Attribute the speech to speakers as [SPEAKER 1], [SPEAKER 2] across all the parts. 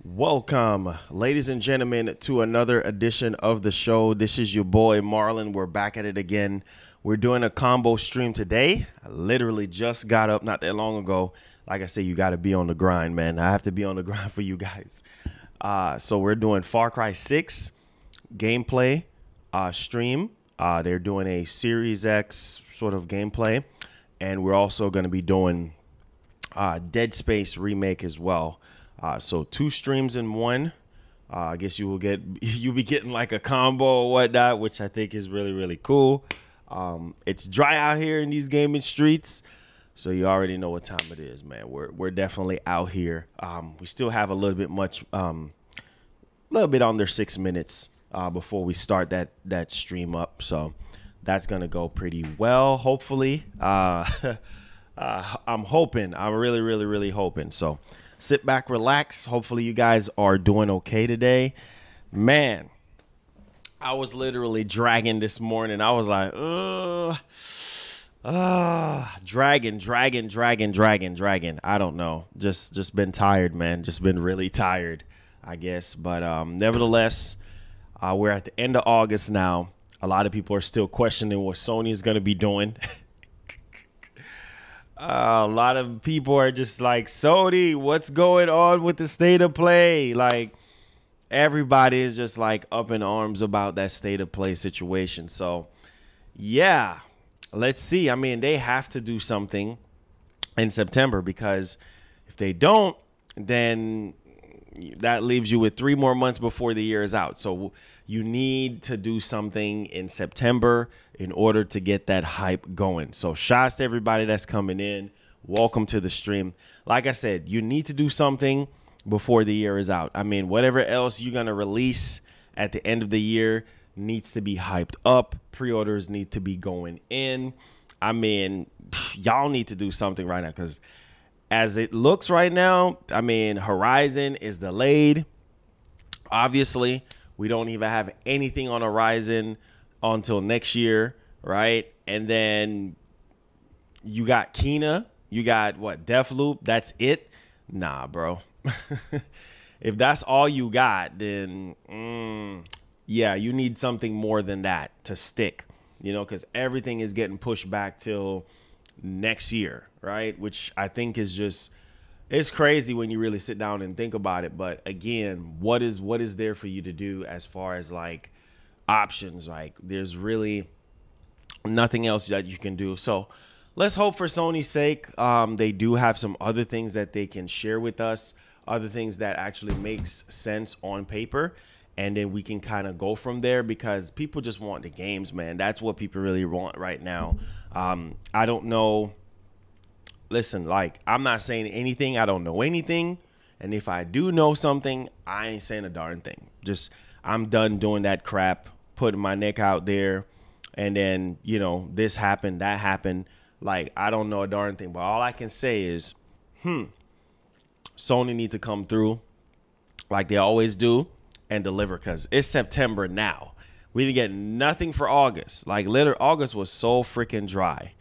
[SPEAKER 1] Welcome, ladies and gentlemen, to another edition of the show. This is your boy Marlon. We're back at it again. We're doing a combo stream today. I literally just got up not that long ago. Like I said, you got to be on the grind, man. I have to be on the grind for you guys. So we're doing Far Cry 6 gameplay stream. They're doing a Series X sort of gameplay. And we're also going to be doing Dead Space Remake as well. So two streams in one. I guess you'll be getting like a combo or whatnot, which I think is really, really cool. It's dry out here in these gaming streets, so you already know what time it is, man. We're definitely out here. We still have a little bit under 6 minutes before we start that stream up, so that's gonna go pretty well, hopefully. I'm hoping. I'm really, really, really hoping. So sit back, relax. Hopefully you guys are doing okay today. Man, I was literally dragging this morning. I was like, dragging. I don't know. Just been tired, man. Just been really tired, I guess. But nevertheless, we're at the end of August now. A lot of people are still questioning what Sony is going to be doing. A lot of people are just like, Sony, what's going on with the state of play? Like, everybody is just like up in arms about that state of play situation. So, yeah, let's see. I mean, they have to do something in September, because if they don't, then that leaves you with 3 more months before the year is out. So you need to do something in September in order to get that hype going. So shouts to everybody that's coming in. Welcome to the stream. Like I said, you need to do something before the year is out. I mean, whatever else you're going to release at the end of the year needs to be hyped up. Pre-orders need to be going in. I mean, y'all need to do something right now, because as it looks right now, I mean, Horizon is delayed. Obviously, we don't even have anything on Horizon until next year, right? And then you got Kena. You got, what, Deathloop? That's it? Nah, bro. If that's all you got, then, yeah, you need something more than that to stick, you know, because everything is getting pushed back till next year, right? Which I think is just, it's crazy when you really sit down and think about it. But again, what is there for you to do as far as like options? Like, there's really nothing else that you can do. So let's hope for Sony's sake, they do have some other things that they can share with us, other things that actually makes sense on paper. And then we can kind of go from there, because people just want the games, man. That's what people really want right now. I don't know. Listen, like, I'm not saying anything. I don't know anything. And if I do know something, I ain't saying a darn thing. Just, I'm done doing that crap, putting my neck out there. And then, you know, this happened, that happened. Like, I don't know a darn thing. But all I can say is, Sony need to come through like they always do and deliver, because it's September now. We didn't get nothing for August. Like, literally, August was so freaking dry.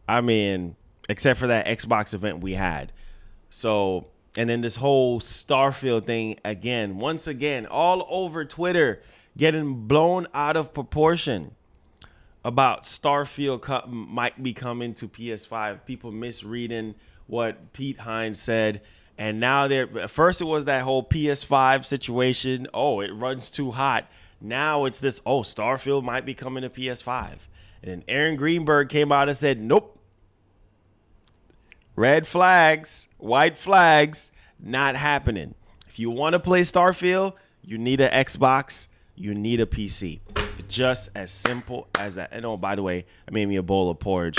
[SPEAKER 1] I mean, except for that Xbox event we had. So, and then this whole Starfield thing again, once again, all over Twitter, getting blown out of proportion about Starfield might be coming to PS5. People misreading what Pete Hines said. And now at first it was that whole PS5 situation. Oh, it runs too hot. Now it's this, oh, Starfield might be coming to PS5. And then Aaron Greenberg came out and said, nope. Red flags, white flags, not happening. If you want to play Starfield, you need an Xbox, you need a PC. Just as simple as that. And oh, by the way, I made me a bowl of porridge.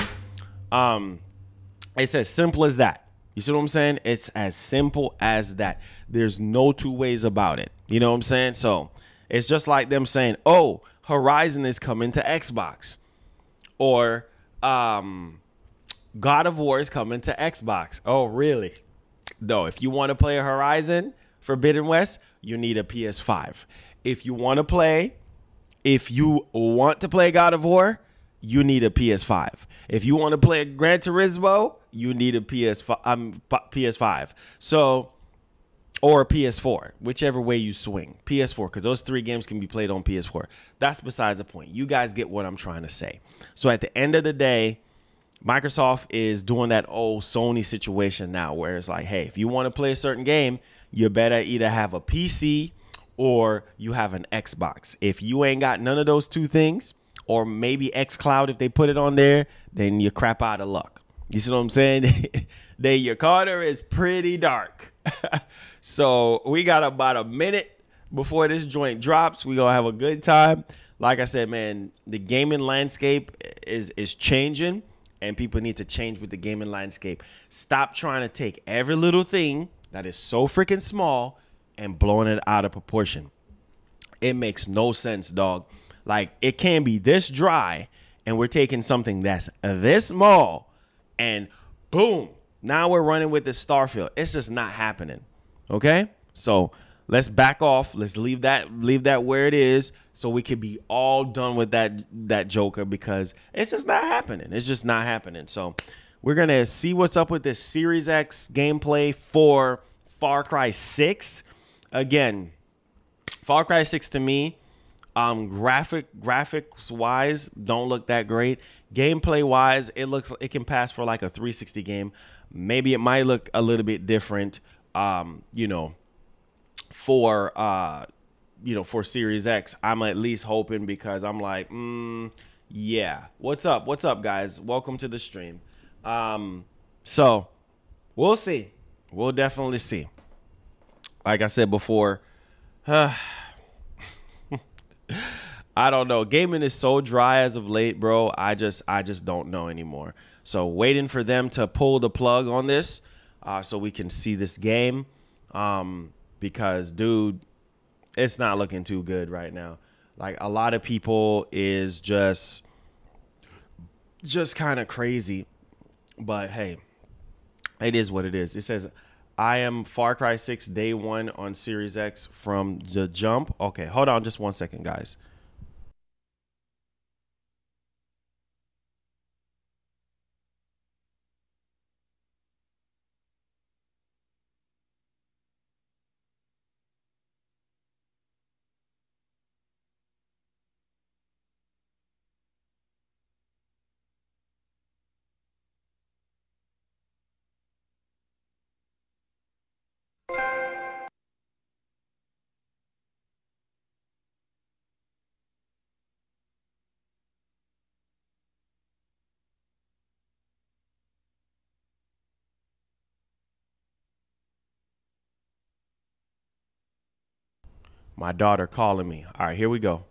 [SPEAKER 1] It's as simple as that. You see what I'm saying? It's as simple as that. There's no two ways about it. You know what I'm saying? So it's just like them saying, oh, Horizon is coming to Xbox. Or God of War is coming to Xbox. Oh, really? No, if you want to play a Horizon Forbidden West, you need a PS5. If you want to play God of War, you need a PS5. If you want to play a Gran Turismo, you need a PS5. So or PS4, whichever way you swing. PS4, because those three games can be played on PS4. That's besides the point. You guys get what I'm trying to say. So at the end of the day, Microsoft is doing that old Sony situation now where it's like, hey, if you want to play a certain game, you better either have a PC or you have an Xbox. If you ain't got none of those two things, or maybe xCloud if they put it on there, then you're crap out of luck. You see what I'm saying? Your corner is pretty dark. So we got about a minute before this joint drops. We gonna have a good time. Like I said, man, the gaming landscape is changing, and people need to change with the gaming landscape. Stop trying to take every little thing that is so freaking small and blowing it out of proportion. It makes no sense, dog. Like, it can be this dry, and we're taking something that's this small, and boom, now we're running with this Starfield. It's just not happening. Okay? So let's back off. Let's leave that where it is, so we could be all done with that Joker, because it's just not happening. It's just not happening. So we're gonna see what's up with this Series X gameplay for Far Cry 6. Again, Far Cry 6 to me, graphics wise, don't look that great. Gameplay wise, it can pass for like a 360 game. Maybe it might look a little bit different, for for Series X. I'm at least hoping, because I'm like, yeah. What's up? What's up, guys? Welcome to the stream. So we'll see. We'll definitely see. Like I said before, I don't know. Gaming is so dry as of late, bro. I just don't know anymore. So waiting for them to pull the plug on this, so we can see this game. Because dude, it's not looking too good right now. Like, a lot of people is just kind of crazy. But hey, it is what it is. It says, I am Far Cry 6 day one on Series X from the jump. Okay, hold on just 1 second, guys. My daughter calling me. All right, here we go.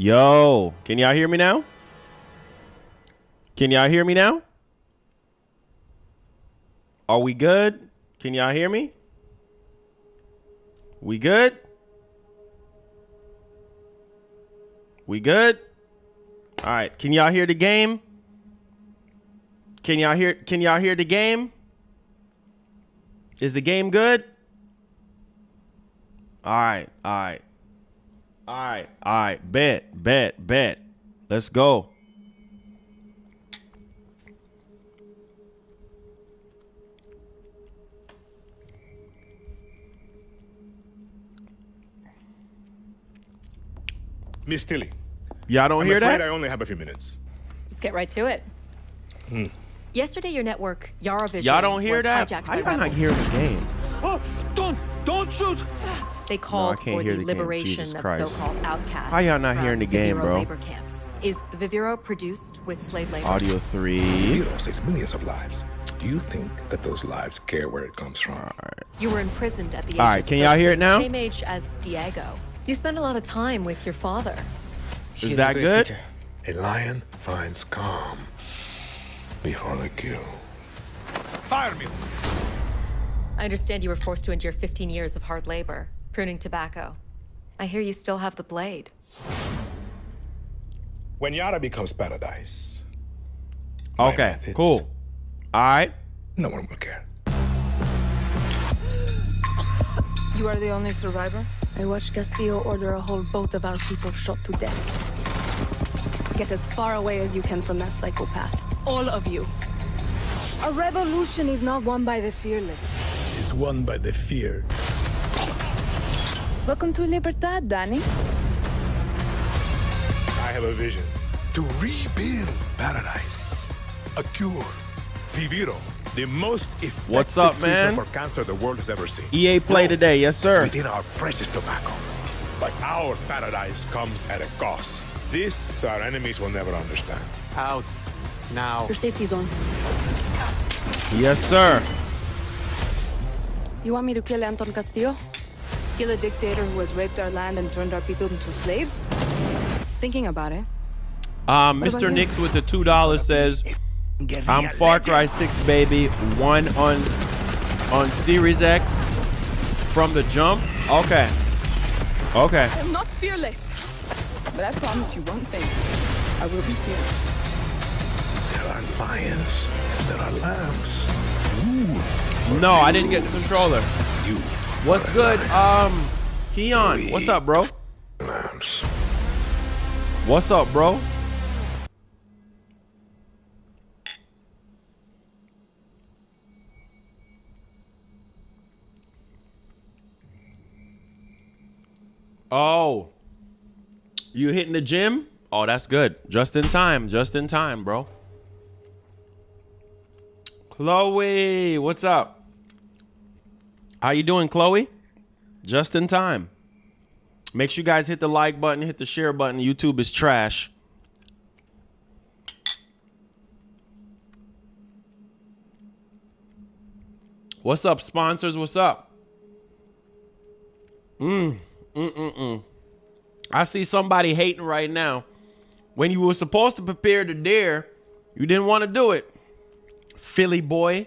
[SPEAKER 1] Yo, can y'all hear me now? Can y'all hear me now? Are we good? Can y'all hear me? We good? We good? All right. Can y'all hear the game? Can y'all hear the game? Is the game good? All right. All right. All right. All right. Bet. Let's go.
[SPEAKER 2] Miss Tilly.
[SPEAKER 1] Y'all don't hear that?
[SPEAKER 2] I'm afraid I only have a few minutes.
[SPEAKER 3] Let's get right to it. Yesterday, your network, Yara Vision,
[SPEAKER 1] Y'all don't hear
[SPEAKER 3] was
[SPEAKER 1] that?
[SPEAKER 3] hijacked
[SPEAKER 1] How
[SPEAKER 3] by
[SPEAKER 1] y'all not
[SPEAKER 3] rebels.
[SPEAKER 1] hearing the game?
[SPEAKER 2] Oh, don't shoot!
[SPEAKER 3] They called
[SPEAKER 1] can't
[SPEAKER 3] for
[SPEAKER 1] hear
[SPEAKER 3] the
[SPEAKER 1] the game.
[SPEAKER 3] liberation
[SPEAKER 1] Jesus
[SPEAKER 3] of
[SPEAKER 1] Christ.
[SPEAKER 3] so-called outcasts.
[SPEAKER 1] How y'all not
[SPEAKER 3] from
[SPEAKER 1] hearing the game,
[SPEAKER 3] Viviro
[SPEAKER 1] bro?
[SPEAKER 3] labor camps. Is Viviro produced with slave labor?
[SPEAKER 1] Audio 3.
[SPEAKER 2] Hero saves millions of lives. Do you think that those lives care where it comes from?
[SPEAKER 3] You were imprisoned at the age
[SPEAKER 1] All right,
[SPEAKER 3] of
[SPEAKER 1] can y'all hear it
[SPEAKER 3] 13,
[SPEAKER 1] now?
[SPEAKER 3] Same age as Diego. You spent a lot of time with your father.
[SPEAKER 1] Is that good?
[SPEAKER 2] A lion finds calm before the kill. Fire me!
[SPEAKER 3] I understand you were forced to endure 15 years of hard labor, pruning tobacco. I hear you still have the blade.
[SPEAKER 2] When Yara becomes paradise, my
[SPEAKER 1] Okay,
[SPEAKER 2] methods,
[SPEAKER 1] cool. All right.
[SPEAKER 2] no one will care.
[SPEAKER 4] You are the only survivor?
[SPEAKER 5] I watched Castillo order a whole boat of our people shot to death. Get as far away as you can from that psychopath. All of you.
[SPEAKER 4] A revolution is not won by the fearless.
[SPEAKER 2] It's won by the fear.
[SPEAKER 4] Welcome to Libertad, Danny.
[SPEAKER 2] I have a vision to rebuild paradise. A cure. Viviro, the most effective
[SPEAKER 1] What's up, man?
[SPEAKER 2] treatment for cancer the world has ever seen.
[SPEAKER 1] EA Play today. Yes, sir.
[SPEAKER 2] Within our precious tobacco. But our paradise comes at a cost. This our enemies will never understand.
[SPEAKER 6] Out. Now.
[SPEAKER 5] Your safety zone.
[SPEAKER 1] Yes, sir.
[SPEAKER 5] You want me to kill Anton Castillo?
[SPEAKER 4] Kill a dictator who has raped our land and turned our people into slaves? Thinking about it.
[SPEAKER 1] Mr.
[SPEAKER 5] you?
[SPEAKER 1] Nix with the $2 says, I'm Far Cry 6, baby. One on Series X from the jump. Okay. Okay.
[SPEAKER 4] I'm not fearless. But I promise you one thing. I will be fearless.
[SPEAKER 2] There are lions and there are lambs.
[SPEAKER 1] No, I didn't get the controller.
[SPEAKER 2] You
[SPEAKER 1] What's good? Keon, what's up, bro?
[SPEAKER 2] lambs.
[SPEAKER 1] What's up, bro? Oh, you hitting the gym? Oh, that's good. Just in time, bro. Chloe, what's up? How you doing, Chloe? Just in time. Make sure you guys hit the like button, hit the share button. YouTube is trash. What's up, sponsors? What's up? I see somebody hating right now. When you were supposed to prepare the dare, you didn't want to do it. Philly boy.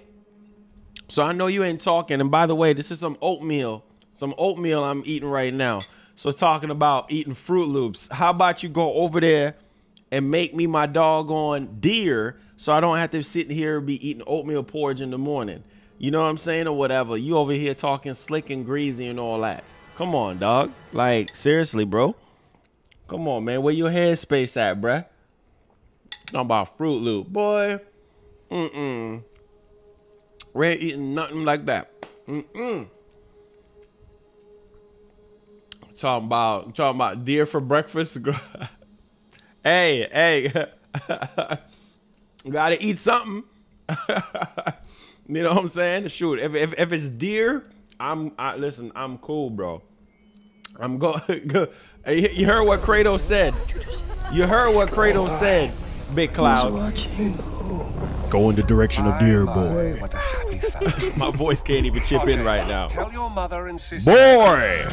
[SPEAKER 1] So I know you ain't talking. And by the way, this is some oatmeal. Some oatmeal I'm eating right now. So talking about eating Fruit Loops. How about you go over there and make me my doggone deer so I don't have to sit here and be eating oatmeal porridge in the morning. You know what I'm saying? Or whatever. You over here talking slick and greasy and all that. Come on, dog. Like, seriously, bro. Come on, man. Where your headspace at, bruh? Talking about Fruit Loop. Boy. We ain't eating nothing like that. Talking about deer for breakfast. hey. Gotta eat something. You know what I'm saying? Shoot, if it's deer, listen, I'm cool, bro. I'm go. You heard what Kratos said. You heard what Kratos said, Big Cloud. Go in the direction of deer, boy.
[SPEAKER 7] What a happy family.
[SPEAKER 1] My voice can't even chip in right now.
[SPEAKER 7] Tell your mother and sister.
[SPEAKER 1] Boy,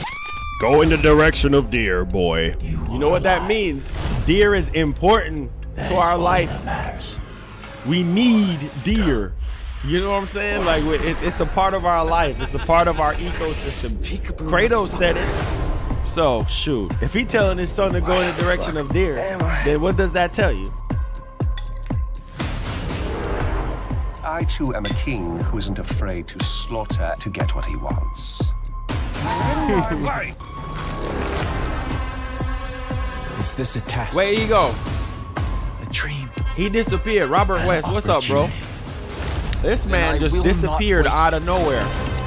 [SPEAKER 1] Go in the direction of deer, boy. You know what that means? Deer is important to our life. We need deer. You know what I'm saying? Like, it's a part of our life. It's a part of our ecosystem. Kratos said it. So, shoot. If he telling his son to go in the direction of deer, then what does that tell you?
[SPEAKER 7] I too am a king who isn't afraid to slaughter to get what he wants.
[SPEAKER 8] Is this a test?
[SPEAKER 1] Where you go?
[SPEAKER 8] A dream.
[SPEAKER 1] He disappeared. Robert West, what's up, bro? This man just disappeared out of nowhere.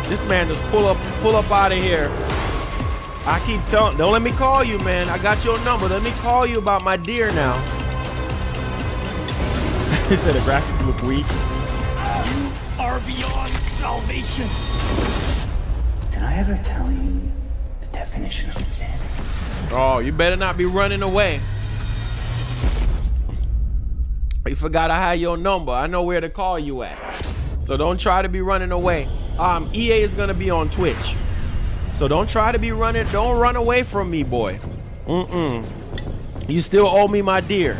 [SPEAKER 1] This man just pull up out of here. I keep telling, don't let me call you, man. I got your number. Let me call you about my deer now. He said the graphics look weak.
[SPEAKER 9] You are beyond salvation.
[SPEAKER 10] Did I ever tell you the definition of insanity?
[SPEAKER 1] Oh, you better not be running away. You forgot I had your number. I know where to call you at. So don't try to be running away. EA is gonna be on Twitch. So don't try to be running. Don't run away from me, boy. You still owe me my deer.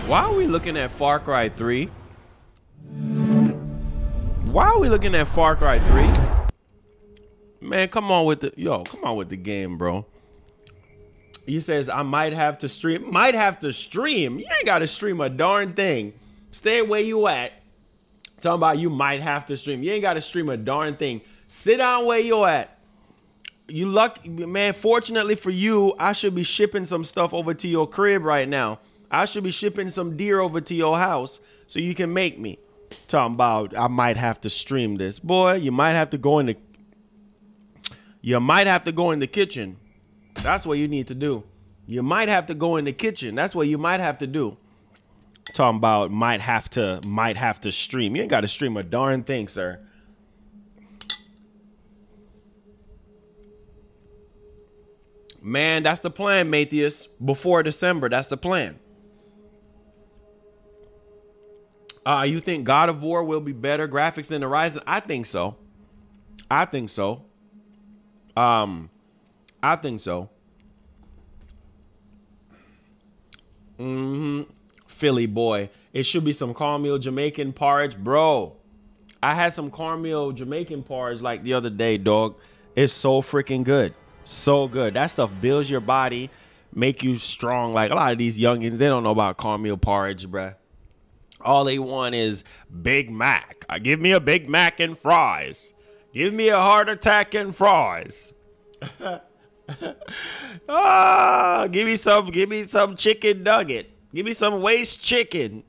[SPEAKER 1] Why are we looking at Far Cry 3? Why are we looking at Far Cry 3? Man, come on with the game, bro. He says I might have to stream. Might have to stream. You ain't gotta stream a darn thing. Stay where you at. Talking about you might have to stream. You ain't gotta stream a darn thing. Sit down where you at. You lucky, man. Fortunately for you, I should be shipping some stuff over to your crib right now. I should be shipping some deer over to your house so you can make me. Talking about I might have to stream this. Boy, you might have to go in the kitchen. That's what you need to do. You might have to go in the kitchen. That's what you might have to do. Talking about might have to stream. You ain't got to stream a darn thing, sir. Man, that's the plan, Matthias. Before December, that's the plan. You think God of War will be better graphics than Horizon? I think so. I think so. Philly boy. It should be some cornmeal Jamaican porridge. Bro, I had some cornmeal Jamaican porridge like the other day, dog. It's so freaking good. So good. That stuff builds your body, make you strong. Like a lot of these youngins, they don't know about cornmeal porridge, bruh. All they want is Big Mac. Give me a Big Mac and fries. Give me a heart attack and fries. Give me some chicken nugget. Give me some waste chicken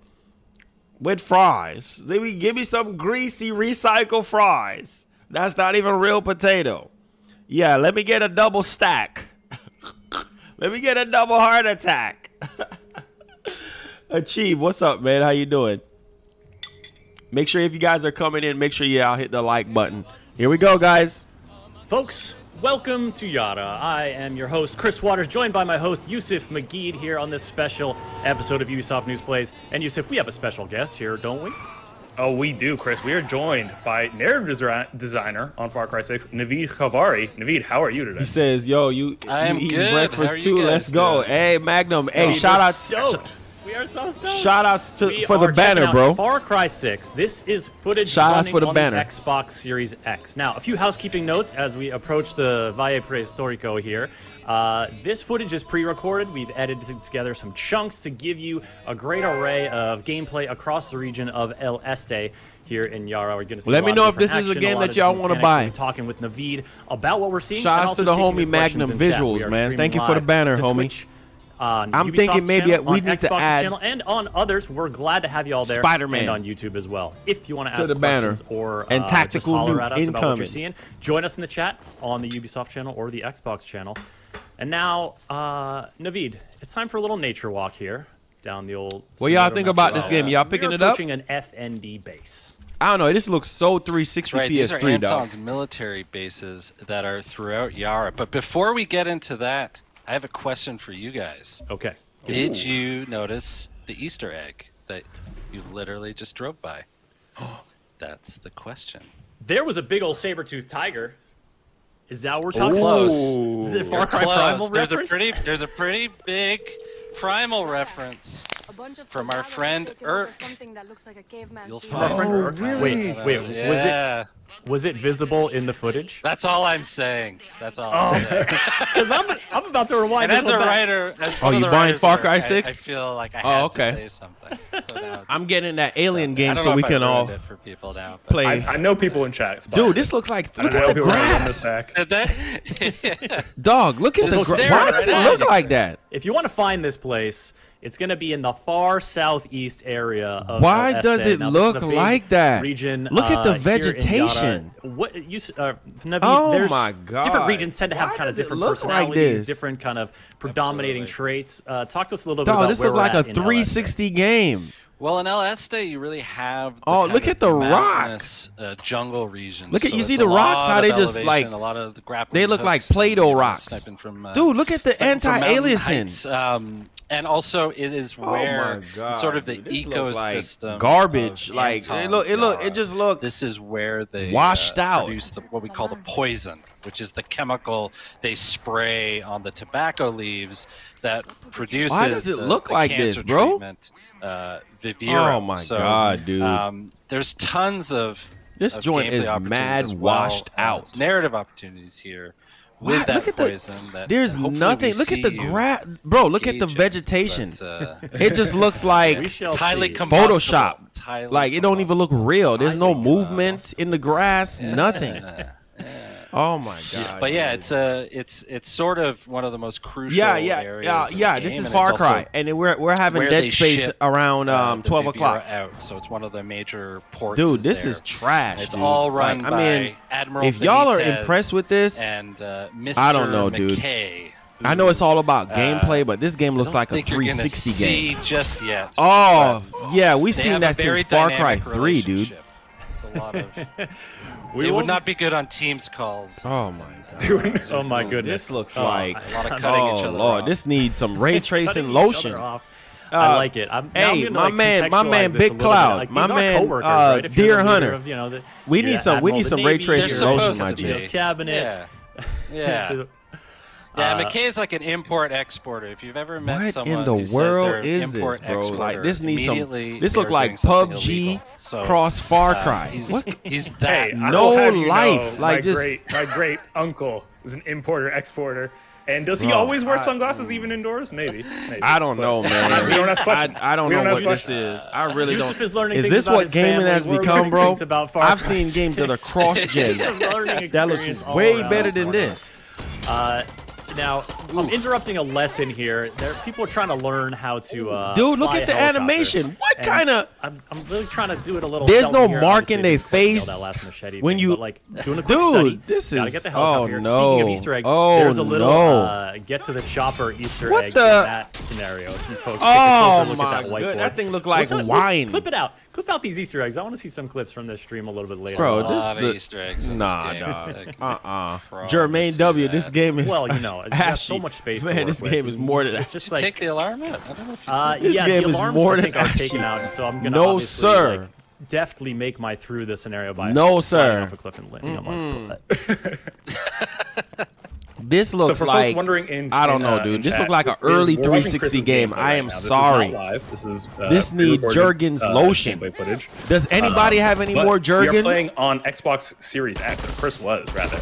[SPEAKER 1] with fries. Give me some greasy recycled fries. That's not even real potato. Yeah, let me get a double stack. Let me get a double heart attack. Achieve, what's up, man? How you doing? Make sure if you guys are coming in, make sure y'all hit the like button. Here we go, guys.
[SPEAKER 11] Folks, welcome to Yara. I am your host, Chris Waters, joined by my host, Yusuf Magid, here on this special episode of Ubisoft News Plays. And Yusuf, we have a special guest here, don't we?
[SPEAKER 12] Oh, we do, Chris. We are joined by narrative designer on Far Cry 6, Naveed Khavari. Naveed, how are you today?
[SPEAKER 1] He says, yo, you eating breakfast too? Let's go.
[SPEAKER 11] Doing?
[SPEAKER 1] Hey, Magnum. Hey, shout out.
[SPEAKER 11] Stoked. We are so stoked.
[SPEAKER 1] Shout outs for the banner, bro.
[SPEAKER 11] Far Cry 6. This is footage
[SPEAKER 1] shout
[SPEAKER 11] running
[SPEAKER 1] outs for the
[SPEAKER 11] on
[SPEAKER 1] banner.
[SPEAKER 11] The Xbox Series X. Now, a few housekeeping notes as we approach the Valle Prehistorico here. This footage is pre-recorded. We've edited together some chunks to give you a great array of gameplay across the region of El Este here in Yara. We're going to see
[SPEAKER 1] Let me know if this is a game that y'all want to buy.
[SPEAKER 11] Talking with Naveed about what we're seeing.
[SPEAKER 1] Shout outs to the homie Magnum Visuals, man. Thank you for the banner, homie.
[SPEAKER 11] Twitch, I'm
[SPEAKER 1] Ubisoft's thinking maybe we need to add
[SPEAKER 11] channel and on others. We're glad to have you all there.
[SPEAKER 1] Spider-Man
[SPEAKER 11] and on YouTube as well. If you want to ask
[SPEAKER 1] the
[SPEAKER 11] questions
[SPEAKER 1] banner.
[SPEAKER 11] or
[SPEAKER 1] and tactical
[SPEAKER 11] just holler at us
[SPEAKER 1] incoming.
[SPEAKER 11] about what you're seeing, join us in the chat on the Ubisoft channel or the Xbox channel. And now, Naveed, it's time for a little nature walk here down the old.
[SPEAKER 1] What y'all think about this game? Y'all picking it up?
[SPEAKER 11] Approaching an FND base.
[SPEAKER 1] I don't know. This looks so 360
[SPEAKER 13] right,
[SPEAKER 1] PS3,
[SPEAKER 13] these are Anton's
[SPEAKER 1] dog.
[SPEAKER 13] military bases that are throughout Yara. But before we get into that, I have a question for you guys.
[SPEAKER 11] Okay.
[SPEAKER 13] Did you notice the Easter egg? that you literally just drove by? That's the question.
[SPEAKER 11] There was a big old saber-toothed tiger. Is that what we're talking
[SPEAKER 13] Close.
[SPEAKER 11] about? Is it Far Cry
[SPEAKER 13] Close.
[SPEAKER 11] Primal
[SPEAKER 13] There's
[SPEAKER 11] reference?
[SPEAKER 13] there's a pretty big Primal reference from our friend You'll find.
[SPEAKER 11] Really? Wait, was it visible in the footage?
[SPEAKER 13] That's all I'm saying. That's all I'm saying.
[SPEAKER 11] Because I'm about to rewind.
[SPEAKER 13] And
[SPEAKER 11] this
[SPEAKER 13] as a
[SPEAKER 11] one back.
[SPEAKER 13] writer, as
[SPEAKER 1] Oh,
[SPEAKER 13] one of
[SPEAKER 1] you
[SPEAKER 13] the
[SPEAKER 1] buying
[SPEAKER 13] writers
[SPEAKER 1] Far
[SPEAKER 13] there,
[SPEAKER 1] Cry
[SPEAKER 13] I
[SPEAKER 1] 6?
[SPEAKER 13] feel like I had to say something. So now
[SPEAKER 1] I'm getting that alien
[SPEAKER 13] I
[SPEAKER 1] game
[SPEAKER 13] don't
[SPEAKER 1] so
[SPEAKER 13] know
[SPEAKER 1] we
[SPEAKER 13] if I
[SPEAKER 1] can all
[SPEAKER 13] ruined it for people now, but-
[SPEAKER 1] play.
[SPEAKER 12] I know people in chat.
[SPEAKER 1] Dude, this looks like, look at the grass. Dog, look at the grass. Why does it look like that?
[SPEAKER 11] If you want to find this place, it's going to be in the far southeast area of
[SPEAKER 1] Why
[SPEAKER 11] of
[SPEAKER 1] does
[SPEAKER 11] Este.
[SPEAKER 1] it
[SPEAKER 11] Now, this is
[SPEAKER 1] look
[SPEAKER 11] a big
[SPEAKER 1] like that?
[SPEAKER 11] Region,
[SPEAKER 1] Look at the
[SPEAKER 11] here in
[SPEAKER 1] vegetation.
[SPEAKER 11] Yara. What you Naveed,
[SPEAKER 1] Oh
[SPEAKER 11] there's
[SPEAKER 1] my God.
[SPEAKER 11] different regions tend to have
[SPEAKER 1] Why
[SPEAKER 11] kind of
[SPEAKER 1] does it
[SPEAKER 11] different
[SPEAKER 1] look like
[SPEAKER 11] personalities,
[SPEAKER 1] this?
[SPEAKER 11] different kind of predominating traits. Talk to us a little bit
[SPEAKER 1] Dog,
[SPEAKER 11] about
[SPEAKER 1] this
[SPEAKER 11] where
[SPEAKER 1] looks
[SPEAKER 11] we're
[SPEAKER 1] like
[SPEAKER 11] at
[SPEAKER 1] a
[SPEAKER 11] in
[SPEAKER 1] 360 game.
[SPEAKER 13] Well, in El Este, you really have the
[SPEAKER 1] Oh,
[SPEAKER 13] kind
[SPEAKER 1] look
[SPEAKER 13] of
[SPEAKER 1] at the
[SPEAKER 13] mountainous, jungle region.
[SPEAKER 1] Look at
[SPEAKER 13] So
[SPEAKER 1] you see
[SPEAKER 13] it's
[SPEAKER 1] the
[SPEAKER 13] a
[SPEAKER 1] rocks,
[SPEAKER 13] lot
[SPEAKER 1] how
[SPEAKER 13] of
[SPEAKER 1] they just
[SPEAKER 13] elevation,
[SPEAKER 1] like
[SPEAKER 13] a lot of the grappling
[SPEAKER 1] they look like
[SPEAKER 13] hooks and,
[SPEAKER 1] Play-Doh
[SPEAKER 13] you know,
[SPEAKER 1] rocks.
[SPEAKER 13] sniping from,
[SPEAKER 1] Dude, look at the
[SPEAKER 13] sniping from mountain
[SPEAKER 1] anti-aliasing.
[SPEAKER 13] heights. And also, it is where
[SPEAKER 1] my God,
[SPEAKER 13] sort of the
[SPEAKER 1] dude, this look like
[SPEAKER 13] ecosystem
[SPEAKER 1] garbage.
[SPEAKER 13] of
[SPEAKER 1] Like
[SPEAKER 13] Anton's
[SPEAKER 1] it just look.
[SPEAKER 13] This is where they
[SPEAKER 1] washed out.
[SPEAKER 13] produce what we call the poison, which is the chemical they spray on the tobacco leaves that produces.
[SPEAKER 1] Why does it look
[SPEAKER 13] the
[SPEAKER 1] like
[SPEAKER 13] cancer
[SPEAKER 1] this, bro?
[SPEAKER 13] treatment, Viviro.
[SPEAKER 1] Oh my
[SPEAKER 13] So,
[SPEAKER 1] God, dude.
[SPEAKER 13] there's tons of
[SPEAKER 1] This
[SPEAKER 13] of
[SPEAKER 1] joint
[SPEAKER 13] gameplay
[SPEAKER 1] is
[SPEAKER 13] opportunities
[SPEAKER 1] mad
[SPEAKER 13] as well
[SPEAKER 1] washed
[SPEAKER 13] as
[SPEAKER 1] out.
[SPEAKER 13] narrative opportunities here. With
[SPEAKER 1] Why?
[SPEAKER 13] that
[SPEAKER 1] Look at
[SPEAKER 13] poison,
[SPEAKER 1] the. There's
[SPEAKER 13] hopefully
[SPEAKER 1] nothing.
[SPEAKER 13] we
[SPEAKER 1] Look at
[SPEAKER 13] see
[SPEAKER 1] the
[SPEAKER 13] you
[SPEAKER 1] grass, bro. Look at the
[SPEAKER 13] engaging,
[SPEAKER 1] vegetation.
[SPEAKER 13] but,
[SPEAKER 1] It just looks like
[SPEAKER 11] We shall
[SPEAKER 13] highly
[SPEAKER 11] see.
[SPEAKER 13] combustible,
[SPEAKER 1] Photoshop.
[SPEAKER 13] highly
[SPEAKER 1] Like it don't even look real. There's no movements in the grass. Nothing. Oh my God.
[SPEAKER 13] But yeah, it's sort of one of the most crucial areas. of the
[SPEAKER 1] This
[SPEAKER 13] game,
[SPEAKER 1] is
[SPEAKER 13] and
[SPEAKER 1] Far
[SPEAKER 13] it's
[SPEAKER 1] Cry,
[SPEAKER 13] also
[SPEAKER 1] and we're having
[SPEAKER 13] where
[SPEAKER 1] Dead
[SPEAKER 13] they
[SPEAKER 1] Space
[SPEAKER 13] ship,
[SPEAKER 1] around
[SPEAKER 13] the
[SPEAKER 1] 12
[SPEAKER 13] Viviro
[SPEAKER 1] o'clock.
[SPEAKER 13] out, so it's one of the major ports.
[SPEAKER 1] Dude,
[SPEAKER 13] is
[SPEAKER 1] this
[SPEAKER 13] there.
[SPEAKER 1] is trash.
[SPEAKER 13] It's
[SPEAKER 1] dude.
[SPEAKER 13] all run
[SPEAKER 1] Like,
[SPEAKER 13] by
[SPEAKER 1] I mean,
[SPEAKER 13] Admiral
[SPEAKER 1] if y'all are
[SPEAKER 13] Benitez
[SPEAKER 1] impressed with this,
[SPEAKER 13] and Mr.
[SPEAKER 1] I don't know, dude.
[SPEAKER 13] McKay,
[SPEAKER 1] I know it's all about gameplay, but this game looks like a
[SPEAKER 13] think you're gonna
[SPEAKER 1] 360 game.
[SPEAKER 13] see just yet.
[SPEAKER 1] Oh, yeah, we've
[SPEAKER 13] They
[SPEAKER 1] seen
[SPEAKER 13] have
[SPEAKER 1] that
[SPEAKER 13] a very
[SPEAKER 1] since Far Cry
[SPEAKER 13] dynamic
[SPEAKER 1] 3, dude.
[SPEAKER 13] relationship. It's a lot of. It would not be good on Teams calls.
[SPEAKER 1] Oh my
[SPEAKER 11] God. Oh my goodness.
[SPEAKER 1] This looks
[SPEAKER 11] Oh,
[SPEAKER 1] like
[SPEAKER 13] a lot of cutting each
[SPEAKER 1] oh
[SPEAKER 13] other
[SPEAKER 1] Lord,
[SPEAKER 13] off.
[SPEAKER 1] this needs some ray tracing
[SPEAKER 11] Cutting each
[SPEAKER 1] lotion.
[SPEAKER 11] other off. I like it.
[SPEAKER 1] Hey, my man,
[SPEAKER 11] contextualize this a
[SPEAKER 1] Big
[SPEAKER 11] little bit.
[SPEAKER 1] Cloud,
[SPEAKER 11] Like,
[SPEAKER 1] my
[SPEAKER 11] these are
[SPEAKER 1] man,
[SPEAKER 11] coworkers, right? If you're
[SPEAKER 1] Deer
[SPEAKER 11] the leader
[SPEAKER 1] Hunter.
[SPEAKER 11] of, you know,
[SPEAKER 1] We need some ray tracing lotion, my
[SPEAKER 11] Navy,
[SPEAKER 1] dude.
[SPEAKER 11] Cabinet.
[SPEAKER 13] Yeah. Yeah, McKay is like an import exporter. If you've ever met
[SPEAKER 1] What
[SPEAKER 13] someone
[SPEAKER 1] in the
[SPEAKER 13] who says
[SPEAKER 1] world
[SPEAKER 13] they're
[SPEAKER 1] is
[SPEAKER 13] import
[SPEAKER 1] this, bro? Like
[SPEAKER 13] exporter,
[SPEAKER 1] this needs some.
[SPEAKER 13] immediately
[SPEAKER 1] This look
[SPEAKER 13] they're
[SPEAKER 1] like
[SPEAKER 13] doing something
[SPEAKER 1] PUBG
[SPEAKER 13] illegal. So,
[SPEAKER 1] cross Far Cry.
[SPEAKER 13] He's that.
[SPEAKER 12] Hey, I
[SPEAKER 1] No
[SPEAKER 12] will have you
[SPEAKER 1] life,
[SPEAKER 12] know,
[SPEAKER 1] like
[SPEAKER 12] my
[SPEAKER 1] just-
[SPEAKER 12] my great uncle is an importer exporter. And does he
[SPEAKER 1] Bro,
[SPEAKER 12] always wear sunglasses even indoors? Maybe.
[SPEAKER 1] I don't know, man.
[SPEAKER 12] We don't ask questions.
[SPEAKER 1] I don't
[SPEAKER 12] We
[SPEAKER 1] know
[SPEAKER 12] don't
[SPEAKER 1] what
[SPEAKER 12] ask
[SPEAKER 1] this
[SPEAKER 12] questions.
[SPEAKER 1] is. I really
[SPEAKER 11] Yusuf
[SPEAKER 1] don't.
[SPEAKER 11] is learning
[SPEAKER 1] Is
[SPEAKER 11] things
[SPEAKER 1] this
[SPEAKER 11] about
[SPEAKER 1] what
[SPEAKER 11] his
[SPEAKER 1] gaming
[SPEAKER 11] family.
[SPEAKER 1] has
[SPEAKER 11] We're
[SPEAKER 1] become,
[SPEAKER 11] learning
[SPEAKER 1] bro?
[SPEAKER 11] things about Far
[SPEAKER 1] I've
[SPEAKER 11] Cry
[SPEAKER 1] seen games that are
[SPEAKER 11] 6.
[SPEAKER 1] cross-gen.
[SPEAKER 11] It's a learning
[SPEAKER 1] That looks
[SPEAKER 11] experience all
[SPEAKER 1] way
[SPEAKER 11] around
[SPEAKER 1] better
[SPEAKER 11] this
[SPEAKER 1] than
[SPEAKER 11] morning.
[SPEAKER 1] this.
[SPEAKER 11] Now, I'm interrupting a lesson here. People are trying to learn how to
[SPEAKER 1] Dude, look
[SPEAKER 11] fly
[SPEAKER 1] at the
[SPEAKER 11] a helicopter.
[SPEAKER 1] animation. What
[SPEAKER 11] And
[SPEAKER 1] kind of?
[SPEAKER 11] I'm really trying to do it a little.
[SPEAKER 1] There's
[SPEAKER 11] stealthy
[SPEAKER 1] no
[SPEAKER 11] here.
[SPEAKER 1] mark
[SPEAKER 11] Obviously,
[SPEAKER 1] in their
[SPEAKER 11] I didn't nail
[SPEAKER 1] face
[SPEAKER 11] that last machete
[SPEAKER 1] when
[SPEAKER 11] thing,
[SPEAKER 1] you.
[SPEAKER 11] but, like, doing a quick
[SPEAKER 1] Dude,
[SPEAKER 11] study.
[SPEAKER 1] this
[SPEAKER 11] Gotta
[SPEAKER 1] is.
[SPEAKER 11] get the helicopter
[SPEAKER 1] Oh
[SPEAKER 11] here.
[SPEAKER 1] no!
[SPEAKER 11] Speaking of Easter eggs,
[SPEAKER 1] Oh
[SPEAKER 11] there's a little
[SPEAKER 1] no!
[SPEAKER 11] get to the chopper Easter
[SPEAKER 1] What
[SPEAKER 11] egg
[SPEAKER 1] the-
[SPEAKER 11] in that scenario. If you folks take a
[SPEAKER 1] Oh
[SPEAKER 11] closer look
[SPEAKER 1] my
[SPEAKER 11] at that whiteboard.
[SPEAKER 1] good! That thing looked like
[SPEAKER 11] What's up?
[SPEAKER 1] wine.
[SPEAKER 11] Clip it out. Clip out these Easter eggs. I want to see some clips from this stream a little bit later.
[SPEAKER 1] Bro,
[SPEAKER 13] a
[SPEAKER 1] this
[SPEAKER 13] lot
[SPEAKER 1] is
[SPEAKER 13] of
[SPEAKER 1] the-
[SPEAKER 13] Easter eggs in
[SPEAKER 1] Nah,
[SPEAKER 13] this game.
[SPEAKER 1] dog.
[SPEAKER 13] Promise
[SPEAKER 1] Jermaine
[SPEAKER 13] you
[SPEAKER 1] W.
[SPEAKER 13] that.
[SPEAKER 1] This game is.
[SPEAKER 11] Well, you know, it's got so
[SPEAKER 1] ashy.
[SPEAKER 11] much space to
[SPEAKER 1] Man,
[SPEAKER 11] work
[SPEAKER 1] this
[SPEAKER 11] with.
[SPEAKER 1] game is more than
[SPEAKER 11] It's
[SPEAKER 1] that.
[SPEAKER 11] just
[SPEAKER 13] Did you
[SPEAKER 11] like
[SPEAKER 13] take the alarm out? I don't know if you did.
[SPEAKER 1] This
[SPEAKER 11] yeah,
[SPEAKER 1] game
[SPEAKER 11] the
[SPEAKER 1] is
[SPEAKER 11] alarms
[SPEAKER 1] more
[SPEAKER 11] I
[SPEAKER 1] than
[SPEAKER 11] think are
[SPEAKER 1] ashy.
[SPEAKER 11] taken out, and so I'm gonna
[SPEAKER 1] No,
[SPEAKER 11] obviously,
[SPEAKER 1] sir.
[SPEAKER 11] like, deftly make my through the scenario by
[SPEAKER 1] No,
[SPEAKER 11] flying
[SPEAKER 1] sir.
[SPEAKER 11] off a cliff and landing on my butt.
[SPEAKER 1] This looks
[SPEAKER 12] so for
[SPEAKER 1] like
[SPEAKER 12] folks wondering in,
[SPEAKER 1] I don't know,
[SPEAKER 12] in
[SPEAKER 1] dude. This
[SPEAKER 12] chat,
[SPEAKER 1] looked like an
[SPEAKER 12] we're
[SPEAKER 1] early
[SPEAKER 12] watching
[SPEAKER 1] 360
[SPEAKER 12] Chris's
[SPEAKER 1] game.
[SPEAKER 12] gameplay
[SPEAKER 1] I
[SPEAKER 12] right
[SPEAKER 1] am
[SPEAKER 12] now.
[SPEAKER 1] sorry.
[SPEAKER 12] This is not live. This is
[SPEAKER 1] This need
[SPEAKER 12] pre-recorded,
[SPEAKER 1] Jurgen's lotion.
[SPEAKER 12] gameplay footage.
[SPEAKER 1] Does anybody have any
[SPEAKER 12] But
[SPEAKER 1] more
[SPEAKER 12] We are
[SPEAKER 1] Jurgens?
[SPEAKER 12] playing on Xbox Series X, or Chris was rather.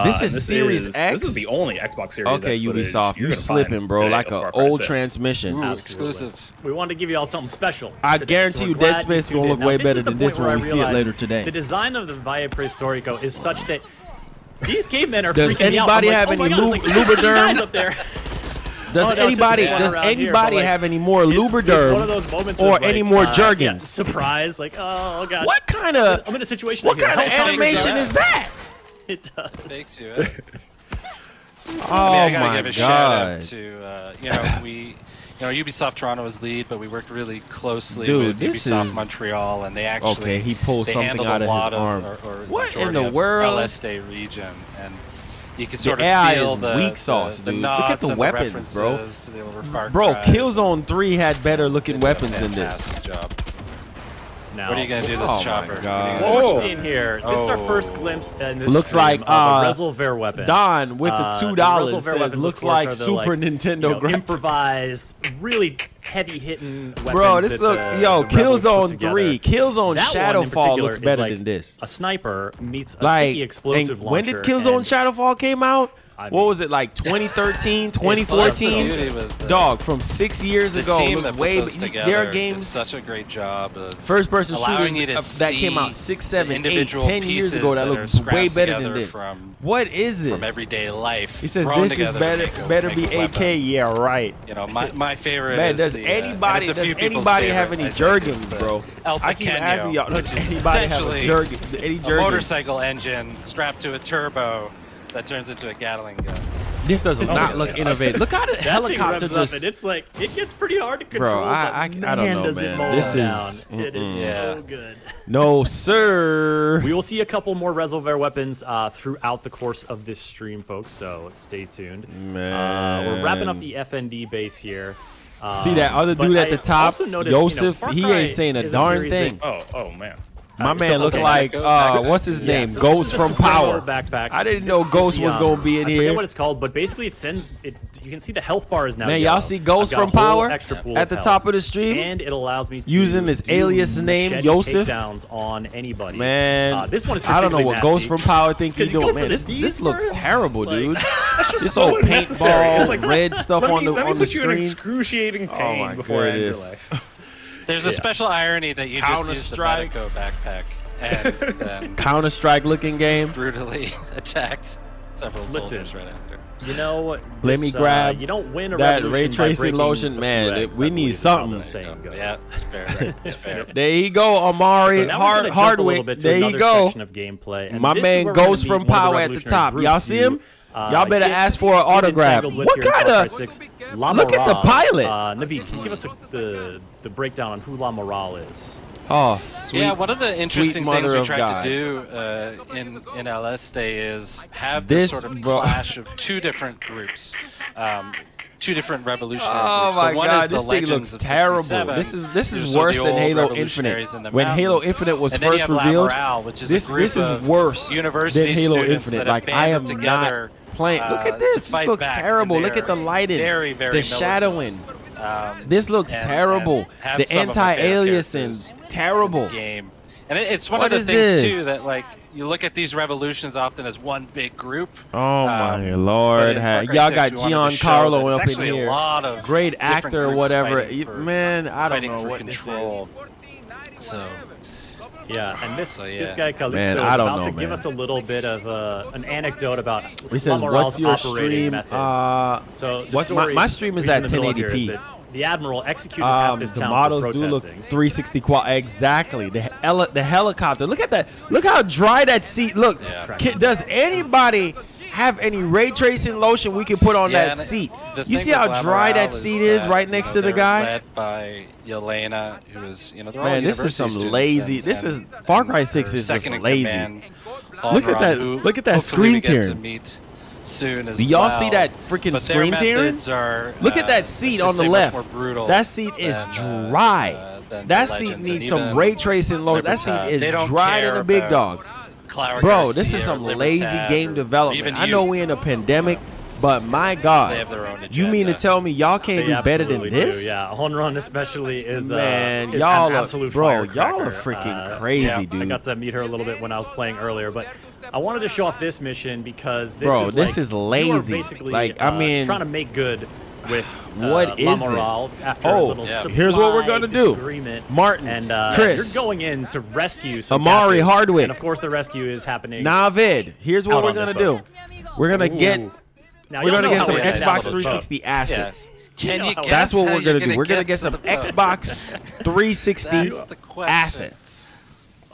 [SPEAKER 1] This
[SPEAKER 12] and
[SPEAKER 1] is Series X?
[SPEAKER 12] This is the only Xbox Series
[SPEAKER 1] Okay,
[SPEAKER 12] X footage
[SPEAKER 1] Ubisoft,
[SPEAKER 12] you're
[SPEAKER 1] you
[SPEAKER 12] gonna
[SPEAKER 1] slipping,
[SPEAKER 12] find
[SPEAKER 1] bro,
[SPEAKER 12] today
[SPEAKER 1] like
[SPEAKER 12] of
[SPEAKER 1] an
[SPEAKER 12] Far Cry
[SPEAKER 1] old
[SPEAKER 12] 6.
[SPEAKER 1] transmission.
[SPEAKER 13] Ooh,
[SPEAKER 11] Absolutely.
[SPEAKER 13] exclusive.
[SPEAKER 11] We wanted to give you all something special.
[SPEAKER 1] I
[SPEAKER 11] today,
[SPEAKER 1] guarantee
[SPEAKER 11] so
[SPEAKER 1] you
[SPEAKER 11] we're
[SPEAKER 1] Dead
[SPEAKER 11] glad
[SPEAKER 1] Space
[SPEAKER 11] you
[SPEAKER 1] gonna
[SPEAKER 11] tuned
[SPEAKER 1] look
[SPEAKER 11] in.
[SPEAKER 1] way
[SPEAKER 11] Now,
[SPEAKER 1] better
[SPEAKER 11] is the
[SPEAKER 1] than this
[SPEAKER 11] point where
[SPEAKER 1] when
[SPEAKER 11] I
[SPEAKER 1] we see it
[SPEAKER 11] realized
[SPEAKER 1] later today.
[SPEAKER 11] The design of the Valle Prehistorico is such that these cavemen are
[SPEAKER 1] Does
[SPEAKER 11] freaking me out. I'm
[SPEAKER 1] anybody
[SPEAKER 11] like,
[SPEAKER 1] have
[SPEAKER 11] oh my
[SPEAKER 1] any
[SPEAKER 11] God, there's like 15 guys
[SPEAKER 1] Lubriderm?
[SPEAKER 11] up there.
[SPEAKER 1] Does
[SPEAKER 11] Oh, no, it's just
[SPEAKER 1] anybody
[SPEAKER 11] fun
[SPEAKER 1] does
[SPEAKER 11] around here,
[SPEAKER 1] anybody
[SPEAKER 11] but, like,
[SPEAKER 1] have any more
[SPEAKER 11] It's one
[SPEAKER 1] Lubriderm
[SPEAKER 11] of those moments
[SPEAKER 1] or
[SPEAKER 11] of, like,
[SPEAKER 1] any more
[SPEAKER 11] yeah,
[SPEAKER 1] Jurgens?
[SPEAKER 11] surprise, like, oh god.
[SPEAKER 1] What kind of
[SPEAKER 11] I'm in a situation.
[SPEAKER 1] what
[SPEAKER 11] here.
[SPEAKER 1] kind of
[SPEAKER 11] Helicopters
[SPEAKER 1] animation
[SPEAKER 11] are-
[SPEAKER 1] is that?
[SPEAKER 11] It does.
[SPEAKER 13] Thanks you. Eh?
[SPEAKER 1] Oh
[SPEAKER 13] I gotta
[SPEAKER 1] my
[SPEAKER 13] give a shout out
[SPEAKER 1] god.
[SPEAKER 13] to Ubisoft Toronto was lead, but we worked really closely
[SPEAKER 1] Dude,
[SPEAKER 13] with
[SPEAKER 1] this
[SPEAKER 13] Ubisoft
[SPEAKER 1] is-
[SPEAKER 13] Montreal, and they actually
[SPEAKER 1] Okay, he pulled
[SPEAKER 13] they
[SPEAKER 1] something
[SPEAKER 13] handled
[SPEAKER 1] out
[SPEAKER 13] a
[SPEAKER 1] of his
[SPEAKER 13] lot
[SPEAKER 1] arm.
[SPEAKER 13] or
[SPEAKER 1] What in
[SPEAKER 13] majority
[SPEAKER 1] the
[SPEAKER 13] of
[SPEAKER 1] world?
[SPEAKER 13] LSD region, and You can sort
[SPEAKER 1] the
[SPEAKER 13] of
[SPEAKER 1] AI
[SPEAKER 13] feel
[SPEAKER 1] is
[SPEAKER 13] the
[SPEAKER 1] weak sauce,
[SPEAKER 13] the
[SPEAKER 1] dude. Look at the
[SPEAKER 13] nods and
[SPEAKER 1] weapons, bro.
[SPEAKER 13] references to the older Far
[SPEAKER 1] Bro,
[SPEAKER 13] Cry.
[SPEAKER 1] Killzone 3 had better looking
[SPEAKER 13] They did a
[SPEAKER 1] weapons than this.
[SPEAKER 13] fantastic job.
[SPEAKER 11] Now,
[SPEAKER 13] What are you gonna do this chopper?
[SPEAKER 11] What we're seeing here, this is our first glimpse in this
[SPEAKER 1] looks
[SPEAKER 11] stream
[SPEAKER 1] like
[SPEAKER 11] of a resolver weapon.
[SPEAKER 1] Don with the $2
[SPEAKER 11] resolver
[SPEAKER 1] says
[SPEAKER 11] weapons,
[SPEAKER 1] looks
[SPEAKER 11] of course,
[SPEAKER 1] like
[SPEAKER 11] are the,
[SPEAKER 1] Super Nintendo graphics.
[SPEAKER 11] improvised, really heavy-hitting weapons.
[SPEAKER 1] Bro, this look Killzone 3, Killzone
[SPEAKER 11] that
[SPEAKER 1] Shadowfall looks better than this.
[SPEAKER 11] A sniper meets a
[SPEAKER 1] like,
[SPEAKER 11] sticky explosive launcher.
[SPEAKER 1] when did Killzone Shadowfall came out? What was it, like 2013, 2014? Dog, from 6 years ago. Looks way. Their games.
[SPEAKER 13] Such a great job of
[SPEAKER 1] first-person shooters that came out 6, 7, 8, 10 years ago that looked way better than this. What is this?
[SPEAKER 13] From everyday life.
[SPEAKER 1] He says this is better be AK. Yeah, right.
[SPEAKER 13] You know, my favorite.
[SPEAKER 1] Man,
[SPEAKER 13] is
[SPEAKER 1] does
[SPEAKER 13] the,
[SPEAKER 1] anybody have any Jergens, bro? I keep asking y'all. Does anybody have a Jergen? Any Jergens?
[SPEAKER 13] A motorcycle engine strapped to a turbo that turns into a Gatling gun.
[SPEAKER 1] This does not look innovative. Look how the helicopter just.
[SPEAKER 11] And it's like it gets pretty hard to control.
[SPEAKER 1] Bro, I don't know, man. This is
[SPEAKER 11] it is so good.
[SPEAKER 1] No, sir.
[SPEAKER 11] We will see a couple more resolver weapons throughout the course of this stream, folks. So stay tuned.
[SPEAKER 1] Man,
[SPEAKER 11] we're wrapping up the FND base here.
[SPEAKER 1] See that other dude at the top, Joseph? He ain't saying a darn thing.
[SPEAKER 12] Oh man.
[SPEAKER 1] My man looked like, what's his name?
[SPEAKER 11] So
[SPEAKER 1] Ghost from Power.
[SPEAKER 11] Backpack.
[SPEAKER 1] I didn't know Ghost was going to be in
[SPEAKER 11] I
[SPEAKER 1] here.
[SPEAKER 11] forget what it's called, but basically it sends it. You can see the health bars now.
[SPEAKER 1] Man, y'all see Ghost from Power at the top of the stream?
[SPEAKER 11] And it allows me to
[SPEAKER 1] using his alias name, Joseph.
[SPEAKER 11] Takedowns on anybody.
[SPEAKER 1] Man,
[SPEAKER 11] this one is
[SPEAKER 1] I don't know what
[SPEAKER 11] nasty.
[SPEAKER 1] Ghost from Power think he's doing. Man, this looks terrible, dude. This old paintball, red stuff on the screen.
[SPEAKER 12] Let me put you in excruciating pain before I end your life.
[SPEAKER 13] There's a special irony that you just used the Medico backpack. And then
[SPEAKER 1] Counter-Strike looking game.
[SPEAKER 13] Brutally attacked several soldiers right after.
[SPEAKER 11] You know,
[SPEAKER 1] let me grab
[SPEAKER 11] you don't win a
[SPEAKER 1] that ray tracing lotion, man. We need something.
[SPEAKER 13] Yeah, it's fair. It's fair.
[SPEAKER 1] There you go, Amari Hardwick. There you go. My man Ghost from Power at the top. Y'all see him? Y'all better ask for an autograph. What kind of? Look at the pilot.
[SPEAKER 11] Naveed, can you give us the breakdown on who La Moral is?
[SPEAKER 1] Oh, sweet.
[SPEAKER 13] Yeah, one of the interesting things we tried to do in LS Day is have this sort of clash of two different groups, two different revolutionary groups.
[SPEAKER 1] Oh my God,
[SPEAKER 13] this
[SPEAKER 1] thing looks terrible. This is worse than Halo Infinite. When Halo Infinite was first revealed, this is worse than Halo Infinite. Like, I am not playing. Look at this. This looks terrible. Look at the lighting, the shadowing. This looks terrible. The anti-aliasing, terrible.
[SPEAKER 13] Game. And it's one of the things too that, like, you look at these revolutions often as one big group.
[SPEAKER 1] Oh my Lord! Y'all got Giancarlo up in here. Great actor or whatever. Man, I don't know what this is.
[SPEAKER 13] So.
[SPEAKER 11] Yeah, and this guy Calixto is about to give us a little bit of an anecdote about
[SPEAKER 1] he says, what's your stream?
[SPEAKER 11] So
[SPEAKER 1] my stream is at 1080p.
[SPEAKER 11] The Admiral executed half this town
[SPEAKER 1] the models
[SPEAKER 11] for
[SPEAKER 1] do look 360 quad. Exactly. The helicopter. Look at that. Look how dry that seat looks. Does anybody have any ray tracing lotion we can put on that seat? You see how dry that seat is right next to the guy?
[SPEAKER 13] Led by Yelena, who is, they're all
[SPEAKER 1] man, this is some lazy. This is Far Cry 6 is just lazy. Look at that. Look at that screen tearing.
[SPEAKER 13] Soon as
[SPEAKER 1] do y'all see that freaking screen tearing? Look at that seat on the left. That seat is dry. That seat needs some ray tracing load. That seat is drier than a big dog. Bro, this is some lazy game development. I know we're in a pandemic, but my God, you mean to tell me y'all can't do better than this?
[SPEAKER 11] Yeah, Honron especially is
[SPEAKER 1] man,
[SPEAKER 11] y'all an absolute
[SPEAKER 1] bro, y'all are freaking crazy, dude.
[SPEAKER 11] I got to meet her a little bit when I was playing earlier, but I wanted to show off this mission because this
[SPEAKER 1] bro,
[SPEAKER 11] is
[SPEAKER 1] this is lazy.
[SPEAKER 11] Basically,
[SPEAKER 1] like, I mean,
[SPEAKER 11] trying to make good with
[SPEAKER 1] what is
[SPEAKER 11] this?
[SPEAKER 1] After a little
[SPEAKER 11] here's
[SPEAKER 1] what we're gonna do. Martin,
[SPEAKER 11] and
[SPEAKER 1] Chris,
[SPEAKER 11] you're going in to rescue some
[SPEAKER 1] Amari
[SPEAKER 11] captives,
[SPEAKER 1] Hardwick,
[SPEAKER 11] and of course the rescue is happening.
[SPEAKER 1] Navid, here's what we're gonna do. We're gonna get some Xbox 360 assets. That's what we're gonna do. We're gonna get some Xbox 360 assets.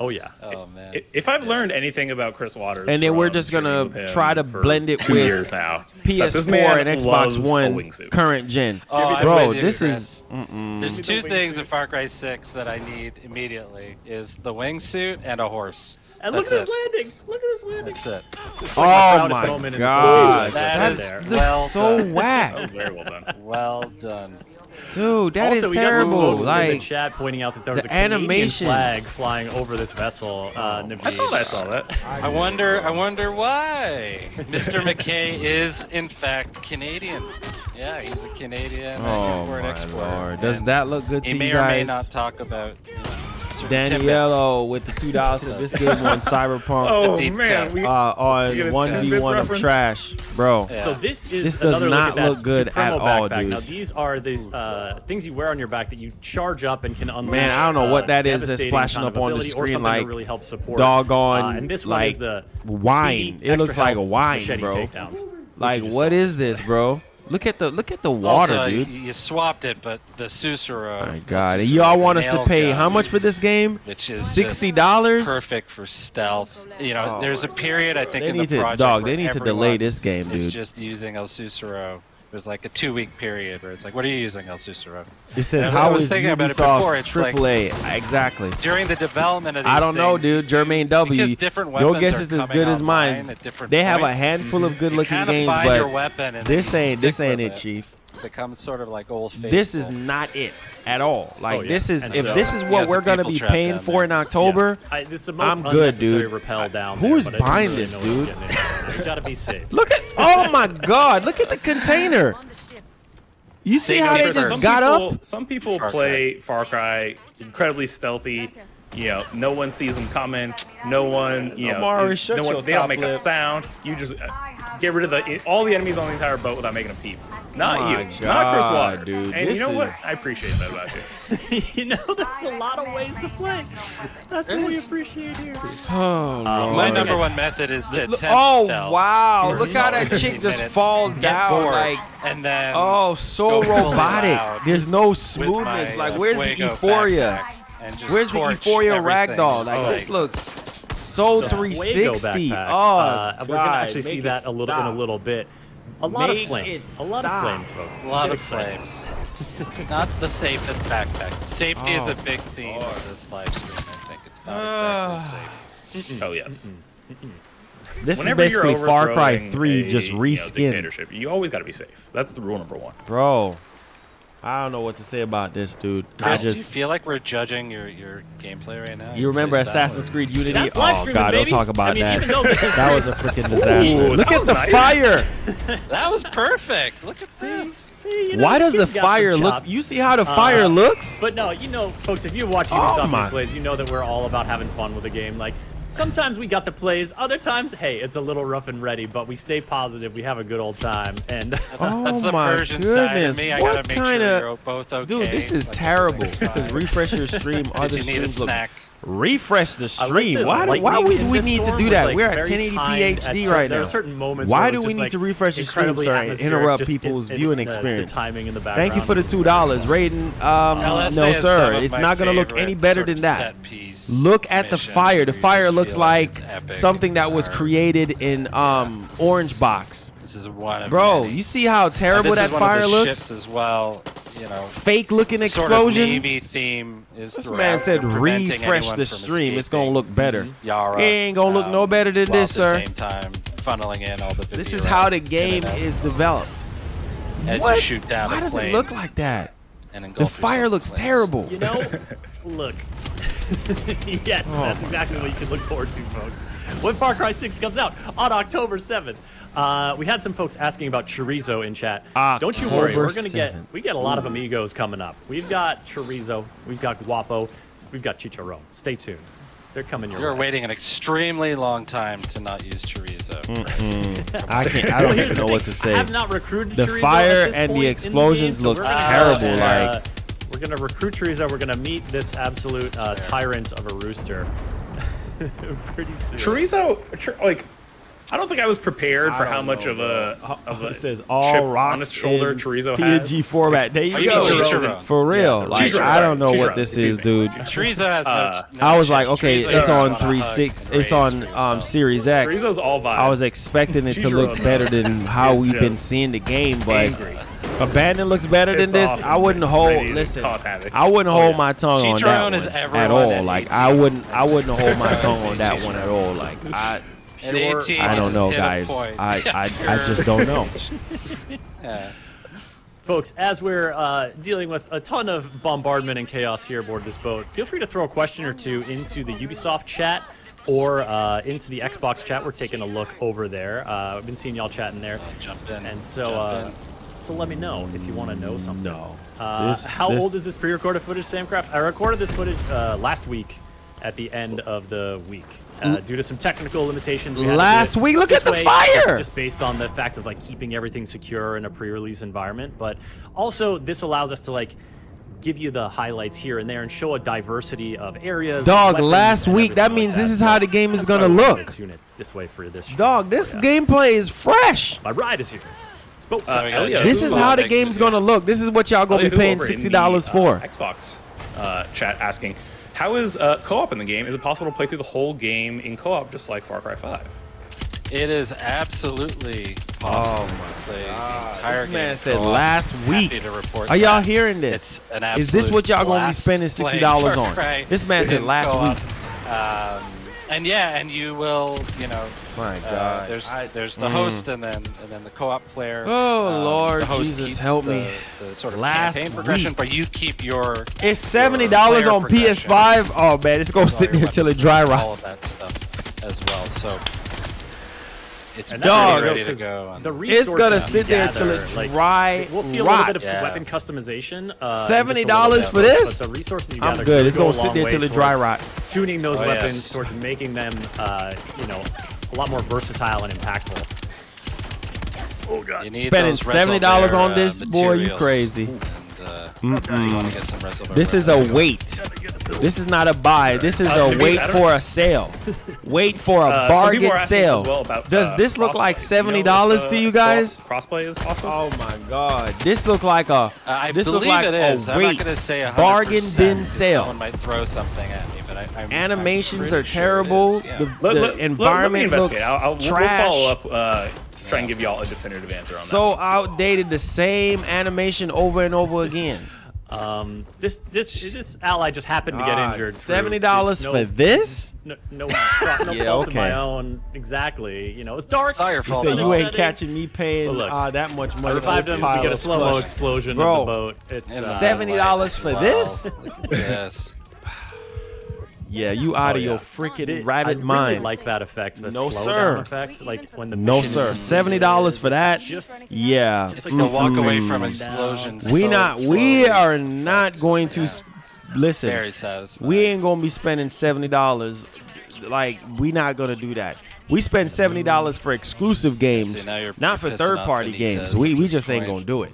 [SPEAKER 11] Oh yeah.
[SPEAKER 13] Oh man.
[SPEAKER 12] If I've learned anything about Chris Waters,
[SPEAKER 1] and then we're just gonna try to blend it with
[SPEAKER 12] years now.
[SPEAKER 1] PS4 and Xbox One current gen. Bro, this is.
[SPEAKER 13] There's two things in Far Cry 6 that I need immediately: is the wingsuit and a horse.
[SPEAKER 11] And look at this landing! Look at this landing!
[SPEAKER 13] That's it.
[SPEAKER 1] Oh my gosh,
[SPEAKER 13] that
[SPEAKER 1] looks so whack.
[SPEAKER 12] That was very well done.
[SPEAKER 13] Well done.
[SPEAKER 1] Dude, that
[SPEAKER 11] also,
[SPEAKER 1] is terrible.
[SPEAKER 11] We got some folks in the chat pointing out that there was a Canadian flag flying over this vessel. Naveed.
[SPEAKER 12] I thought I saw that.
[SPEAKER 13] I wonder why. Mr. McKay is in fact Canadian. Yeah, he's a Canadian import export.
[SPEAKER 1] Lord. Does that look good to you guys?
[SPEAKER 13] He may or may not talk about.
[SPEAKER 1] Daniello with the $2 for this game on Cyberpunk.
[SPEAKER 12] Oh man,
[SPEAKER 1] on 1v1 of trash, bro.
[SPEAKER 11] Yeah. So this
[SPEAKER 1] does not look good at all, dude.
[SPEAKER 11] Now these are these things you wear on your back that you charge up and can unleash.
[SPEAKER 1] Man, I don't know what that is that's splashing up on the screen like
[SPEAKER 11] really help support.
[SPEAKER 1] Doggone
[SPEAKER 11] and this
[SPEAKER 1] like
[SPEAKER 11] one is the
[SPEAKER 1] wine. It looks like a wine, bro. Like what is this, bro? Look at the water,
[SPEAKER 13] also,
[SPEAKER 1] dude.
[SPEAKER 13] You swapped it, but the Susuro.
[SPEAKER 1] My God, y'all want us to pay how much for this game?
[SPEAKER 13] Which is
[SPEAKER 1] $60.
[SPEAKER 13] Perfect for stealth. You know, there's a period I think
[SPEAKER 1] they
[SPEAKER 13] in
[SPEAKER 1] need
[SPEAKER 13] the project
[SPEAKER 1] to they need to delay this game, dude.
[SPEAKER 13] It's just using El Susuro. There's like a 2-week period where it's like, what are you using El Susuro?
[SPEAKER 1] It says
[SPEAKER 13] and
[SPEAKER 1] how
[SPEAKER 13] I was
[SPEAKER 1] is
[SPEAKER 13] thinking about it
[SPEAKER 1] Ubisoft
[SPEAKER 13] before. It's
[SPEAKER 1] AAA?
[SPEAKER 13] like,
[SPEAKER 1] exactly.
[SPEAKER 13] During the development of these
[SPEAKER 1] I don't know,
[SPEAKER 13] things,
[SPEAKER 1] dude. Jermaine W. Your guess is as good as mine. They have a handful of good-looking games, but this ain't it, Chief.
[SPEAKER 13] It becomes sort of like old faithful.
[SPEAKER 1] This is not it at all. Like this is if this is what we're gonna be paying for in October, I'm good, dude. Who is buying this, dude?
[SPEAKER 11] You gotta be safe.
[SPEAKER 1] Look at oh my God! Look at the container. You see how they just got up?
[SPEAKER 12] Some people play Far Cry incredibly stealthy. You know, no one sees them coming. No one, you know, they don't make a sound. You just get rid of all the enemies on the entire boat without making a peep. Not you, not Chris Waters.
[SPEAKER 1] Dude,
[SPEAKER 12] and you know what? I appreciate that about you.
[SPEAKER 11] You know, there's a lot of ways to play. That's what we appreciate here.
[SPEAKER 1] Oh, Lord.
[SPEAKER 13] My number one method is to attempt stealth.
[SPEAKER 1] Wow! Look how that chick just fall down, like,
[SPEAKER 13] and then
[SPEAKER 1] so robotic. There's no smoothness. Like, where's the euphoria? Where's the euphoria ragdoll? Like, this looks so 360. Oh,
[SPEAKER 11] we're gonna actually see that in a little bit. A lot of flames. A lot of flames, folks.
[SPEAKER 13] A lot of flames. Not the safest backpack. Safety is a big theme of this live stream. I think it's not exactly safe.
[SPEAKER 12] Oh yes.
[SPEAKER 1] This is basically Far Cry 3 just reskinned.
[SPEAKER 12] Dictatorship. You always got to be safe. That's the rule number one.
[SPEAKER 1] Bro, I don't know what to say about this, dude.
[SPEAKER 13] Chris, do you feel like we're judging your gameplay right now?
[SPEAKER 1] You remember Assassin's Creed Unity?
[SPEAKER 11] That's
[SPEAKER 1] oh God, don't talk about that. That was a freaking disaster.
[SPEAKER 12] Ooh,
[SPEAKER 1] look at the fire.
[SPEAKER 13] That was perfect. Look at this.
[SPEAKER 11] See, you know,
[SPEAKER 1] why does the fire look? You see how the fire looks?
[SPEAKER 11] But no, you know, folks, if you watch Ubisoft plays, you know that we're all about having fun with the game. Like, sometimes we got the plays, other times, hey, it's a little rough and ready, but we stay positive. We have a good old time. And
[SPEAKER 13] that's the Persian side of me. I gotta make sure you're both okay.
[SPEAKER 1] Dude, this is terrible. This says refresh your stream. Other streams look. Refresh the stream. Why would we need to do that? We're at 1080p HD right now.
[SPEAKER 11] There are certain moments
[SPEAKER 1] why do we need to refresh the stream? Sorry, interrupt people's viewing experience.
[SPEAKER 11] The timing in the background.
[SPEAKER 1] Thank you for the $2. Raiden, no sir, it's not gonna look any better than that. Look at the fire. The fire looks like something that was created in Orange Box.
[SPEAKER 13] This is one of
[SPEAKER 1] Bro, you see how terrible that fire looks?
[SPEAKER 13] Ships as well. You know,
[SPEAKER 1] fake looking explosion.
[SPEAKER 13] Sort of Navy theme is
[SPEAKER 1] this man said refresh the stream. It's gonna look better.
[SPEAKER 13] Yara,
[SPEAKER 1] it ain't gonna look no better than this, sir.
[SPEAKER 13] At the same time, funneling in all the.
[SPEAKER 1] This is how the game is developed.
[SPEAKER 13] As you shoot down.
[SPEAKER 1] Why does it look like that?
[SPEAKER 13] And
[SPEAKER 1] the fire looks terrible.
[SPEAKER 11] You know, look. Yes, that's exactly what you can look forward to, folks. When Far Cry 6 comes out on October 7th. We had some folks asking about chorizo in chat. Don't you worry, we're gonna get a lot of amigos coming up. We've got chorizo, we've got guapo, we've got chicharron. Stay tuned. They're coming your way.
[SPEAKER 13] You're waiting an extremely long time to not use chorizo.
[SPEAKER 1] I don't even know what to say.
[SPEAKER 11] I have not recruited
[SPEAKER 1] the
[SPEAKER 11] chorizo
[SPEAKER 1] fire
[SPEAKER 11] at this
[SPEAKER 1] and
[SPEAKER 11] point
[SPEAKER 1] the explosions look terrible.
[SPEAKER 11] We're gonna recruit chorizo. We're gonna meet this absolute tyrant of a rooster pretty soon.
[SPEAKER 12] Chorizo, like. I don't think I was prepared for how much of a
[SPEAKER 1] it says
[SPEAKER 12] chip
[SPEAKER 1] all
[SPEAKER 12] on his shoulder Chorizo has.
[SPEAKER 1] PNG format. There you go. For real. Like I don't know what this is, dude.
[SPEAKER 13] Chorizo has
[SPEAKER 1] I was like, okay, it's on 3.6. It's on Series X.
[SPEAKER 12] Chorizo's all vibes.
[SPEAKER 1] I was expecting it to look better than how we've been seeing the game, but Abandon looks better than this. I wouldn't hold. Listen, I wouldn't hold my tongue on that one at all. Like I wouldn't hold my tongue on that one at all. Like I don't know, guys. I just don't know.
[SPEAKER 11] Folks, as we're dealing with a ton of bombardment and chaos here aboard this boat, feel free to throw a question or two into the Ubisoft chat or into the Xbox chat. We're taking a look over there. I've been seeing y'all chatting there.
[SPEAKER 13] Jump in.
[SPEAKER 11] And so, so let me know if you want to know something. No. How old is this pre-recorded footage, Samcraft? I recorded this footage last week at the end of the week. Due to some technical limitations.
[SPEAKER 1] Last week, look at the fire!
[SPEAKER 11] Just based on the fact of like keeping everything secure in a pre-release environment. But also, this allows us to like give you the highlights here and there and show a diversity of areas.
[SPEAKER 1] Dog, last week, that means this is how the game is going to look.
[SPEAKER 11] Tune it this way for this.
[SPEAKER 1] Dog, this gameplay is fresh.
[SPEAKER 11] My ride is here.
[SPEAKER 1] This is how the game's going to look. This is what y'all going to be paying $60 for.
[SPEAKER 12] Xbox chat asking, how is co-op in the game? Is it possible to play through the whole game in co-op just like Far Cry 5?
[SPEAKER 13] It is absolutely possible to play the entire game.
[SPEAKER 1] This man said last week. Are y'all hearing this? Is this what y'all going to be spending $60 on? This man said last week.
[SPEAKER 13] And yeah, and you will, you know,
[SPEAKER 1] my God.
[SPEAKER 13] There's the host and then the co-op player.
[SPEAKER 1] Oh Lord, Jesus help me.
[SPEAKER 13] The sort of campaign progression, but you keep your.
[SPEAKER 1] It's $70 on PS5. Oh man, it's gonna sit there till it dry rot.
[SPEAKER 13] All of that stuff as well. So it's
[SPEAKER 1] ready
[SPEAKER 13] to go.
[SPEAKER 1] It's gonna sit there till it dry rot.
[SPEAKER 11] We'll see a little bit of weapon customization.
[SPEAKER 1] $70 for this?
[SPEAKER 11] But the resources you
[SPEAKER 1] I'm
[SPEAKER 11] gather
[SPEAKER 1] good. It's gonna sit there till it dry rot.
[SPEAKER 11] Tuning those weapons towards making them, you know, a lot more versatile and impactful.
[SPEAKER 12] Oh God!
[SPEAKER 1] Spending $70 on this, boy, you crazy. This is a wait. This is not a buy. This is a wait for a sale. Wait for a bargain sale. Does this look like $70 to you guys?
[SPEAKER 12] Crossplay is possible.
[SPEAKER 1] Oh my God! This look like a.
[SPEAKER 13] This look like a wait. I'm not gonna say 100%.
[SPEAKER 1] Bargain bin sale.
[SPEAKER 13] Someone might throw something at me, but
[SPEAKER 1] animations are terrible. The environment looks trash.
[SPEAKER 12] We'll follow up. Try and give y'all a definitive answer on that.
[SPEAKER 1] So outdated, the same animation over and over again.
[SPEAKER 11] This ally just happened to get injured.
[SPEAKER 1] $70 for this?
[SPEAKER 11] No fault of my own. Exactly. You know, it's dark.
[SPEAKER 13] It's not your fault.
[SPEAKER 1] You ain't catching me paying that much money.
[SPEAKER 11] I revived him to get a slow-mo explosion of the boat. It's
[SPEAKER 1] $70 for this?
[SPEAKER 13] Yes.
[SPEAKER 1] Yeah, you out of your freaking rabbit mind.
[SPEAKER 11] I really like that effect. The slowdown effect, like when the
[SPEAKER 1] $70 for that. Yeah.
[SPEAKER 13] Just like the walk away from explosions.
[SPEAKER 1] We are not going to listen.
[SPEAKER 13] Very satisfying.
[SPEAKER 1] We ain't gonna be spending $70. Like we not gonna do that. We spend $70 for exclusive games, not for third-party games. We just ain't gonna do it.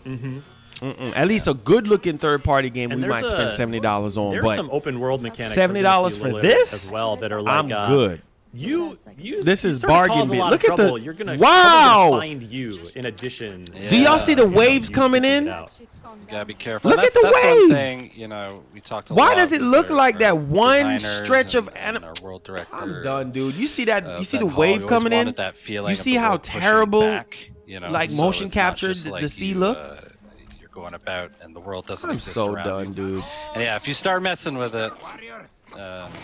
[SPEAKER 1] At least a good-looking third-party game we might spend $70 on.
[SPEAKER 11] There's some open-world mechanics.
[SPEAKER 1] $70 for this
[SPEAKER 11] as well that are like.
[SPEAKER 1] I'm good.
[SPEAKER 11] This
[SPEAKER 1] is bargain bin. Look at the
[SPEAKER 11] You're gonna find you in addition.
[SPEAKER 1] Yeah. Do y'all see the waves coming in?
[SPEAKER 13] You gotta be careful.
[SPEAKER 1] Look at the wave.
[SPEAKER 13] Thing, you know, we talked a
[SPEAKER 1] Why
[SPEAKER 13] lot
[SPEAKER 1] does it look like that one stretch of
[SPEAKER 13] our world director,
[SPEAKER 1] I'm done, dude. You see that? You see the wave coming in? You see how terrible,
[SPEAKER 13] back, you know,
[SPEAKER 1] like motion captured the sea look?
[SPEAKER 13] Going about and the world doesn't
[SPEAKER 1] I'm
[SPEAKER 13] exist
[SPEAKER 1] so
[SPEAKER 13] around
[SPEAKER 1] done,
[SPEAKER 13] you.
[SPEAKER 1] dude.
[SPEAKER 13] And yeah, if you start messing with it,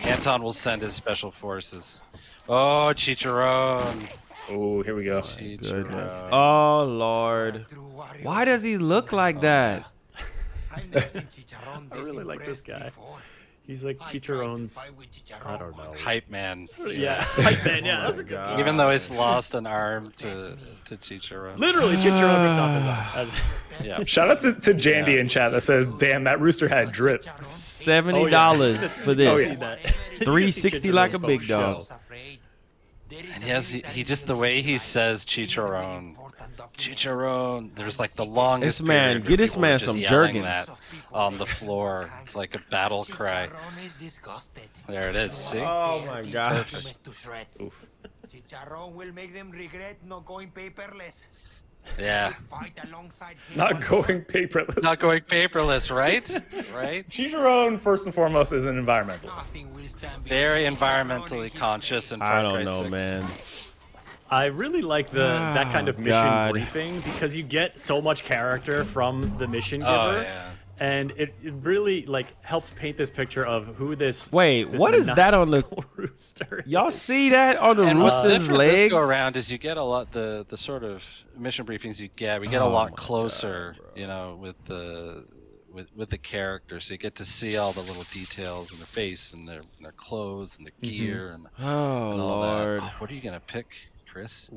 [SPEAKER 13] Anton will send his special forces. Oh, Chicharron.
[SPEAKER 12] Oh, here we go.
[SPEAKER 1] Oh, Lord. Why does he look like that?
[SPEAKER 11] I really like this guy. He's like Chicharron's, I don't know.
[SPEAKER 13] Hype man.
[SPEAKER 11] Yeah, hype man, yeah. That's a good
[SPEAKER 13] Even though he's lost an arm to Chicharron.
[SPEAKER 11] Literally, Chicharron ripped off his arm.
[SPEAKER 12] Yeah. Shout out to Jandy in chat that says, damn, that rooster had drip.
[SPEAKER 1] $70 for this. $360 like a big dog.
[SPEAKER 13] And he just, the way he says Chicharron, there's like the longest.
[SPEAKER 1] This man, get this man some Jergens
[SPEAKER 13] on the floor. It's like a battle cry. There it is. See?
[SPEAKER 1] Oh my gosh.
[SPEAKER 14] Chicharrón will make them regret not going paperless.
[SPEAKER 13] Yeah.
[SPEAKER 12] Not going paperless.
[SPEAKER 13] Not going paperless, right? Right?
[SPEAKER 12] Chicharron, first and foremost, is an environmentalist.
[SPEAKER 13] Very environmentally conscious and
[SPEAKER 1] I don't know, man.
[SPEAKER 11] I really like that kind of mission briefing because you get so much character from the mission giver.
[SPEAKER 13] Oh, yeah.
[SPEAKER 11] And it really like helps paint this picture of who this.
[SPEAKER 1] Wait, what is that on the
[SPEAKER 11] rooster?
[SPEAKER 1] Y'all see that on the rooster's legs?
[SPEAKER 13] This go around is you get a lot the sort of mission briefings you get. We get a lot closer, you know, with the characters. So you get to see all the little details in their face and their clothes and their gear and
[SPEAKER 1] oh
[SPEAKER 13] and all
[SPEAKER 1] Lord.
[SPEAKER 13] that. Oh, what are you gonna pick, Chris?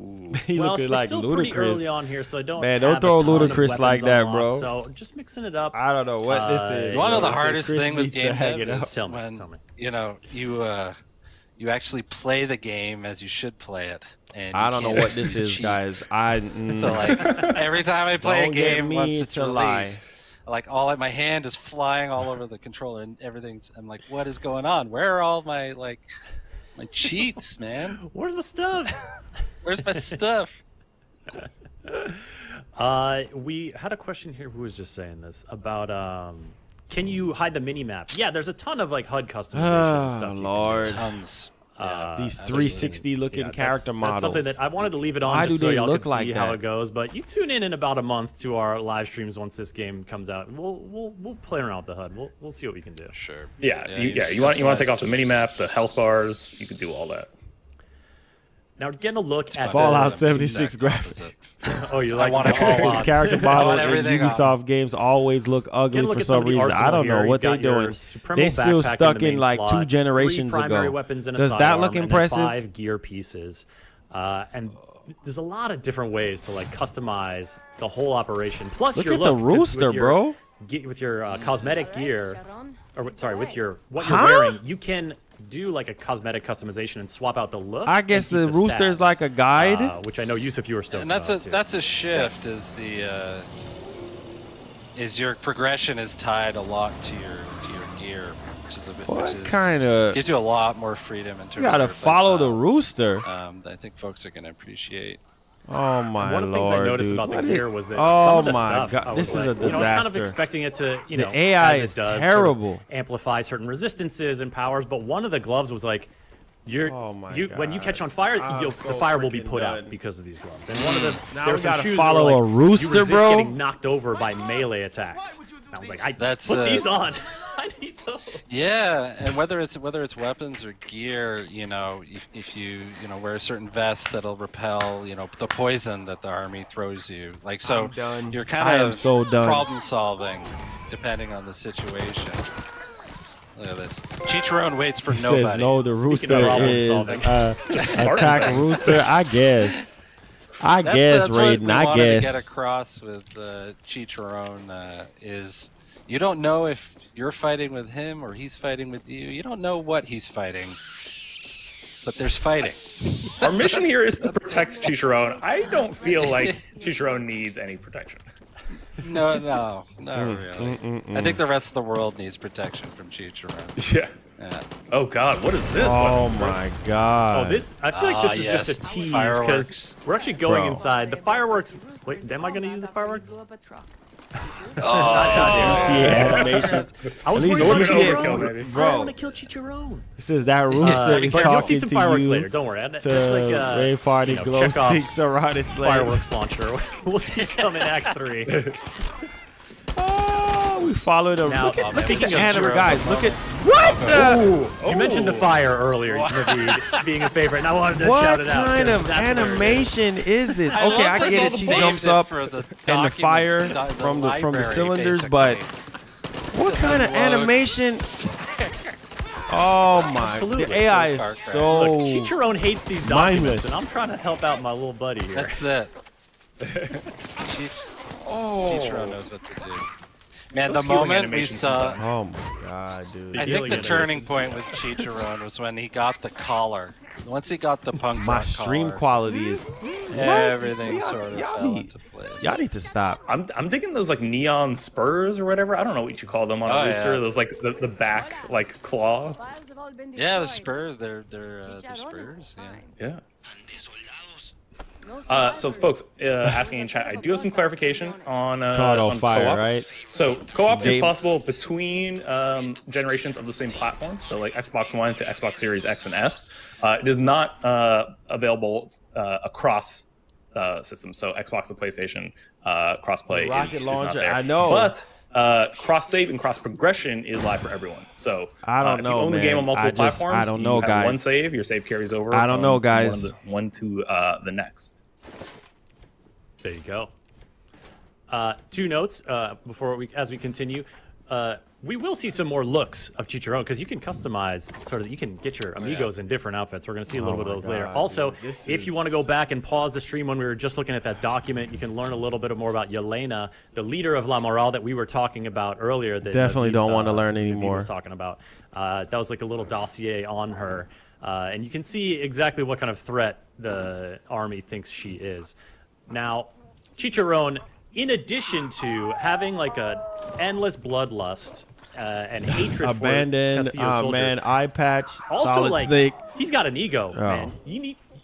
[SPEAKER 1] He
[SPEAKER 11] well,
[SPEAKER 1] looking
[SPEAKER 11] we're
[SPEAKER 1] like
[SPEAKER 11] still
[SPEAKER 1] Ludacris.
[SPEAKER 11] pretty early on here, so I don't.
[SPEAKER 1] Man, don't
[SPEAKER 11] have
[SPEAKER 1] throw
[SPEAKER 11] a ton of
[SPEAKER 1] Ludacris like
[SPEAKER 11] weapons
[SPEAKER 1] that,
[SPEAKER 11] unlocked,
[SPEAKER 1] bro.
[SPEAKER 11] So just mixing it up.
[SPEAKER 1] I don't know what this is.
[SPEAKER 13] You want to know the
[SPEAKER 1] bro.
[SPEAKER 13] hardest
[SPEAKER 1] Chris
[SPEAKER 13] thing with
[SPEAKER 1] needs to
[SPEAKER 13] game
[SPEAKER 1] hang
[SPEAKER 13] dev
[SPEAKER 1] it up.
[SPEAKER 13] is when you know you actually play the game as you should play it. And
[SPEAKER 1] I
[SPEAKER 13] you
[SPEAKER 1] don't know
[SPEAKER 13] can't
[SPEAKER 1] what this is,
[SPEAKER 13] cheat.
[SPEAKER 1] guys.
[SPEAKER 13] So like every time I play a
[SPEAKER 1] Don't get
[SPEAKER 13] game
[SPEAKER 1] me
[SPEAKER 13] once it's
[SPEAKER 1] to lie.
[SPEAKER 13] released, like my hand is flying all over the controller and everything's. I'm like, what is going on? Where are all my my cheats, man?
[SPEAKER 11] Where's my stuff?
[SPEAKER 13] Where's my stuff?
[SPEAKER 11] We had a question here. Who was just saying this about can you hide the mini map? Yeah, there's a ton of like HUD customization and stuff.
[SPEAKER 1] Lord.
[SPEAKER 13] Tons.
[SPEAKER 1] These 360 looking character models.
[SPEAKER 11] That's something that I wanted to leave it on
[SPEAKER 1] Why
[SPEAKER 11] just
[SPEAKER 1] do
[SPEAKER 11] so
[SPEAKER 1] they
[SPEAKER 11] y'all
[SPEAKER 1] look
[SPEAKER 11] could
[SPEAKER 1] like
[SPEAKER 11] see how
[SPEAKER 1] that?
[SPEAKER 11] it goes. But you tune in about a month to our live streams once this game comes out. We'll play around with the HUD. We'll see what we can do.
[SPEAKER 13] Sure.
[SPEAKER 12] Yeah, you want to take off the mini map, the health bars. You could do all that.
[SPEAKER 11] Now getting a look at
[SPEAKER 1] Fallout
[SPEAKER 11] the
[SPEAKER 1] 76 graphics.
[SPEAKER 11] Oh, you
[SPEAKER 13] I
[SPEAKER 11] like
[SPEAKER 13] want it all on.
[SPEAKER 1] Character
[SPEAKER 13] I
[SPEAKER 1] model
[SPEAKER 13] want
[SPEAKER 1] in
[SPEAKER 13] everything
[SPEAKER 1] Ubisoft games always look ugly
[SPEAKER 11] Get a look
[SPEAKER 1] for
[SPEAKER 11] at some
[SPEAKER 1] some
[SPEAKER 11] of the
[SPEAKER 1] reason. I
[SPEAKER 11] arsenal
[SPEAKER 1] don't know
[SPEAKER 11] here.
[SPEAKER 1] what they're
[SPEAKER 11] You've got your
[SPEAKER 1] doing.
[SPEAKER 11] Supremo
[SPEAKER 1] They're still
[SPEAKER 11] backpack
[SPEAKER 1] stuck
[SPEAKER 11] the
[SPEAKER 1] in
[SPEAKER 11] main
[SPEAKER 1] like
[SPEAKER 11] slot,
[SPEAKER 1] 2 generations
[SPEAKER 11] 3 primary
[SPEAKER 1] ago.
[SPEAKER 11] weapons and a
[SPEAKER 1] Does that
[SPEAKER 11] sidearm,
[SPEAKER 1] look
[SPEAKER 11] and then
[SPEAKER 1] impressive?
[SPEAKER 11] 5 gear pieces, and there's a lot of different ways to like customize the whole operation. Plus,
[SPEAKER 1] Look
[SPEAKER 11] your
[SPEAKER 1] at the
[SPEAKER 11] look, 'cause
[SPEAKER 1] rooster,
[SPEAKER 11] with your,
[SPEAKER 1] bro.
[SPEAKER 11] With your cosmetic gear, or sorry, with your what
[SPEAKER 1] Huh?
[SPEAKER 11] you're wearing, you can do like a cosmetic customization and swap out the look.
[SPEAKER 1] I guess
[SPEAKER 11] and
[SPEAKER 1] the
[SPEAKER 11] keep
[SPEAKER 1] rooster is
[SPEAKER 11] stats,
[SPEAKER 1] like a guide.
[SPEAKER 11] which I know Yusuf, you were still.
[SPEAKER 13] And that's a shift. Is is your progression is tied a lot to your gear, which is a bit.
[SPEAKER 1] What
[SPEAKER 13] which is,
[SPEAKER 1] kind of?
[SPEAKER 13] gives you a lot more freedom in terms.
[SPEAKER 1] You gotta
[SPEAKER 13] of your
[SPEAKER 1] follow the
[SPEAKER 13] playstyle.
[SPEAKER 1] rooster.
[SPEAKER 13] I think folks are gonna appreciate.
[SPEAKER 1] Oh my lord!
[SPEAKER 11] One of the things I noticed
[SPEAKER 1] dude.
[SPEAKER 11] about the
[SPEAKER 1] What
[SPEAKER 11] gear
[SPEAKER 1] is-
[SPEAKER 11] was that
[SPEAKER 1] oh
[SPEAKER 11] some of the
[SPEAKER 1] my
[SPEAKER 11] stuff,
[SPEAKER 1] god,
[SPEAKER 11] I was
[SPEAKER 1] this is
[SPEAKER 11] like,
[SPEAKER 1] a disaster.
[SPEAKER 11] I was kind of expecting it to,
[SPEAKER 1] the AI
[SPEAKER 11] as
[SPEAKER 1] is
[SPEAKER 11] it does,
[SPEAKER 1] terrible.
[SPEAKER 11] sort of amplify certain resistances and powers. But one of the gloves was like, when you catch on fire, the fire will be put out because of these gloves. And one of the
[SPEAKER 1] Now
[SPEAKER 11] there were
[SPEAKER 1] we
[SPEAKER 11] some
[SPEAKER 1] gotta
[SPEAKER 11] shoes
[SPEAKER 1] follow
[SPEAKER 11] that were
[SPEAKER 1] a
[SPEAKER 11] like,
[SPEAKER 1] rooster,
[SPEAKER 11] you resist
[SPEAKER 1] bro?
[SPEAKER 11] getting knocked over by melee attacks. And I was like, put these on. I need those.
[SPEAKER 13] Yeah, and whether it's weapons or gear, you know, if you wear a certain vest that'll repel, the poison that the army throws you. Like so, you're kind of
[SPEAKER 1] so done.
[SPEAKER 13] problem solving depending on the situation. Look at this. Chicharron waits for nobody.
[SPEAKER 1] Says no. The rooster is attack rooster. I guess.
[SPEAKER 13] That's
[SPEAKER 1] Raiden.
[SPEAKER 13] What we
[SPEAKER 1] I
[SPEAKER 13] wanted
[SPEAKER 1] guess.
[SPEAKER 13] to get across with Chicharron is you don't know if you're fighting with him or he's fighting with you. You don't know what he's fighting, but there's fighting.
[SPEAKER 12] Our mission here is to protect Chicharron. I don't feel like Chicharron needs any protection.
[SPEAKER 13] No, not really. I think the rest of the world needs protection from Chicharron.
[SPEAKER 12] Yeah. Oh God, what is this?
[SPEAKER 1] Oh my God.
[SPEAKER 11] Oh, this! I feel like this is just a tease because we're actually going inside. The fireworks. Wait, am I going to use the fireworks?
[SPEAKER 1] GTA animations.
[SPEAKER 11] I was
[SPEAKER 1] At least
[SPEAKER 11] worried about
[SPEAKER 1] GTA
[SPEAKER 11] Chicharron.
[SPEAKER 1] bro.
[SPEAKER 11] I want to kill Chicharron.
[SPEAKER 1] It says that rooster is
[SPEAKER 11] but
[SPEAKER 1] talking
[SPEAKER 11] you'll see some
[SPEAKER 1] to
[SPEAKER 11] fireworks
[SPEAKER 1] you
[SPEAKER 11] later. Don't worry. That's
[SPEAKER 1] to
[SPEAKER 11] like
[SPEAKER 1] Ray Party glow
[SPEAKER 11] Chekhov's
[SPEAKER 1] sticks around its legs.
[SPEAKER 11] fireworks launcher. We'll see some in Act 3.
[SPEAKER 1] Oh, we followed him.
[SPEAKER 11] Now,
[SPEAKER 1] Look at
[SPEAKER 11] speaking
[SPEAKER 1] the
[SPEAKER 11] of
[SPEAKER 1] anime,
[SPEAKER 11] Chicharron,
[SPEAKER 1] guys. Look at what the.
[SPEAKER 11] You mentioned the fire earlier, Naveed, being a favorite, and I wanted to
[SPEAKER 1] What
[SPEAKER 11] shout it out.
[SPEAKER 1] kind of
[SPEAKER 11] that's
[SPEAKER 1] animation is this? Okay, I get it. She jumps up and the fire from the cylinders, but what kind of animation? Oh my!
[SPEAKER 11] Absolutely.
[SPEAKER 1] The AI is so
[SPEAKER 11] Look, Chicharron hates these documents, and I'm trying to help out my little buddy here.
[SPEAKER 13] That's it. Chicharron knows what to do. Man, the moment we saw...
[SPEAKER 1] Oh my God, dude.
[SPEAKER 13] I think the turning point with Chicharron was when he got the collar once he got the punk
[SPEAKER 1] My
[SPEAKER 13] rock
[SPEAKER 1] stream
[SPEAKER 13] collar,
[SPEAKER 1] quality is
[SPEAKER 13] everything sort of fell into place.
[SPEAKER 1] Y'all need to stop.
[SPEAKER 12] I'm digging those like neon spurs or whatever. I don't know what you call them on a rooster.
[SPEAKER 13] Yeah.
[SPEAKER 12] Those like the back like claw.
[SPEAKER 13] Yeah, the spurs. They're spurs. Yeah.
[SPEAKER 12] So folks asking in chat, I do have some clarification on
[SPEAKER 1] Fire,
[SPEAKER 12] co-op.
[SPEAKER 1] right?
[SPEAKER 12] So co-op is possible between generations of the same platform. So like Xbox One to Xbox Series X and S. It is not available across systems. So Xbox and PlayStation crossplay is not there.
[SPEAKER 1] I know,
[SPEAKER 12] but cross save and cross progression is live for everyone. So
[SPEAKER 1] I don't
[SPEAKER 12] if
[SPEAKER 1] know,
[SPEAKER 12] you own the game on multiple platforms,
[SPEAKER 1] I don't know,
[SPEAKER 12] you have one save, your save carries over.
[SPEAKER 1] I don't know, guys.
[SPEAKER 12] One to the next.
[SPEAKER 11] There you go. 2 notes as we continue. We will see some more looks of Chicharron because you can customize you can get your amigos in different outfits. We're going to see a little bit of those later. Also, if you want to go back and pause the stream when we were just looking at that document, you can learn a little bit more about Yelena, the leader of La Moral that we were talking about earlier. That
[SPEAKER 1] Definitely don't want to learn anymore.
[SPEAKER 11] Was talking about that was like a little dossier on her, and you can see exactly what kind of threat the army thinks she is. Now, Chicharron, in addition to having like a endless bloodlust and hatred
[SPEAKER 1] abandoned,
[SPEAKER 11] for Castillo's soldiers,
[SPEAKER 1] man, eye patch,
[SPEAKER 11] also
[SPEAKER 1] solid
[SPEAKER 11] like
[SPEAKER 1] snake.
[SPEAKER 11] He's got an ego, man.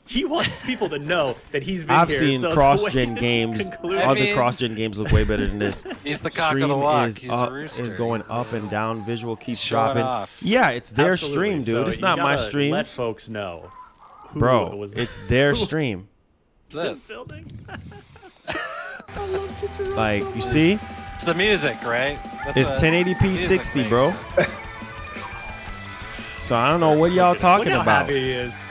[SPEAKER 11] He wants people to know that he's been
[SPEAKER 1] I've
[SPEAKER 11] here.
[SPEAKER 1] seen
[SPEAKER 11] So
[SPEAKER 1] cross-gen games. Other cross-gen games look way better than this.
[SPEAKER 13] He's the cock of the walk. He's a
[SPEAKER 1] Is
[SPEAKER 13] rooster.
[SPEAKER 1] going up and down. Visual keeps
[SPEAKER 13] showing
[SPEAKER 1] dropping.
[SPEAKER 13] off.
[SPEAKER 1] Yeah, it's their
[SPEAKER 11] Absolutely.
[SPEAKER 1] stream, dude.
[SPEAKER 11] So
[SPEAKER 1] It's
[SPEAKER 11] you
[SPEAKER 1] not my
[SPEAKER 11] gotta
[SPEAKER 1] stream.
[SPEAKER 11] Let folks know, who
[SPEAKER 1] Bro.
[SPEAKER 11] was
[SPEAKER 1] It's their stream.
[SPEAKER 11] this building.
[SPEAKER 1] Like, you see?
[SPEAKER 13] It's the music, right?
[SPEAKER 1] It's 1080p 60, bro. So I don't know what y'all talking
[SPEAKER 11] Look how
[SPEAKER 1] about.
[SPEAKER 11] happy he is.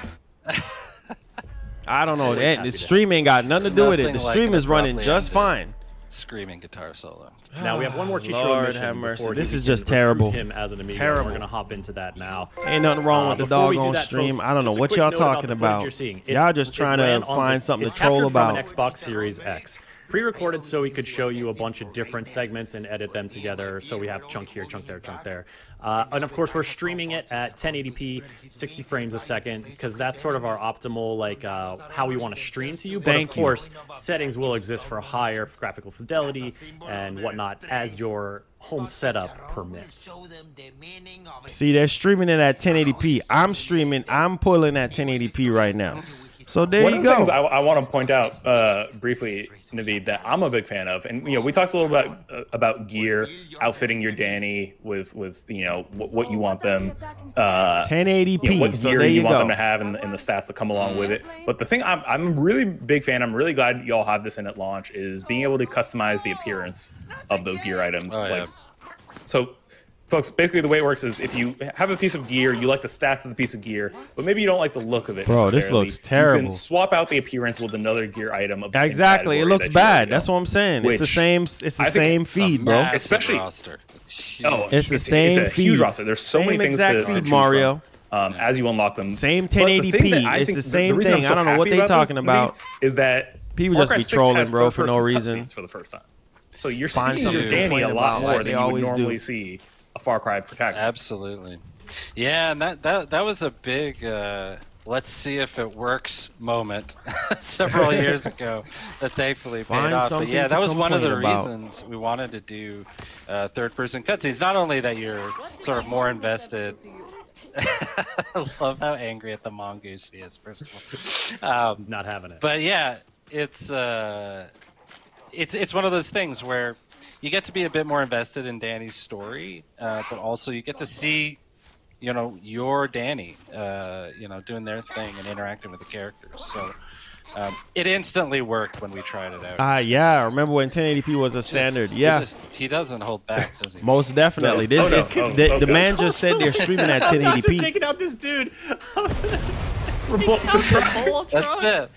[SPEAKER 1] I don't know. The stream ain't got nothing to do with it. The stream is running just fine.
[SPEAKER 13] Screaming guitar solo.
[SPEAKER 11] Now we have one more Chicharron
[SPEAKER 1] Lord
[SPEAKER 11] mission
[SPEAKER 1] have mercy.
[SPEAKER 11] before
[SPEAKER 1] This
[SPEAKER 11] he
[SPEAKER 1] is
[SPEAKER 11] can
[SPEAKER 1] just
[SPEAKER 11] recruit
[SPEAKER 1] terrible.
[SPEAKER 11] Him as an amigo.
[SPEAKER 1] Terrible.
[SPEAKER 11] We're gonna hop into that now.
[SPEAKER 1] Ain't nothing wrong with the
[SPEAKER 11] Before we do
[SPEAKER 1] doggone
[SPEAKER 11] that,
[SPEAKER 1] stream.
[SPEAKER 11] folks,
[SPEAKER 1] I don't know
[SPEAKER 11] just a
[SPEAKER 1] what
[SPEAKER 11] quick
[SPEAKER 1] y'all
[SPEAKER 11] note about
[SPEAKER 1] talking
[SPEAKER 11] the footage
[SPEAKER 1] about.
[SPEAKER 11] you're seeing.
[SPEAKER 1] Y'all just
[SPEAKER 11] It
[SPEAKER 1] trying
[SPEAKER 11] ran
[SPEAKER 1] to
[SPEAKER 11] on
[SPEAKER 1] find
[SPEAKER 11] the-
[SPEAKER 1] something
[SPEAKER 11] it's
[SPEAKER 1] to troll
[SPEAKER 11] captured from
[SPEAKER 1] about.
[SPEAKER 11] an Xbox Series X. Pre-recorded so we could show you a bunch of different segments and edit them together. So we have chunk here, chunk there, chunk there. And of course, we're streaming it at 1080p, 60 frames a second, because that's sort of our optimal, like, how we want to stream to you. But of course, settings will exist for higher graphical fidelity and whatnot as your home setup permits.
[SPEAKER 1] See, they're streaming it at 1080p. I'm pulling at 1080p right now. So there
[SPEAKER 12] One
[SPEAKER 1] you
[SPEAKER 12] of the
[SPEAKER 1] go.
[SPEAKER 12] things I want to point out briefly, Naveed, that I'm a big fan of, and we talked a little about gear, outfitting your Danny with what you want them,
[SPEAKER 1] 1080p.
[SPEAKER 12] what
[SPEAKER 1] So
[SPEAKER 12] gear
[SPEAKER 1] there
[SPEAKER 12] you
[SPEAKER 1] you
[SPEAKER 12] want
[SPEAKER 1] go.
[SPEAKER 12] them to have, and the stats that come along with it. But the thing I'm really big fan, I'm really glad y'all have this in at launch, is being able to customize the appearance of those gear items. So, folks, basically the way it works is if you have a piece of gear, you like the stats of the piece of gear, but maybe you don't like the look of it.
[SPEAKER 1] Bro, this looks terrible.
[SPEAKER 12] You can swap out the appearance with another gear item of the same
[SPEAKER 1] Exactly. It
[SPEAKER 12] category
[SPEAKER 1] looks
[SPEAKER 12] that you
[SPEAKER 1] bad.
[SPEAKER 12] already
[SPEAKER 1] That's
[SPEAKER 12] own.
[SPEAKER 1] what I'm saying. It's the
[SPEAKER 12] Which
[SPEAKER 1] same. It's the
[SPEAKER 12] I think
[SPEAKER 1] same
[SPEAKER 12] it's
[SPEAKER 1] feed, bro.
[SPEAKER 12] Especially
[SPEAKER 13] roster.
[SPEAKER 1] It's the same
[SPEAKER 12] it's a
[SPEAKER 1] feed.
[SPEAKER 12] huge roster. There's so
[SPEAKER 1] Same
[SPEAKER 12] many things
[SPEAKER 1] exact
[SPEAKER 12] to
[SPEAKER 1] feed,
[SPEAKER 12] choose
[SPEAKER 1] Mario.
[SPEAKER 12] from, as you unlock them.
[SPEAKER 1] Same
[SPEAKER 12] But the thing
[SPEAKER 1] 1080p.
[SPEAKER 12] that I
[SPEAKER 1] It's
[SPEAKER 12] think
[SPEAKER 1] the same
[SPEAKER 12] reason I'm
[SPEAKER 1] thing.
[SPEAKER 12] so
[SPEAKER 1] I don't know what
[SPEAKER 12] happy
[SPEAKER 1] they
[SPEAKER 12] about
[SPEAKER 1] talking
[SPEAKER 12] this,
[SPEAKER 1] about.
[SPEAKER 12] Is that
[SPEAKER 1] People
[SPEAKER 12] Far
[SPEAKER 1] just
[SPEAKER 12] Cry
[SPEAKER 1] be
[SPEAKER 12] 6
[SPEAKER 1] trolling,
[SPEAKER 12] has
[SPEAKER 1] bro, for no
[SPEAKER 12] third-person
[SPEAKER 1] reason.
[SPEAKER 12] cutscenes for the first time. So you're
[SPEAKER 1] Find
[SPEAKER 12] seeing
[SPEAKER 1] something
[SPEAKER 12] your
[SPEAKER 1] to
[SPEAKER 12] Danny a
[SPEAKER 1] complain
[SPEAKER 12] lot
[SPEAKER 1] about,
[SPEAKER 12] more
[SPEAKER 1] like
[SPEAKER 12] than
[SPEAKER 1] they
[SPEAKER 12] you would
[SPEAKER 1] always do.
[SPEAKER 12] normally see a Far Cry protagonist.
[SPEAKER 13] Absolutely. Yeah, and that was a big let's see if it works moment several years ago that thankfully paid
[SPEAKER 1] Find
[SPEAKER 13] off. But
[SPEAKER 1] something
[SPEAKER 13] yeah,
[SPEAKER 1] to
[SPEAKER 13] that was one of the
[SPEAKER 1] complain about.
[SPEAKER 13] reasons we wanted to do third-person cutscenes. Not only that you're sort of more invested. I love how angry at the mongoose he is, first of all.
[SPEAKER 11] He's not having it.
[SPEAKER 13] But yeah, it's one of those things where you get to be a bit more invested in Danny's story, but also you get to see, your Danny, doing their thing and interacting with the characters. So it instantly worked when we tried it out.
[SPEAKER 1] Yeah, I remember when 1080p was a standard.
[SPEAKER 13] He doesn't hold back, does he?
[SPEAKER 1] Most definitely. The man just said they're streaming at
[SPEAKER 11] I'm just
[SPEAKER 1] 1080p.
[SPEAKER 11] taking out this dude.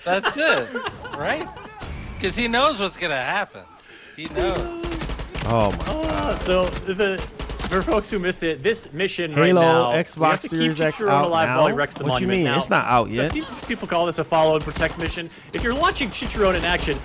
[SPEAKER 13] That's it. Right? Because he knows what's going to happen. He knows.
[SPEAKER 1] Oh, my God.
[SPEAKER 11] So, for folks who missed it, this mission
[SPEAKER 1] Halo,
[SPEAKER 11] right now,
[SPEAKER 1] Xbox
[SPEAKER 11] we have to
[SPEAKER 1] Series
[SPEAKER 11] keep
[SPEAKER 1] X
[SPEAKER 11] Chicharron
[SPEAKER 1] out
[SPEAKER 11] alive
[SPEAKER 1] now?
[SPEAKER 11] while he wrecks the
[SPEAKER 1] What you
[SPEAKER 11] monument.
[SPEAKER 1] mean?
[SPEAKER 11] Now,
[SPEAKER 1] It's not out
[SPEAKER 11] I've
[SPEAKER 1] yet.
[SPEAKER 11] seen people call this a follow and protect mission. If you're watching Chicharron in action,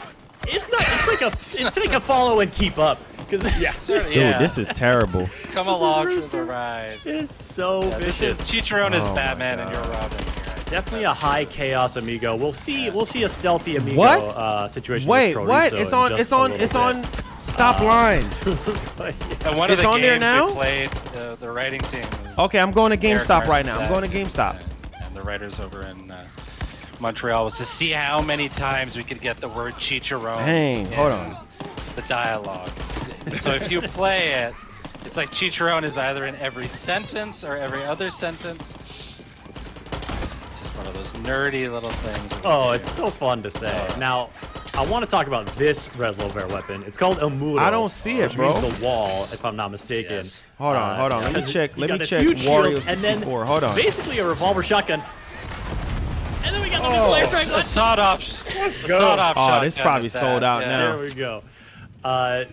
[SPEAKER 11] it's not. It's like a follow and keep up.
[SPEAKER 1] Dude, this is terrible.
[SPEAKER 13] Come along for the ride.
[SPEAKER 11] It's so
[SPEAKER 13] This is
[SPEAKER 11] vicious.
[SPEAKER 13] Chicharron is
[SPEAKER 1] Oh my
[SPEAKER 13] Batman and
[SPEAKER 1] God.
[SPEAKER 13] you're Robin. Right?
[SPEAKER 11] Definitely a high chaos amigo. We'll see a stealthy amigo situation.
[SPEAKER 1] Wait,
[SPEAKER 11] with
[SPEAKER 1] what?
[SPEAKER 11] Chorizo
[SPEAKER 1] It's on stop line.
[SPEAKER 13] And one
[SPEAKER 1] it's
[SPEAKER 13] of the
[SPEAKER 1] on there
[SPEAKER 13] games
[SPEAKER 1] now?
[SPEAKER 13] we played, the writing team.
[SPEAKER 1] Okay, I'm going to
[SPEAKER 13] Eric
[SPEAKER 1] GameStop right now.
[SPEAKER 13] Marcet
[SPEAKER 1] I'm going to GameStop.
[SPEAKER 13] And the writers over in Montreal was to see how many times we could get the word chicharron.
[SPEAKER 1] Dang, hold on.
[SPEAKER 13] The dialogue. So if you play it, it's like chicharron is either in every sentence or every other sentence. It's just one of those nerdy little things.
[SPEAKER 11] Oh, it's so fun to say. Now, I want to talk about this resolver weapon. It's called El Muro.
[SPEAKER 1] I don't see it, bro.
[SPEAKER 11] Which means the wall, if I'm not mistaken.
[SPEAKER 13] Yes.
[SPEAKER 1] Hold on. Let me check.
[SPEAKER 11] Wario
[SPEAKER 1] Wario 64. Hold on.
[SPEAKER 11] Basically a revolver shotgun. And then we got the missile airstrike button.
[SPEAKER 13] A sawed-off.
[SPEAKER 11] Let's go.
[SPEAKER 1] Oh, this probably sold out now.
[SPEAKER 11] There we go.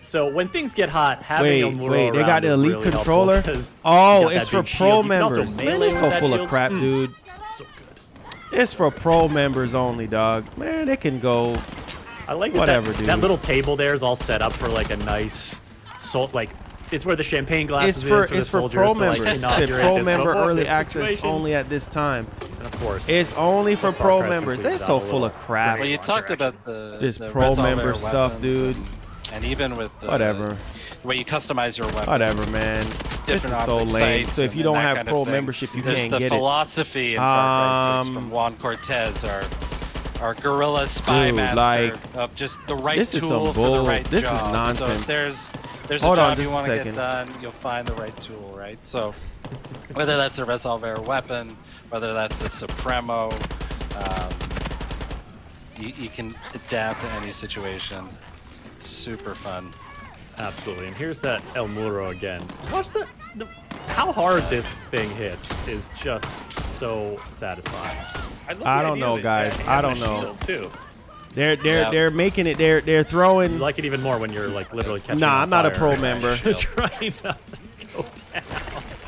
[SPEAKER 11] So when things get hot, having El Muro
[SPEAKER 1] Wait, they got the elite
[SPEAKER 11] really
[SPEAKER 1] controller. Oh, it's for pro members. Man, it's so full of crap, dude.
[SPEAKER 11] So good.
[SPEAKER 1] It's for pro members only, dog. Man, it can go.
[SPEAKER 11] I like
[SPEAKER 1] whatever,
[SPEAKER 11] dude.
[SPEAKER 1] Dude.
[SPEAKER 11] That little table there is all set up for like a nice, it's where the champagne glasses
[SPEAKER 1] it's for pro members.
[SPEAKER 11] Like,
[SPEAKER 1] It said pro member early access only at this time.
[SPEAKER 11] And of course,
[SPEAKER 1] it's only for pro members. They're so full of crap.
[SPEAKER 13] Well, you talked about this
[SPEAKER 1] pro member stuff, dude.
[SPEAKER 13] And even with
[SPEAKER 1] whatever.
[SPEAKER 13] The way you customize your weapon.
[SPEAKER 1] Whatever, man. This is so lame. So if you don't have pro membership, you can't get it.
[SPEAKER 13] There's the philosophy in Far Cry 6 from Juan Cortez, our guerrilla spy master, of just the right tool for the right job.
[SPEAKER 1] This is nonsense.
[SPEAKER 13] So if there's a job you want to get done, you'll find the right tool, right? So whether that's a resolver weapon, whether that's a Supremo, you can adapt to any situation. It's super fun.
[SPEAKER 11] Absolutely. And here's that El Muro again. Watch that. How hard this thing hits is just so satisfying.
[SPEAKER 1] I don't know, guys. I don't know. They're making it. They're throwing.
[SPEAKER 11] You like it even more when you're like literally catching.
[SPEAKER 1] Nah, I'm not a pro member.
[SPEAKER 11] Trying not to go down.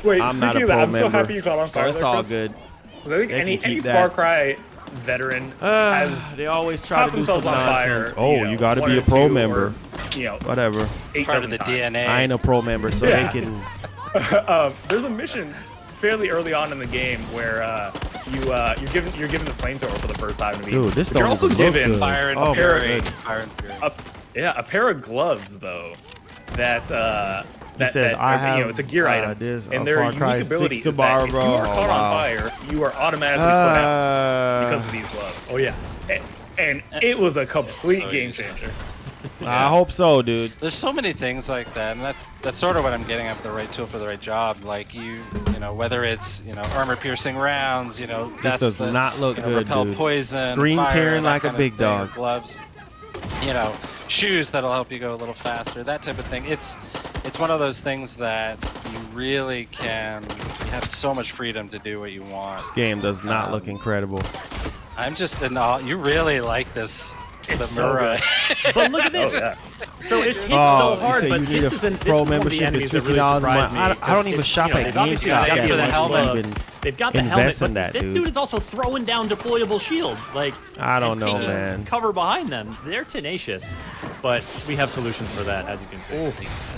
[SPEAKER 12] Wait,
[SPEAKER 1] I'm not a
[SPEAKER 12] speaking of that, I'm so happy you caught on fire.
[SPEAKER 1] It's all good.
[SPEAKER 12] I think any Far Cry veteran has
[SPEAKER 1] they always try to do some nonsense.
[SPEAKER 12] Fire,
[SPEAKER 1] you got to be a pro member. Whatever.
[SPEAKER 13] Part of the DNA.
[SPEAKER 1] I ain't a pro member, so they can.
[SPEAKER 12] There's a mission fairly early on in the game where you're given the flamethrower for the first time.
[SPEAKER 1] Dude, this
[SPEAKER 12] you're also given
[SPEAKER 1] good.
[SPEAKER 12] a pair of gloves though that.
[SPEAKER 1] He says, I have,
[SPEAKER 12] it's a gear item, and their unique ability is that if you are caught on fire, you are automatically put out because of these gloves.
[SPEAKER 11] Oh yeah,
[SPEAKER 12] and it was a complete game changer.
[SPEAKER 1] I hope so, dude.
[SPEAKER 13] There's so many things like that, and that's sort of what I'm getting at, the right tool for the right job. Like you know, whether it's armor-piercing rounds,
[SPEAKER 1] this does not look good,
[SPEAKER 13] repel
[SPEAKER 1] dude.
[SPEAKER 13] Screen
[SPEAKER 1] Screen tearing like a big dog.
[SPEAKER 13] Gloves, shoes that'll help you go a little faster, that type of thing. It's one of those things that you really can. You have so much freedom to do what you want.
[SPEAKER 1] This game does not look incredible.
[SPEAKER 13] I'm just in awe. You really like this.
[SPEAKER 11] It's so good. But look at this. So it's hit so hard, but this isn't. This is one of the enemies that really surprised me.
[SPEAKER 1] I don't even shop at GameStop.
[SPEAKER 11] They've got the helmet, but this dude is also throwing down deployable shields. Like
[SPEAKER 1] I don't know, man.
[SPEAKER 11] Cover behind them. They're tenacious, but we have solutions for that, as you can see.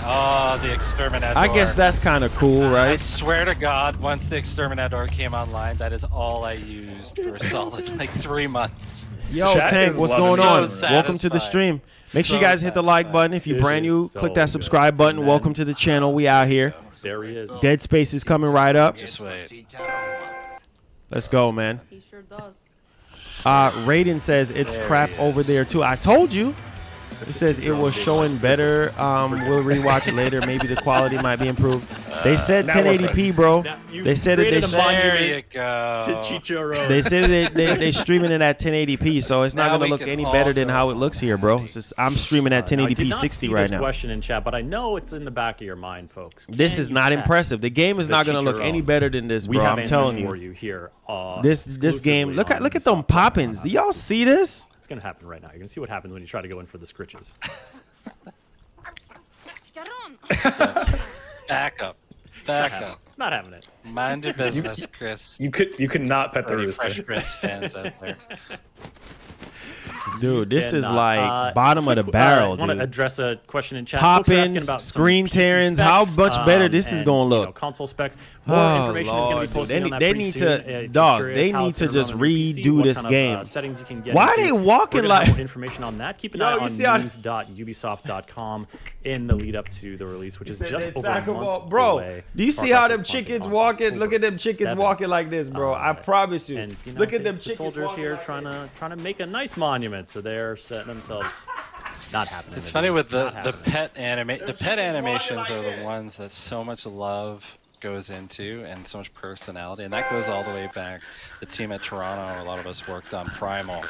[SPEAKER 13] Oh, the Exterminator.
[SPEAKER 1] I guess that's kind of cool, right?
[SPEAKER 13] I swear to God, once the Exterminator came online, that is all I used for a solid 3 months.
[SPEAKER 1] Yo, Tank, what's going on? Welcome to the stream. Make sure you guys hit the like button. If you're brand new, click that subscribe button. Welcome to the channel. We out here.
[SPEAKER 11] There he is.
[SPEAKER 1] Dead Space is coming right up.
[SPEAKER 13] Just wait.
[SPEAKER 1] Let's go, man.
[SPEAKER 5] He sure does.
[SPEAKER 1] Raiden says it's crap over there, too. I told you. It says it was showing better. We'll rewatch it later. Maybe the quality might be improved. They said 1080p, bro. They said it.
[SPEAKER 13] There you go.
[SPEAKER 11] To Chicharo.
[SPEAKER 1] They said they streaming it at 1080p, so it's not gonna look any better than how it looks here, bro. It's just, I'm streaming at 1080p 60 right now.
[SPEAKER 11] Question in chat, but I know it's in the back of your mind, folks.
[SPEAKER 1] This is not impressive. The game is not gonna look any better than this, bro. I'm telling you.
[SPEAKER 11] For you here.
[SPEAKER 1] This game. Look at them poppins. Do y'all see this?
[SPEAKER 11] It's gonna happen right now. You're gonna see what happens when you try to go in for the scritches.
[SPEAKER 13] Back up.
[SPEAKER 11] It's not having it.
[SPEAKER 13] Mind your business, Chris.
[SPEAKER 12] You could not pet the rooster.
[SPEAKER 13] Fresh Prince fans out there.
[SPEAKER 1] Dude, this is like bottom of the barrel,
[SPEAKER 11] I want to
[SPEAKER 1] dude.
[SPEAKER 11] address a question in chat.
[SPEAKER 1] Pop-ins, screen tearings. How much better this is going to look.
[SPEAKER 11] Console specs. More information is going to be posted on that
[SPEAKER 1] They
[SPEAKER 11] pretty
[SPEAKER 1] need
[SPEAKER 11] soon.
[SPEAKER 1] to, dog, they need to just redo this game.
[SPEAKER 11] Settings you can get
[SPEAKER 1] Why are
[SPEAKER 11] into.
[SPEAKER 1] they walking
[SPEAKER 11] We're gonna have
[SPEAKER 1] like...
[SPEAKER 11] more information on that. Keep an eye on news.ubisoft.com in the lead up to the release, which is just over a month
[SPEAKER 1] bro,
[SPEAKER 11] away.
[SPEAKER 1] do you see how them chickens walking? Look at them chickens walking like this, bro. I promise you.
[SPEAKER 11] And, you know,
[SPEAKER 1] look at them
[SPEAKER 11] the
[SPEAKER 1] chickens
[SPEAKER 11] soldiers here
[SPEAKER 1] like
[SPEAKER 11] trying to make a nice monument, so they're setting themselves. Not happening.
[SPEAKER 13] It's funny with the pet animations are the ones that so much love goes into and so much personality, and that goes all the way back. The team at Toronto, a lot of us worked on Primal,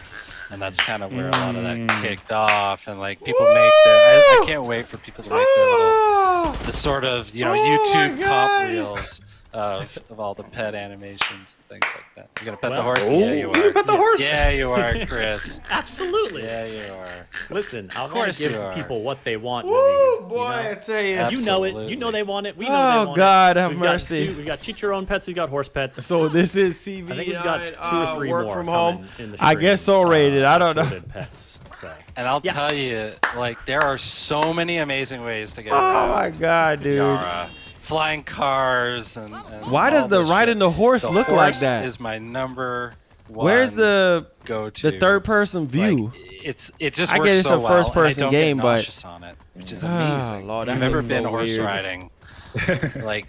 [SPEAKER 13] and that's kind of where a lot of that kicked off. And like people make their, I can't wait for people to make their little, the sort of YouTube comp reels of all the pet animations and things like that. You gonna pet the horse? Yeah, you are.
[SPEAKER 11] You pet the horse?
[SPEAKER 13] Yeah, you are, Chris.
[SPEAKER 11] Absolutely.
[SPEAKER 13] Yeah, you are.
[SPEAKER 11] Listen, I'll
[SPEAKER 13] give
[SPEAKER 11] people what they want.
[SPEAKER 1] Woo, boy, I tell you.
[SPEAKER 11] You know it. You know they want it. We know they want it.
[SPEAKER 1] Oh God,
[SPEAKER 11] So
[SPEAKER 1] have
[SPEAKER 11] we've got
[SPEAKER 1] mercy.
[SPEAKER 11] we got cheat your own pets. We got horse pets.
[SPEAKER 1] So this is CV.
[SPEAKER 11] I think we've got 2 or 3
[SPEAKER 1] work
[SPEAKER 11] more
[SPEAKER 1] from
[SPEAKER 11] coming
[SPEAKER 1] home.
[SPEAKER 11] in the
[SPEAKER 1] I
[SPEAKER 11] stream,
[SPEAKER 1] guess so rated. I don't know.
[SPEAKER 11] assorted Pets. So.
[SPEAKER 13] And I'll tell you, like, there are so many amazing ways to get
[SPEAKER 1] Oh
[SPEAKER 13] around
[SPEAKER 1] my God, dude.
[SPEAKER 13] Yara. Flying cars and
[SPEAKER 1] Why does the riding the horse look like
[SPEAKER 13] horse
[SPEAKER 1] that?
[SPEAKER 13] is my number one.
[SPEAKER 1] Where's the
[SPEAKER 13] go-to?
[SPEAKER 1] the third person view?
[SPEAKER 13] Like, it just
[SPEAKER 1] I
[SPEAKER 13] works
[SPEAKER 1] get it's
[SPEAKER 13] so
[SPEAKER 1] a first
[SPEAKER 13] well,
[SPEAKER 1] person
[SPEAKER 13] and I don't
[SPEAKER 1] game,
[SPEAKER 13] get
[SPEAKER 1] but
[SPEAKER 13] nauseous on it, which is amazing.
[SPEAKER 1] Lord,
[SPEAKER 13] I've
[SPEAKER 1] that
[SPEAKER 13] never
[SPEAKER 1] looks
[SPEAKER 13] been
[SPEAKER 1] so
[SPEAKER 13] horse
[SPEAKER 1] weird.
[SPEAKER 13] riding. Like,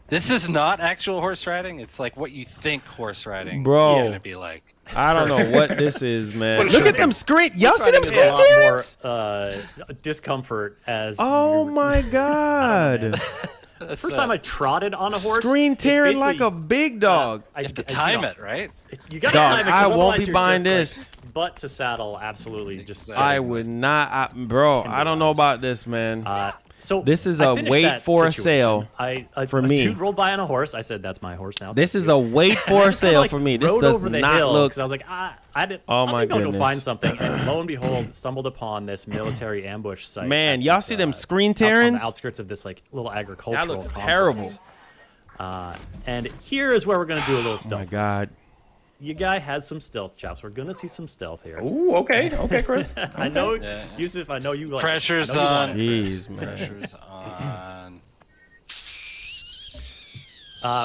[SPEAKER 13] this is not actual horse riding. It's like what you think horse riding
[SPEAKER 1] Bro,
[SPEAKER 13] is gonna be like.
[SPEAKER 1] I don't know what this is, man. Look at them screen. Y'all see them screen
[SPEAKER 11] a lot more
[SPEAKER 1] tearings?
[SPEAKER 11] discomfort as.
[SPEAKER 1] Oh my God.
[SPEAKER 11] The first time I trotted on a horse,
[SPEAKER 1] Screen
[SPEAKER 11] it's
[SPEAKER 1] tearing like
[SPEAKER 11] basically,
[SPEAKER 1] a big dog.
[SPEAKER 13] You have to time it, right?
[SPEAKER 11] You gotta
[SPEAKER 1] Dog,
[SPEAKER 11] time it. 'cause
[SPEAKER 1] I won't
[SPEAKER 11] otherwise
[SPEAKER 1] be
[SPEAKER 11] you're
[SPEAKER 1] buying
[SPEAKER 11] just,
[SPEAKER 1] this.
[SPEAKER 11] Like, butt to saddle, absolutely. Just.
[SPEAKER 1] I would not, bro. I don't know about this, man.
[SPEAKER 11] So
[SPEAKER 1] this is
[SPEAKER 11] I
[SPEAKER 1] a
[SPEAKER 11] finished
[SPEAKER 1] wait
[SPEAKER 11] that
[SPEAKER 1] for a
[SPEAKER 11] situation.
[SPEAKER 1] sale for me.
[SPEAKER 11] A dude rolled by on a horse. I said, "That's my horse now."
[SPEAKER 1] This is a wait for a sale for me. This does not look.
[SPEAKER 11] I was like, I didn't.
[SPEAKER 1] Oh my
[SPEAKER 11] I'll go
[SPEAKER 1] goodness.
[SPEAKER 11] find something, and lo and behold, stumbled upon this military ambush site.
[SPEAKER 1] Man, y'all see them screen
[SPEAKER 11] out on
[SPEAKER 1] tearings?
[SPEAKER 11] the outskirts of this like little agricultural.
[SPEAKER 1] That looks
[SPEAKER 11] complex.
[SPEAKER 1] terrible.
[SPEAKER 11] And here is where we're gonna do a little stealth.
[SPEAKER 1] Oh my God.
[SPEAKER 11] You guy has some stealth chops. We're gonna see some stealth here.
[SPEAKER 12] Ooh, okay, Chris.
[SPEAKER 11] I know,
[SPEAKER 13] Yeah.
[SPEAKER 11] Yusuf. I know you like.
[SPEAKER 13] Pressure's
[SPEAKER 11] I know you want
[SPEAKER 13] on.
[SPEAKER 11] it.
[SPEAKER 1] Jeez, man.
[SPEAKER 13] Pressure's on.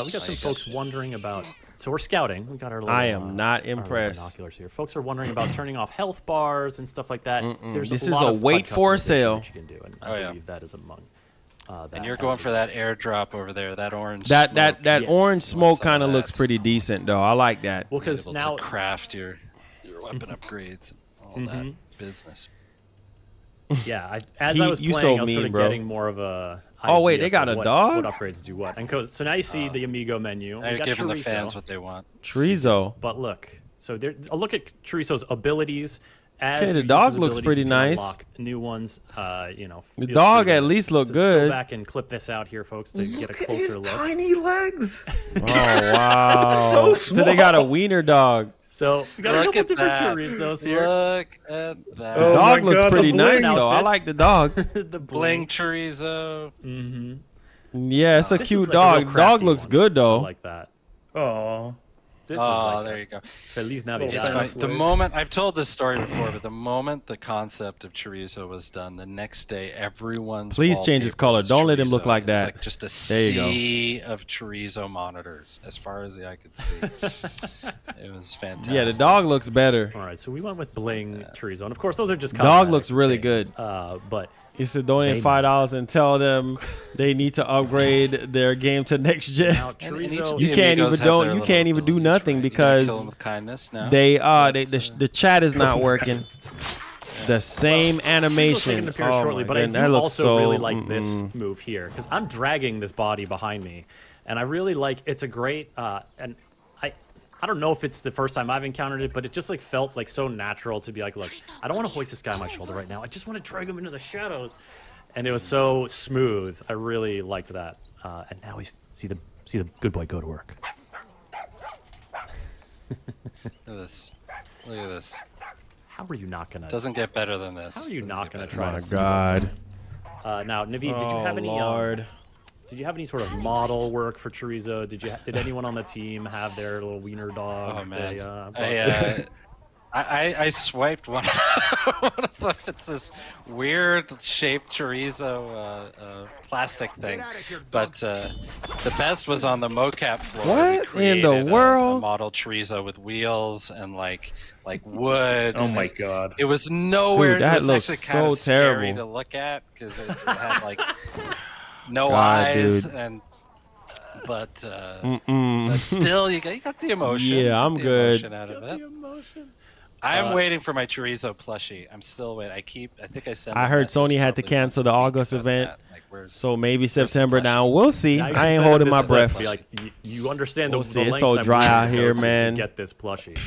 [SPEAKER 11] We got some folks wondering about. So we're scouting. We got our little.
[SPEAKER 1] I am not
[SPEAKER 11] our little
[SPEAKER 1] impressed.
[SPEAKER 11] binoculars here. Folks are wondering about turning off health bars and stuff like that. There's
[SPEAKER 1] This
[SPEAKER 11] a
[SPEAKER 1] is
[SPEAKER 11] lot
[SPEAKER 1] a
[SPEAKER 11] of
[SPEAKER 1] wait
[SPEAKER 11] HUD
[SPEAKER 1] for a
[SPEAKER 11] customization
[SPEAKER 1] sale.
[SPEAKER 11] that you can do, and
[SPEAKER 13] Oh,
[SPEAKER 11] I
[SPEAKER 13] yeah.
[SPEAKER 11] believe that is among.
[SPEAKER 13] And you're going for that airdrop over there, that orange.
[SPEAKER 1] That
[SPEAKER 13] smoke.
[SPEAKER 1] that
[SPEAKER 11] Yes.
[SPEAKER 1] orange smoke
[SPEAKER 13] Some of
[SPEAKER 1] kind of
[SPEAKER 13] that.
[SPEAKER 1] looks pretty decent, though. I like that.
[SPEAKER 11] Well, because
[SPEAKER 13] Able
[SPEAKER 11] now
[SPEAKER 13] to craft your weapon upgrades, and all that business.
[SPEAKER 11] yeah, as I was
[SPEAKER 1] you
[SPEAKER 11] playing,
[SPEAKER 1] so
[SPEAKER 11] I was sort
[SPEAKER 1] mean,
[SPEAKER 11] of
[SPEAKER 1] bro.
[SPEAKER 11] getting more of a.
[SPEAKER 1] Oh, wait,
[SPEAKER 11] idea
[SPEAKER 1] they got
[SPEAKER 11] for
[SPEAKER 1] a
[SPEAKER 11] what,
[SPEAKER 1] dog?
[SPEAKER 11] What upgrades do what? And so now you see the Amigo menu.
[SPEAKER 13] Now
[SPEAKER 11] We
[SPEAKER 13] you're
[SPEAKER 11] got
[SPEAKER 13] giving the
[SPEAKER 11] Chorizo.
[SPEAKER 13] fans what they want.
[SPEAKER 1] Chorizo.
[SPEAKER 11] But look, so there. A look at Chorizo's abilities. As
[SPEAKER 1] Okay, the
[SPEAKER 11] you use
[SPEAKER 1] dog
[SPEAKER 11] his
[SPEAKER 1] looks
[SPEAKER 11] abilities,
[SPEAKER 1] pretty
[SPEAKER 11] you can
[SPEAKER 1] nice.
[SPEAKER 11] unlock new ones. You know,
[SPEAKER 1] The
[SPEAKER 11] feel
[SPEAKER 1] dog
[SPEAKER 11] free to
[SPEAKER 1] at least look
[SPEAKER 11] just
[SPEAKER 1] good.
[SPEAKER 11] Go back and clip this out here, folks, to get a closer look.
[SPEAKER 12] Tiny legs.
[SPEAKER 1] Oh wow!
[SPEAKER 12] So
[SPEAKER 1] they got a
[SPEAKER 12] small.
[SPEAKER 1] wiener dog.
[SPEAKER 11] So we got a
[SPEAKER 13] Look
[SPEAKER 11] couple
[SPEAKER 13] at
[SPEAKER 11] different
[SPEAKER 13] that.
[SPEAKER 11] Chorizos here.
[SPEAKER 13] Look at that.
[SPEAKER 1] The
[SPEAKER 12] Oh
[SPEAKER 1] dog
[SPEAKER 12] my
[SPEAKER 1] looks
[SPEAKER 12] God,
[SPEAKER 1] pretty
[SPEAKER 12] the
[SPEAKER 1] nice
[SPEAKER 12] bling
[SPEAKER 1] though. I
[SPEAKER 11] outfits.
[SPEAKER 1] like the dog.
[SPEAKER 11] The
[SPEAKER 13] Bling chorizo.
[SPEAKER 1] Yeah, it's a
[SPEAKER 11] This is
[SPEAKER 1] cute
[SPEAKER 11] like a real
[SPEAKER 1] dog. Dog
[SPEAKER 11] crafty
[SPEAKER 1] looks
[SPEAKER 11] one.
[SPEAKER 1] good
[SPEAKER 11] I
[SPEAKER 1] though.
[SPEAKER 11] like that.
[SPEAKER 12] Oh.
[SPEAKER 11] This is
[SPEAKER 13] Oh,
[SPEAKER 11] like
[SPEAKER 13] there you go.
[SPEAKER 11] Feliz
[SPEAKER 13] It's
[SPEAKER 11] Navidad.
[SPEAKER 13] funny.
[SPEAKER 12] Slave.
[SPEAKER 13] The moment I've told this story before, but the moment the concept of chorizo was done, the next day everyone's
[SPEAKER 1] Please change his
[SPEAKER 13] wallpaper
[SPEAKER 1] color.
[SPEAKER 13] was
[SPEAKER 1] Don't let him look
[SPEAKER 13] chorizo.
[SPEAKER 1] like
[SPEAKER 13] It's
[SPEAKER 1] that.
[SPEAKER 13] like just a
[SPEAKER 1] There you go.
[SPEAKER 13] sea of chorizo monitors, as far as the eye could see. It was fantastic.
[SPEAKER 1] Yeah, the dog looks better.
[SPEAKER 11] All right, so we went with Bling Chorizo, and of course those are just
[SPEAKER 1] Dog
[SPEAKER 11] cosmetic
[SPEAKER 1] looks really
[SPEAKER 11] things.
[SPEAKER 1] good.
[SPEAKER 11] But
[SPEAKER 1] He said donate $5 and tell them they need to upgrade their game to next gen.
[SPEAKER 11] now
[SPEAKER 13] And each
[SPEAKER 11] Chorizo,
[SPEAKER 13] of
[SPEAKER 1] You
[SPEAKER 13] the
[SPEAKER 1] can't
[SPEAKER 13] amigos
[SPEAKER 1] even
[SPEAKER 13] have their
[SPEAKER 1] you
[SPEAKER 13] little
[SPEAKER 1] can't even do
[SPEAKER 13] abilities,
[SPEAKER 1] nothing
[SPEAKER 13] right? You gotta kill
[SPEAKER 1] because
[SPEAKER 13] them with kindness now.
[SPEAKER 1] the chat is not working. The same
[SPEAKER 11] Chorizo's
[SPEAKER 1] animation.
[SPEAKER 11] making an appearance
[SPEAKER 1] Oh
[SPEAKER 11] shortly,
[SPEAKER 1] my
[SPEAKER 11] but I
[SPEAKER 1] goodness,
[SPEAKER 11] do
[SPEAKER 1] that looks
[SPEAKER 11] also
[SPEAKER 1] so,
[SPEAKER 11] really like this move here because I'm dragging this body behind me, and I really like. It's a great and I don't know if it's the first time I've encountered it, but it just like felt like so natural to be like, look, I don't want to hoist this guy on my shoulder right now. I just want to drag him into the shadows, and it was so smooth. I really liked that. And now he's see the good boy go to work.
[SPEAKER 13] Look at this. Look at this.
[SPEAKER 11] How are you not gonna?
[SPEAKER 13] Doesn't get better than this.
[SPEAKER 11] How are you not gonna
[SPEAKER 1] Oh
[SPEAKER 11] try?
[SPEAKER 1] my
[SPEAKER 11] to see
[SPEAKER 1] God.
[SPEAKER 11] what's in? Now, Naveed, did you have any?
[SPEAKER 1] Lord.
[SPEAKER 11] Did you have any sort of model work for Chorizo? Did anyone on the team have their little wiener dog?
[SPEAKER 13] Oh man,
[SPEAKER 11] they,
[SPEAKER 13] I swiped one. One of them. It's this weird shaped chorizo plastic thing, but the best was on the mocap floor.
[SPEAKER 1] What in the world?
[SPEAKER 13] A model chorizo with wheels and like wood.
[SPEAKER 12] Oh my god!
[SPEAKER 13] It was nowhere.
[SPEAKER 1] Dude, that
[SPEAKER 13] it was
[SPEAKER 1] looks
[SPEAKER 13] actually kind
[SPEAKER 1] so
[SPEAKER 13] of scary
[SPEAKER 1] terrible.
[SPEAKER 13] to look at because it had like no
[SPEAKER 1] God,
[SPEAKER 13] eyes
[SPEAKER 1] dude.
[SPEAKER 13] and. But still, you got the emotion.
[SPEAKER 1] Yeah, I'm good.
[SPEAKER 13] Emotion out of it. I'm waiting for my chorizo plushie. I'm still waiting. I think I sent.
[SPEAKER 1] I heard Sony had to cancel the August event, so maybe September now. We'll see. I ain't holding my breath.
[SPEAKER 11] Be like, you understand the
[SPEAKER 1] see.
[SPEAKER 11] lengths
[SPEAKER 1] It's so
[SPEAKER 11] I'm
[SPEAKER 1] dry
[SPEAKER 11] willing
[SPEAKER 1] out
[SPEAKER 11] to go
[SPEAKER 1] here,
[SPEAKER 11] to
[SPEAKER 1] man.
[SPEAKER 11] get this plushie.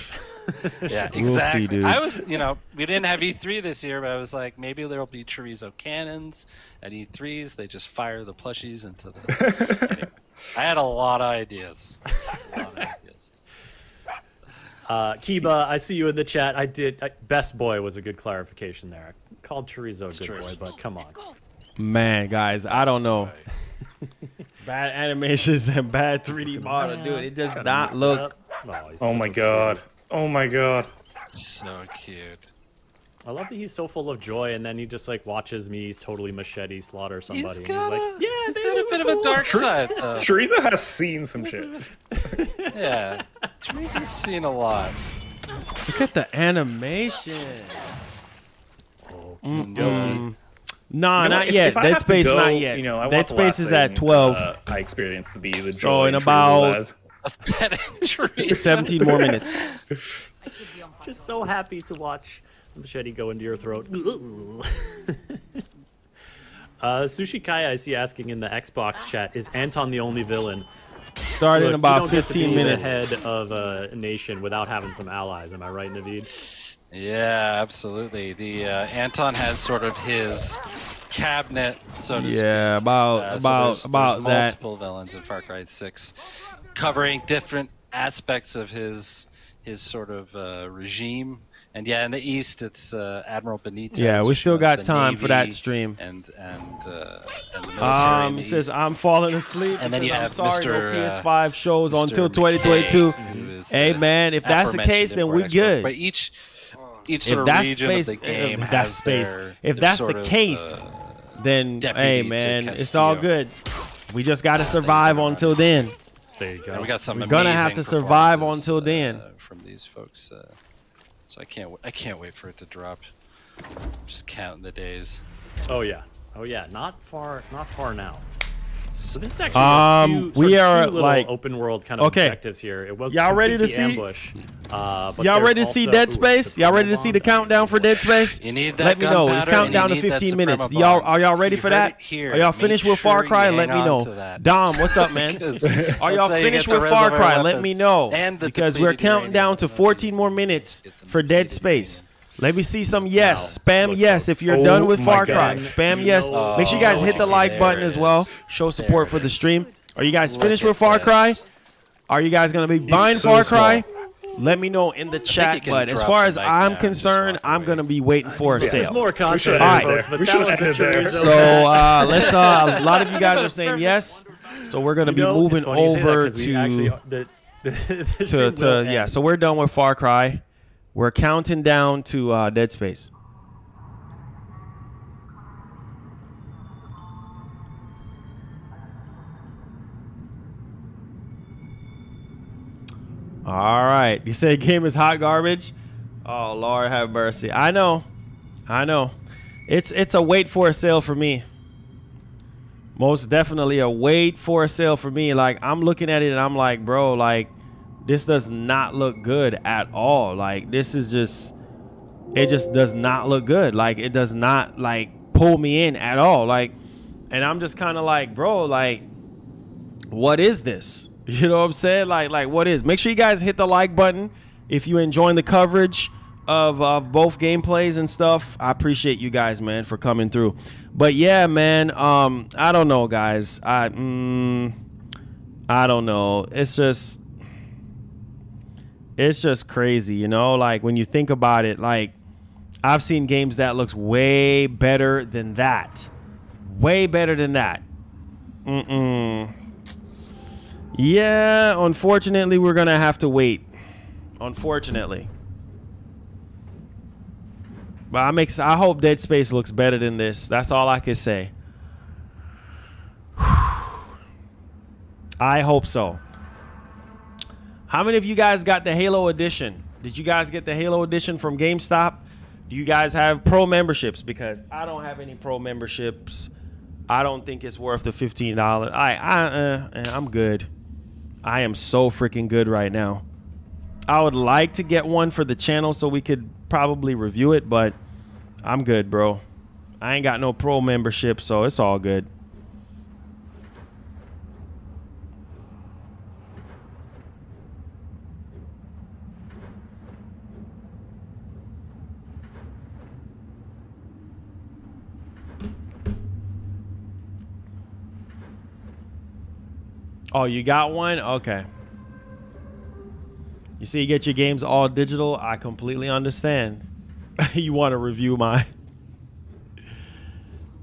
[SPEAKER 13] Yeah, exactly.
[SPEAKER 1] We'll see, dude.
[SPEAKER 13] I was, we didn't have E3 this year, but I was like, maybe there'll be chorizo cannons at E3s. They just fire the plushies into the. Anyway, I had a lot of ideas.
[SPEAKER 11] Kiba, I see you in the chat. Best boy was a good clarification there. I called chorizo good boy, but come on.
[SPEAKER 1] Man, guys, I don't know. Bad animations and bad 3D model, dude. It does not look.
[SPEAKER 12] Oh my god. Oh my god.
[SPEAKER 13] So cute.
[SPEAKER 11] I love that he's so full of joy, and then he just like watches me totally machete slaughter somebody.
[SPEAKER 13] He's
[SPEAKER 11] got
[SPEAKER 13] a bit of a dark side.
[SPEAKER 12] Chorizo has seen some shit.
[SPEAKER 13] Yeah, Chorizo's seen a lot.
[SPEAKER 1] Look at the animation. Nah, not yet. Dead Space, not yet. Dead Space is at 12.
[SPEAKER 12] I experienced to be the joy
[SPEAKER 1] So in
[SPEAKER 12] Chorizo
[SPEAKER 1] about
[SPEAKER 12] has.
[SPEAKER 1] 17 more minutes.
[SPEAKER 11] Just so happy to watch the machete go into your throat. Sushi Kaya, I see asking in the Xbox chat, is Anton the only villain?
[SPEAKER 1] Start in about 15 minutes.
[SPEAKER 11] The head of a nation without having some allies. Am I right, Naveed?
[SPEAKER 13] Yeah, absolutely. The Anton has sort of his cabinet, so to speak.
[SPEAKER 1] Yeah, about
[SPEAKER 13] there's
[SPEAKER 1] that.
[SPEAKER 13] Multiple villains in Far Cry 6, covering different aspects of his sort of regime. And yeah, in the east, it's Admiral Benitez.
[SPEAKER 1] Yeah, we still got time
[SPEAKER 13] Navy
[SPEAKER 1] for that stream.
[SPEAKER 13] And the military.
[SPEAKER 1] It says I'm falling asleep.
[SPEAKER 13] And then you have
[SPEAKER 1] I'm sorry,
[SPEAKER 13] Mr.
[SPEAKER 1] no PS5 shows
[SPEAKER 13] Mr.
[SPEAKER 1] until 2022.
[SPEAKER 13] McKay,
[SPEAKER 1] Hey man, if that's the case, then we good.
[SPEAKER 13] But each sort of region of the game has their
[SPEAKER 1] if that's
[SPEAKER 13] sort
[SPEAKER 1] the
[SPEAKER 13] of,
[SPEAKER 1] case, then hey man,
[SPEAKER 13] to
[SPEAKER 1] it's all good. We just got to survive until then.
[SPEAKER 11] There you go.
[SPEAKER 13] And we got some
[SPEAKER 1] We're gonna have to survive
[SPEAKER 13] performances,
[SPEAKER 1] until then.
[SPEAKER 13] From these folks, so I can't wait for it to drop. Just counting the days.
[SPEAKER 11] Oh yeah, not far now. So this is actually two little open world kind of objectives here. It was
[SPEAKER 1] y'all ready to see
[SPEAKER 11] ambush.
[SPEAKER 1] Y'all ready to see Dead Space? Y'all ready to see the countdown for Dead Space?
[SPEAKER 13] You need that.
[SPEAKER 1] Let me know. It's counting down to 15 minutes. Are y'all ready for that? Are y'all finished with Far Cry? Let me know. Dom, what's up, man? Are y'all finished with Far Cry? Let me know. Because we're counting down to 14 more minutes for Dead Space. Let me see some yes. Spam yes if you're done with Far Cry. Spam yes. Make sure you guys hit the like button as well. Show support for the stream. Are you guys finished with Far Cry? Are you guys going to be buying Far Cry? Let me know in the chat. But as far as I'm concerned, I'm going to be waiting for a sale.
[SPEAKER 11] There's more content, folks, but that was the chorizo.
[SPEAKER 1] So let's. A lot of you guys are saying yes. So we're going to be moving over to yeah. So we're done with Far Cry. We're counting down to Dead Space. All right. You say game is hot garbage? Oh, Lord have mercy. I know. It's a wait for a sale for me. Most definitely a wait for a sale for me. Like, I'm looking at it and I'm like, bro, like, this does not look good at all. Like, this is just, it just does not look good. Like, it does not, like, pull me in at all. Like, and I'm just kind of like, bro, like, what is this? You know what I'm saying? Like, what is? Make sure you guys hit the like button if you're enjoying the coverage of both gameplays and stuff. I appreciate you guys, man, for coming through. But yeah, man, I don't know, guys. I don't know. It's just crazy, you know? Like, when you think about it, like, I've seen games that looks way better than that. Way better than that. Yeah, unfortunately, we're going to have to wait. Unfortunately. But I hope Dead Space looks better than this. That's all I can say. I hope so. How many of you guys got the Halo Edition? Did you guys get the Halo Edition from GameStop? Do you guys have pro memberships? Because I don't have any pro memberships. I don't think it's worth the $15. I'm good. I am so freaking good right now. I would like to get one for the channel so we could probably review it, but I'm good, bro. I ain't got no pro membership, so it's all good. Oh, you got one? Okay. You see, you get your games all digital. I completely understand. You want to review mine?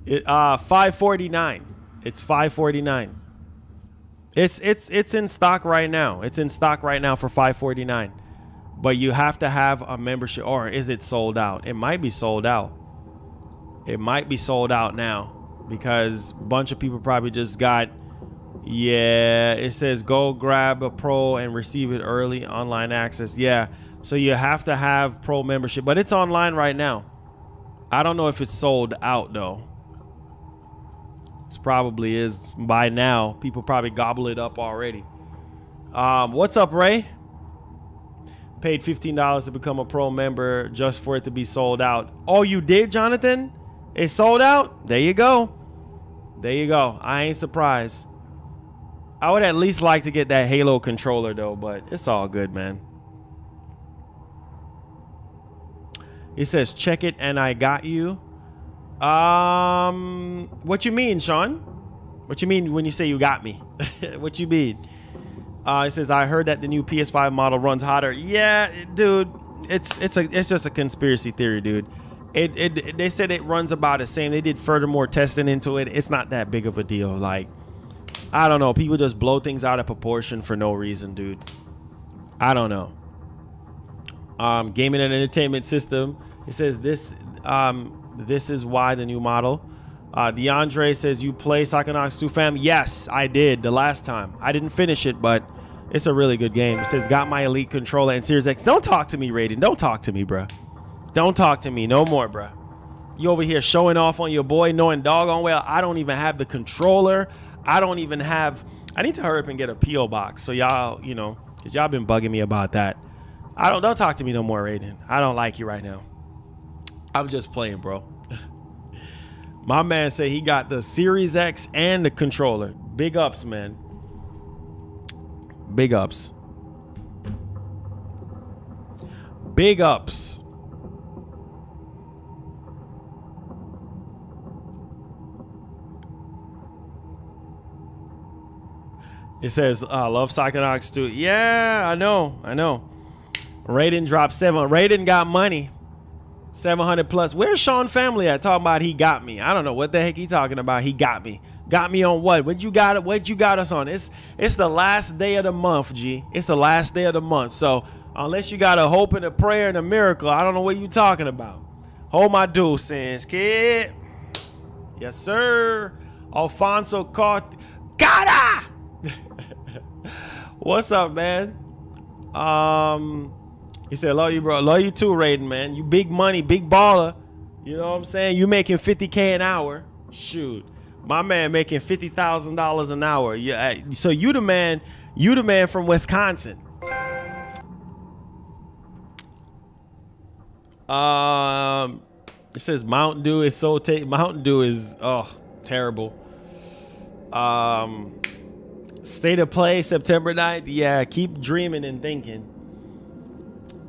[SPEAKER 1] $549. It's $549. It's in stock right now. It's in stock right now for $549. But you have to have a membership, or is it sold out? It might be sold out. It might be sold out now because a bunch of people probably just got. Yeah, it says go grab a pro and receive it early online access. Yeah, so you have to have pro membership, but it's online right now. I don't know if it's sold out though. It probably is by now. People probably gobble it up already. What's up, Ray? Paid $15 to become a pro member just for it to be sold out. Oh, you did, Jonathan? It sold out? There you go. There you go. I ain't surprised. I would at least like to get that Halo controller though, but it's all good, man. It says check it and I got you. What you mean, Sean? What you mean when you say you got me? What you mean? It says I heard that the new PS5 model runs hotter. Yeah, dude, it's just a conspiracy theory, dude. They said it runs about the same. They did furthermore testing into it. It's not that big of a deal. Like, I don't know. People just blow things out of proportion for no reason, dude. I don't know. Gaming and entertainment system. It says this is why the new model. DeAndre says you play Psychonauts 2, fam. Yes, I did the last time. I didn't finish it, but it's a really good game. It says got my Elite controller and Series X. Don't talk to me, Raiden. Don't talk to me, bruh. Don't talk to me no more, bruh. You over here showing off on your boy, knowing doggone well I don't even have the controller. I don't even have. I need to hurry up and get a P.O. box. So y'all, you know, because y'all been bugging me about that. Don't talk to me no more, Raiden. I don't like you right now. I'm just playing, bro. My man said he got the Series X and the controller. Big ups, man. Big ups. Big ups. It says, love Psychonauts 2. Yeah, I know. Raiden dropped 7. Raiden got money. 700 plus. Where's Sean Family at? Talking about he got me. I don't know what the heck he talking about. He got me. Got me on what? What you got us on? It's the last day of the month, G. It's the last day of the month. So unless you got a hope and a prayer and a miracle, I don't know what you talking about. Hold my dual sense, kid. Yes, sir. Alfonso Cart. Gotta! What's up, man? He said, love you, bro. Love you too, Raiden, man. You big money, big baller. You know what I'm saying? You making $50K an hour. Shoot. My man making $50,000 an hour. Yeah. So you the man from Wisconsin. It says Mountain Dew is so Mountain Dew is terrible. State of Play, September 9th. Yeah, keep dreaming and thinking.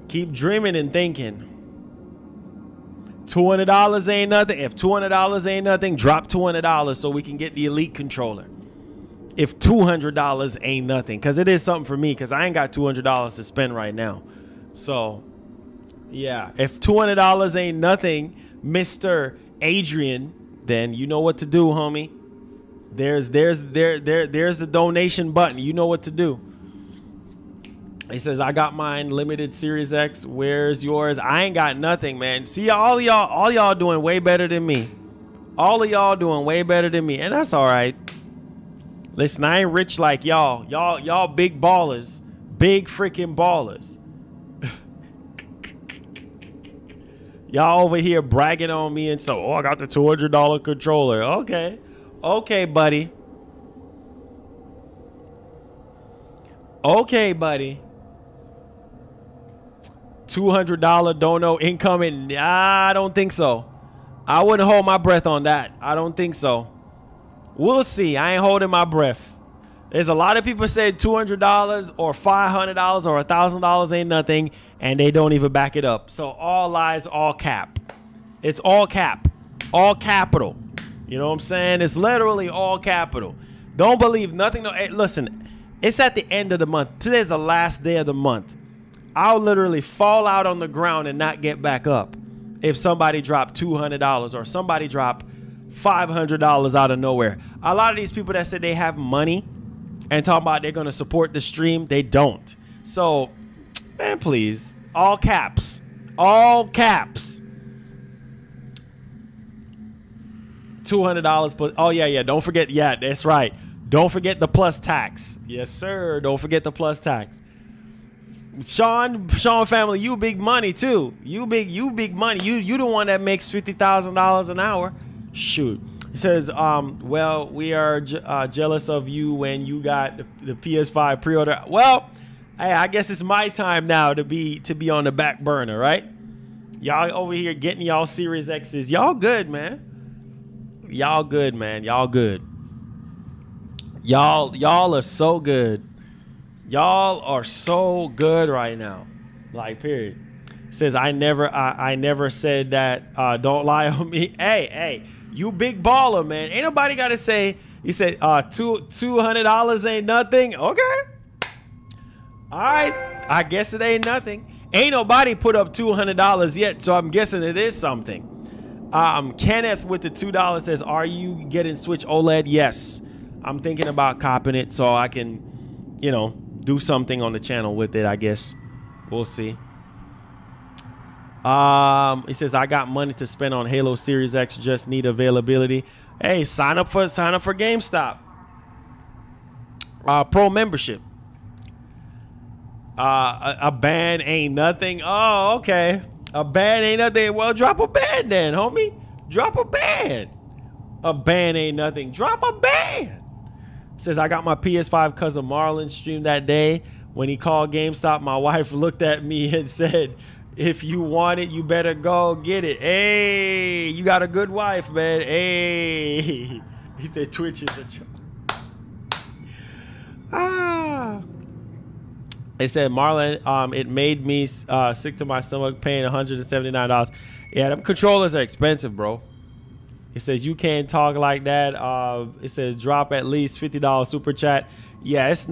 [SPEAKER 1] Keep dreaming and thinking. $200 ain't nothing. If $200 ain't nothing, drop $200 so we can get the Elite controller. If $200 ain't nothing, because it is something for me, because I ain't got $200 to spend right now. So, yeah, if $200 ain't nothing, Mr. Adrian, then you know what to do, homie. There's the donation button. You know what to do. He says, I got mine limited Series X. Where's yours? I ain't got nothing, man. See, all y'all doing way better than me. All of y'all doing way better than me. And that's all right. Listen, I ain't rich like y'all. Y'all big ballers. Big freaking ballers. Y'all over here bragging on me and so, oh, I got the $200 controller. Okay. Okay, buddy. Okay, buddy. $200 dono incoming. I don't think so. I wouldn't hold my breath on that. I don't think so. We'll see. I ain't holding my breath. There's a lot of people said $200 or $500 or $1,000 ain't nothing, and they don't even back it up. So all lies, all cap. It's all cap. All capital. You know what I'm saying? It's literally all capital. Don't believe nothing. No, hey, listen, it's at the end of the month. Today's the last day of the month. I'll literally fall out on the ground and not get back up if somebody dropped $200 or somebody dropped $500 out of nowhere. A lot of these people that said they have money and talk about they're going to support the stream, they don't. So, man, please. All caps. All caps. $200 plus. Oh, yeah. Don't forget. Yeah, that's right. Don't forget the plus tax. Yes, sir. Don't forget the plus tax. Sean family, you big money too. You big money. You the one that makes $50,000 an hour. Shoot. He says, well, we are jealous of you when you got the PS5 pre-order. Well, hey, I guess it's my time now to be on the back burner, right? Y'all over here getting y'all Series X's. Y'all good, man. Y'all good, man. Y'all good. Y'all are so good. Y'all are so good right now. Like, period. Says, I never said that. Don't lie on me. Hey, you big baller, man. Ain't nobody got to say, you said $200 ain't nothing. Okay. All right. I guess it ain't nothing. Ain't nobody put up $200 yet, so I'm guessing it is something. Kenneth with the $2 says, are you getting Switch OLED? Yes. I'm thinking about copping it so I can, you know, do something on the channel with it, I guess. We'll see. He says, I got money to spend on Halo Series X, just need availability. Hey, sign up for GameStop. Pro membership. A ban ain't nothing. Oh, okay. A ban ain't nothing. Well, drop a ban then, homie. Drop a ban. A ban ain't nothing. Drop a ban. Says, I got my PS5 cousin Marlon stream that day. When he called GameStop, my wife looked at me and said, if you want it, you better go get it. Hey, you got a good wife, man. Hey. He said Twitch is a joke. They said, Marlon, it made me sick to my stomach paying $179. Yeah, them controllers are expensive, bro. It says, you can't talk like that. It says, drop at least $50 super chat. Yeah, it's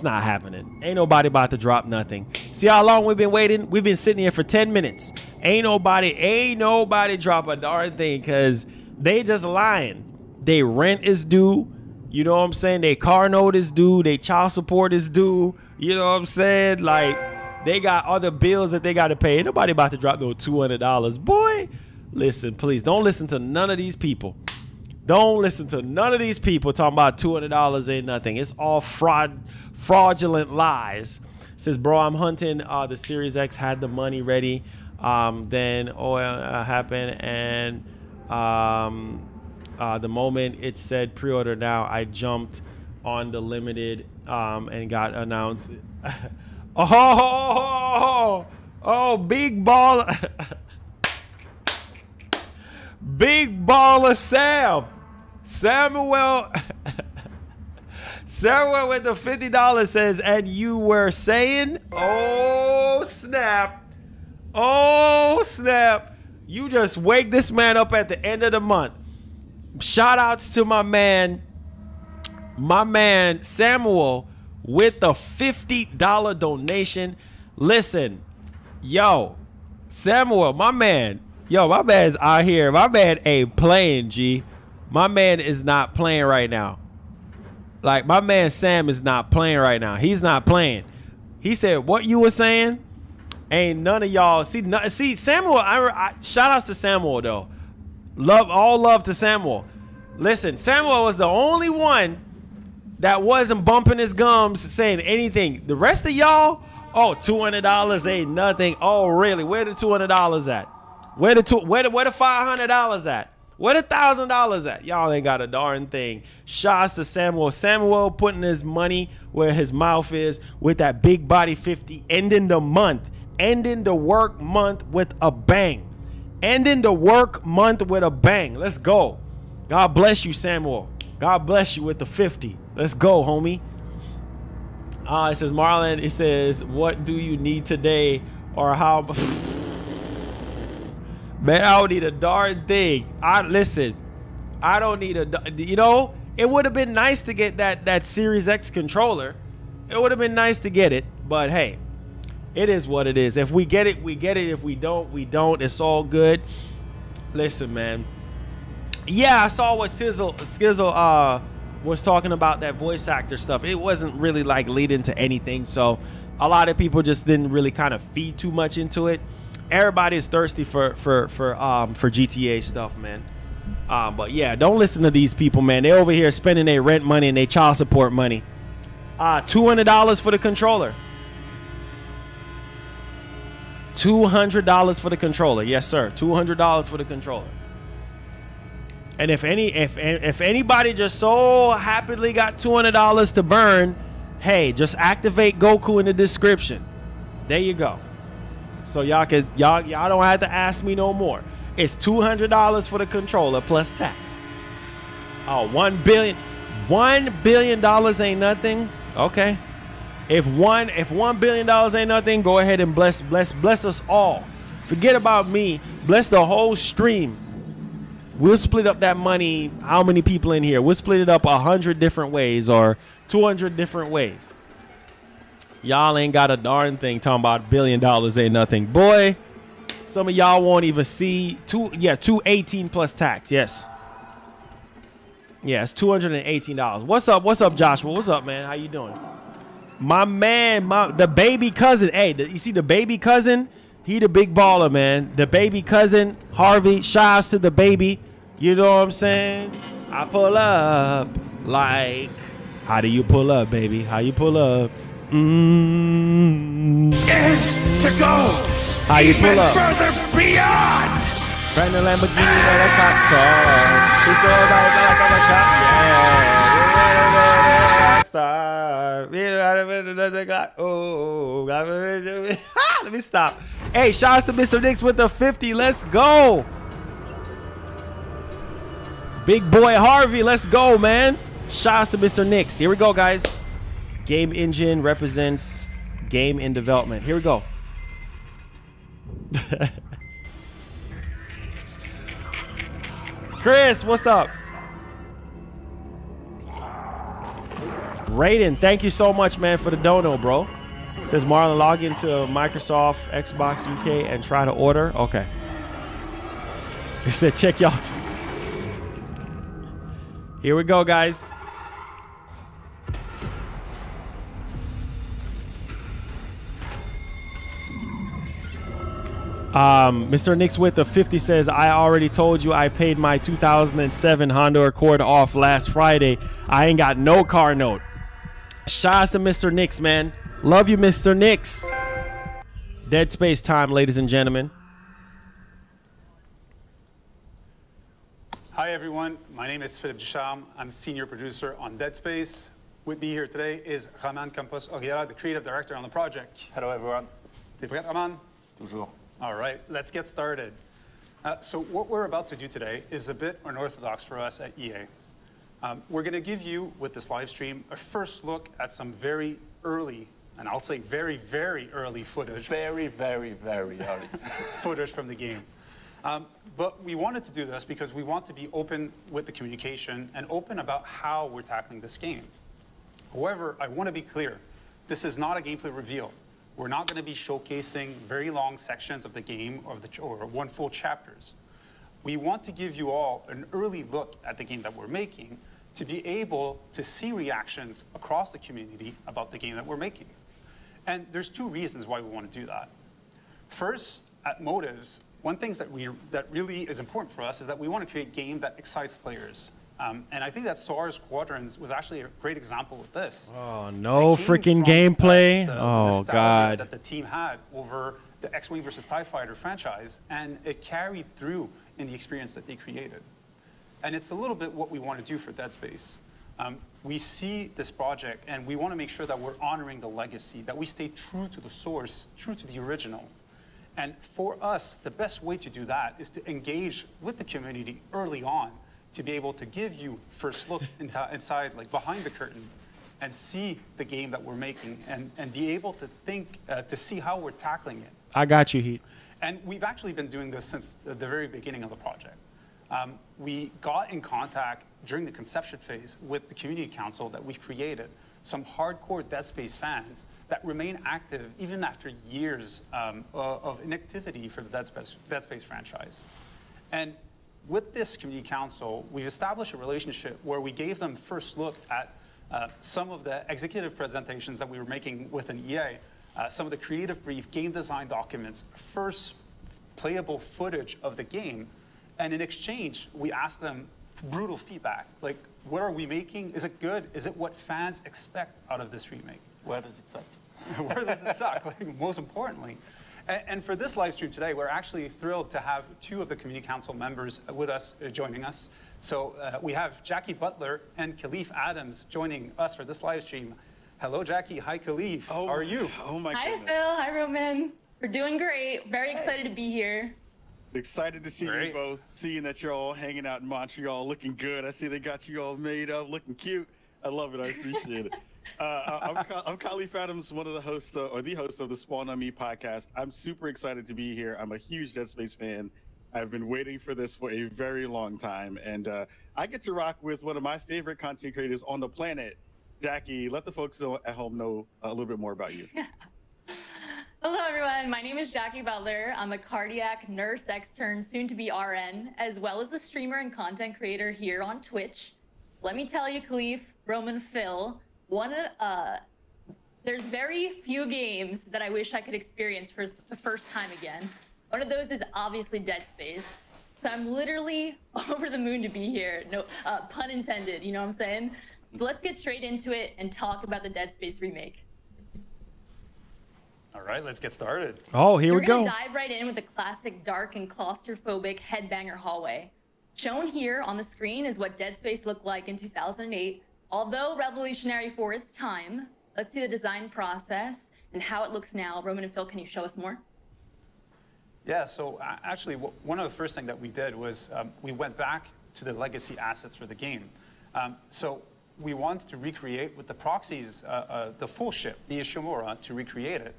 [SPEAKER 1] not happening. Ain't nobody about to drop nothing. See how long we've been waiting? We've been sitting here for 10 minutes. Ain't nobody drop a darn thing because they just lying. They rent is due. You know what I'm saying? Their car note is due. Their child support is due. You know what I'm saying? Like, they got other bills that they got to pay. Ain't nobody about to drop no $200. Boy, listen, please. Don't listen to none of these people. Don't listen to none of these people talking about $200 ain't nothing. It's all fraudulent lies. It says, bro, I'm hunting. The Series X had the money ready. Then oil happened. And the moment it said pre-order now, I jumped on the limited and got announced. Oh, big baller. Big baller Sam. Samuel with the $50 says, and you were saying, oh snap. Oh snap. You just wake this man up at the end of the month. Shout outs to my man Samuel with the $50 donation. Listen, yo, Samuel, my man. Yo, my man's out here. My man ain't playing, G. My man is not playing right now. Like, my man Sam is not playing right now. He's not playing. He said, what you were saying? Ain't none of y'all. See, Samuel, shout outs to Samuel, though. All love to Samuel. Listen, Samuel was the only one that wasn't bumping his gums saying anything. The rest of y'all, oh, $200 ain't nothing. Oh, really? Where the $200 at? Where the $500 at? Where the $1,000 at? Y'all ain't got a darn thing. Shouts to Samuel. Samuel putting his money where his mouth is with that big body 50, ending the month, ending the work month with a bang. Ending the work month with a bang. Let's go. God bless you, Samuel. God bless you with the 50. Let's go, homie. It says, Marlon, it says, what do you need today or how? Man, I don't need a darn thing. Listen, I don't need it would have been nice to get that Series X controller. It would have been nice to get it, but hey, it is what it is. If we get it, we get it. If we don't, we don't. It's all good. Listen, man. Yeah, I saw what Skizzle was talking about, that voice actor stuff. It wasn't really like leading to anything, so a lot of people just didn't really kind of feed too much into it. Everybody is thirsty for GTA stuff, man. But yeah, don't listen to these people, man. They over here spending their rent money and their child support money. $200 for the controller. $200 for the controller. Yes, sir. $200 for the controller. And if anybody just so happily got $200 to burn, hey, just activate Goku in the description. There you go. So y'all don't have to ask me no more. It's $200 for the controller plus tax. Oh, $1 billion ain't nothing. Okay. If $1 billion ain't nothing, go ahead and bless us all. Forget about me. Bless the whole stream. We'll split up that money. How many people in here? We'll split it up 100 different ways or 200 different ways. Y'all ain't got a darn thing talking about $1 billion ain't nothing. Boy, some of y'all won't even see. $218 plus tax. Yes. Yeah, it's $218. What's up, Joshua? What's up, man? How you doing? My man, the baby cousin. Hey, you see the baby cousin? He the big baller, man. The baby cousin, Harvey. Shouts to the baby. You know what I'm saying? I pull up like, how do you pull up, baby? How you pull up?
[SPEAKER 9] Is to go.
[SPEAKER 1] How you pull up?
[SPEAKER 9] Further beyond.
[SPEAKER 1] Brand the Lamborghini and a cop car. We throw everybody like I'm a shot. Yeah. Let me stop. Hey, shouts to Mr. Nix with the 50. Let's go. Big boy Harvey, let's go, man. Shouts to Mr. Nix. Here we go, guys. Game engine represents game in development. Here we go. Chris, what's up? Raiden, thank you so much, man, for the dono, bro. It says Marlon, log into Microsoft Xbox UK and try to order. Okay. It said check y'all. Here we go, guys. Mr. Nix with the 50 says, I already told you I paid my 2007 Honda Accord off last Friday. I ain't got no car note. Shouts to Mr. Nix, man. Love you, Mr. Nix. Dead Space time, ladies and gentlemen.
[SPEAKER 15] Hi, everyone. My name is Philippe Ducharme. I'm senior producer on Dead Space. With me here today is Roman Campos Oriela, the creative director on the project.
[SPEAKER 16] Hello, everyone.
[SPEAKER 15] T'es prêt, Roman?
[SPEAKER 16] Toujours.
[SPEAKER 15] All right, let's get started. So what we're about to do today is a bit unorthodox for us at EA. We're going to give you, with this live stream, a first look at some very early, and I'll say very, very early footage.
[SPEAKER 16] Very, very, very early.
[SPEAKER 15] Footage from the game. But we wanted to do this because we want to be open with the communication and open about how we're tackling this game. However, I want to be clear. This is not a gameplay reveal. We're not going to be showcasing very long sections of the game or one full chapters. We want to give you all an early look at the game that we're making to be able to see reactions across the community about the game that we're making. And there's two reasons why we want to do that. First, at Motives, one thing that really is important for us is that we want to create a game that excites players. And I think that SARS Squadrons was actually a great example of this.
[SPEAKER 1] Oh, no freaking gameplay. Oh, God.
[SPEAKER 15] That the team had over the X-Wing versus TIE Fighter franchise, and it carried through in the experience that they created. And it's a little bit what we want to do for Dead Space. We see this project, and we want to make sure that we're honoring the legacy, that we stay true to the source, true to the original. And for us, the best way to do that is to engage with the community early on, to be able to give you first look inside, like behind the curtain, and see the game that we're making, and be able to think, to see how we're tackling it.
[SPEAKER 1] I got you, Heat.
[SPEAKER 15] And we've actually been doing this since the very beginning of the project. We got in contact during the conception phase with the community council that we've created, some hardcore Dead Space fans that remain active even after years of inactivity for the Dead Space franchise. And with this community council, we've established a relationship where we gave them first look at some of the executive presentations that we were making with an EA, some of the creative brief, game design documents, first playable footage of the game. And in exchange, we asked them brutal feedback, like, what are we making? Is it good? Is it what fans expect out of this remake?
[SPEAKER 16] Where does it suck?
[SPEAKER 15] Where does it suck? Like, most importantly. And for this live stream today, we're actually thrilled to have two of the community council members with us, joining us. So we have Jackie Butler and Khalif Adams joining us for this live stream. Hello, Jackie. Hi, Khalif. How are you?
[SPEAKER 17] Oh my
[SPEAKER 18] Hi,
[SPEAKER 17] goodness.
[SPEAKER 18] Phil. Hi, Roman. We're doing great. Very excited to be here.
[SPEAKER 17] Excited to see you both, seeing that you're all hanging out in Montreal, looking good. I see they got you all made up, looking cute. I love it. I appreciate it. I'm Khalif Adams, one of the hosts, or the host of the Spawn on Me podcast. I'm super excited to be here. I'm a huge Dead Space fan. I've been waiting for this for a very long time, and I get to rock with one of my favorite content creators on the planet, Jackie. Let the folks at home know a little bit more about you.
[SPEAKER 18] Hello, everyone. My name is Jackie Butler. I'm a cardiac nurse extern, soon to be RN, as well as a streamer and content creator here on Twitch. Let me tell you, Khalif, Roman, Phil, there's very few games that I wish I could experience for the first time again. One of those is obviously Dead Space. So I'm literally over the moon to be here. No, pun intended, you know what I'm saying? So let's get straight into it and talk about the Dead Space remake.
[SPEAKER 15] All right, let's get started.
[SPEAKER 1] Oh, here
[SPEAKER 18] so
[SPEAKER 1] we go.
[SPEAKER 18] We're gonna dive right in with the classic dark and claustrophobic headbanger hallway. Shown here on the screen is what Dead Space looked like in 2008. Although revolutionary for its time, let's see the design process and how it looks now. Roman and Phil, can you show us more?
[SPEAKER 15] Yeah, so actually, one of the first things that we did was we went back to the legacy assets for the game. So we wanted to recreate with the proxies, the full ship, the Ishimura, to recreate it.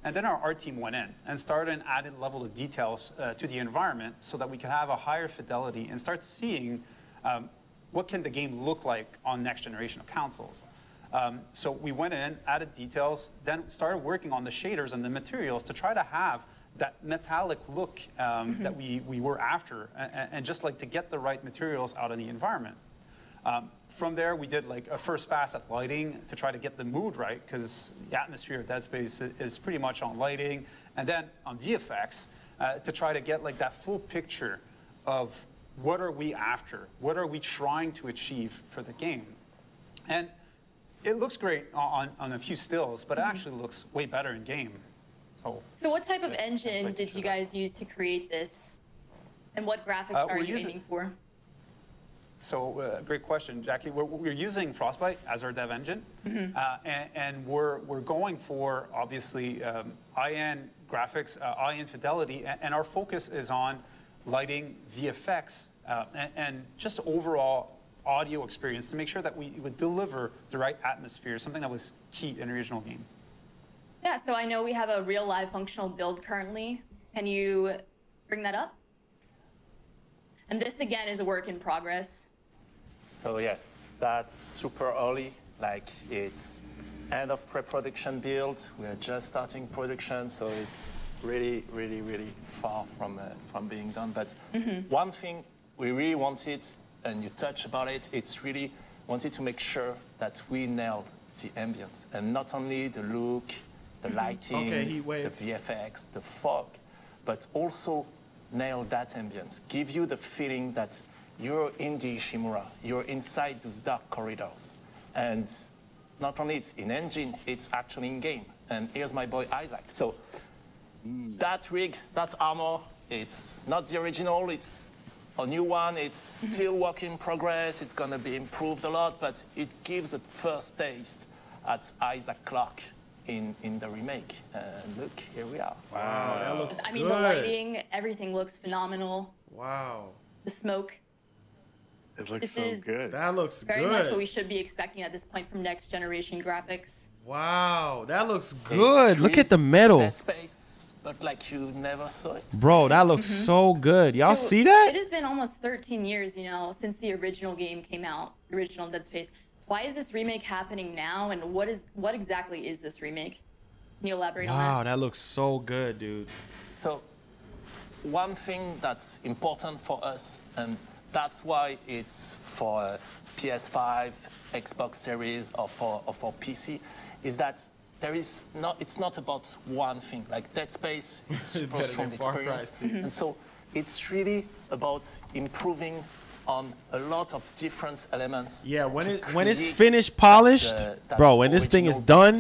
[SPEAKER 15] And then our art team went in and started an added level of details to the environment so that we could have a higher fidelity and start seeing what can the game look like on next generation of consoles. So we went in, added details, then started working on the shaders and the materials to try to have that metallic look that we were after, and just like to get the right materials out of the environment. From there, we did like a first pass at lighting to try to get the mood right, because the atmosphere of Dead Space is pretty much on lighting, and then on VFX to try to get like that full picture of what are we after, what are we trying to achieve for the game. And it looks great on a few stills, but it actually looks way better in game.
[SPEAKER 18] So what type of engine did you guys use to create this, and what graphics are you aiming for?
[SPEAKER 15] So great question, Jackie. We're using Frostbite as our dev engine, and we're going for obviously IN graphics, IN fidelity, and our focus is on lighting, VFX, and just overall audio experience to make sure that we would deliver the right atmosphere, something that was key in the original game.
[SPEAKER 18] Yeah, so I know we have a real live functional build currently. Can you bring that up? And this again is a work in progress.
[SPEAKER 16] So yes, that's super early. Like it's end of pre-production build. We are just starting production, so it's really, really, really far from being done. But one thing we really wanted, and you touched about it, it's really wanted to make sure that we nailed the ambience, and not only the look, the lighting, the VFX, the fog, but also nail that ambience. Give you the feeling that you're in the Ishimura, you're inside those dark corridors. And not only it's in engine, it's actually in game. And here's my boy Isaac. So that rig, that armor, it's not the original, it's a new one. It's still work in progress. It's gonna be improved a lot, but it gives a first taste at Isaac Clarke in the remake. And look, here we are.
[SPEAKER 1] Wow, that looks good.
[SPEAKER 18] I mean, the lighting, everything looks phenomenal.
[SPEAKER 1] Wow.
[SPEAKER 18] The smoke.
[SPEAKER 17] It looks so good.
[SPEAKER 1] That looks
[SPEAKER 18] very
[SPEAKER 1] good.
[SPEAKER 18] much what we should be expecting at this point from next generation graphics.
[SPEAKER 1] Wow, that looks good. Look at the metal.
[SPEAKER 16] Dead Space, but like you never saw it.
[SPEAKER 1] Bro, that looks so good. Y'all
[SPEAKER 18] So
[SPEAKER 1] see that?
[SPEAKER 18] It has been almost 13 years, you know, since the original game came out, the original Dead Space. Why is this remake happening now, and what exactly is this remake? Can you elaborate on that?
[SPEAKER 1] Wow, that looks so good, dude.
[SPEAKER 16] So one thing that's important for us, and that's why it's for PS5, Xbox Series, or for PC, is that it's not about one thing. Like Dead Space is a super strong experience. And so it's really about improving on a lot of different elements.
[SPEAKER 1] Yeah, when it's finished, polished, bro, when this thing is done,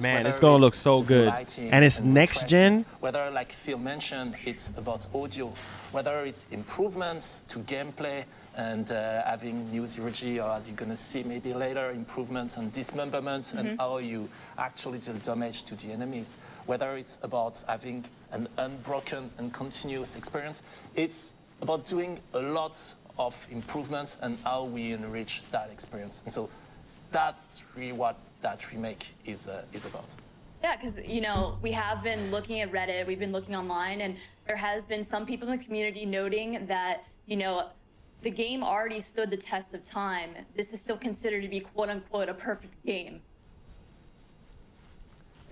[SPEAKER 1] man, it's gonna look so good. And it's next gen.
[SPEAKER 16] Whether, like Phil mentioned, it's about audio, whether it's improvements to gameplay and having new zero-G, or as you're gonna see maybe later, improvements on dismemberment and how you actually deal damage to the enemies. Whether it's about having an unbroken and continuous experience, it's about doing a lot of improvements and how we enrich that experience. And so that's really what that remake is about.
[SPEAKER 18] Yeah, because, you know, we have been looking at Reddit, we've been looking online, and there has been some people in the community noting that, you know, the game already stood the test of time. This is still considered to be, quote unquote, a perfect game.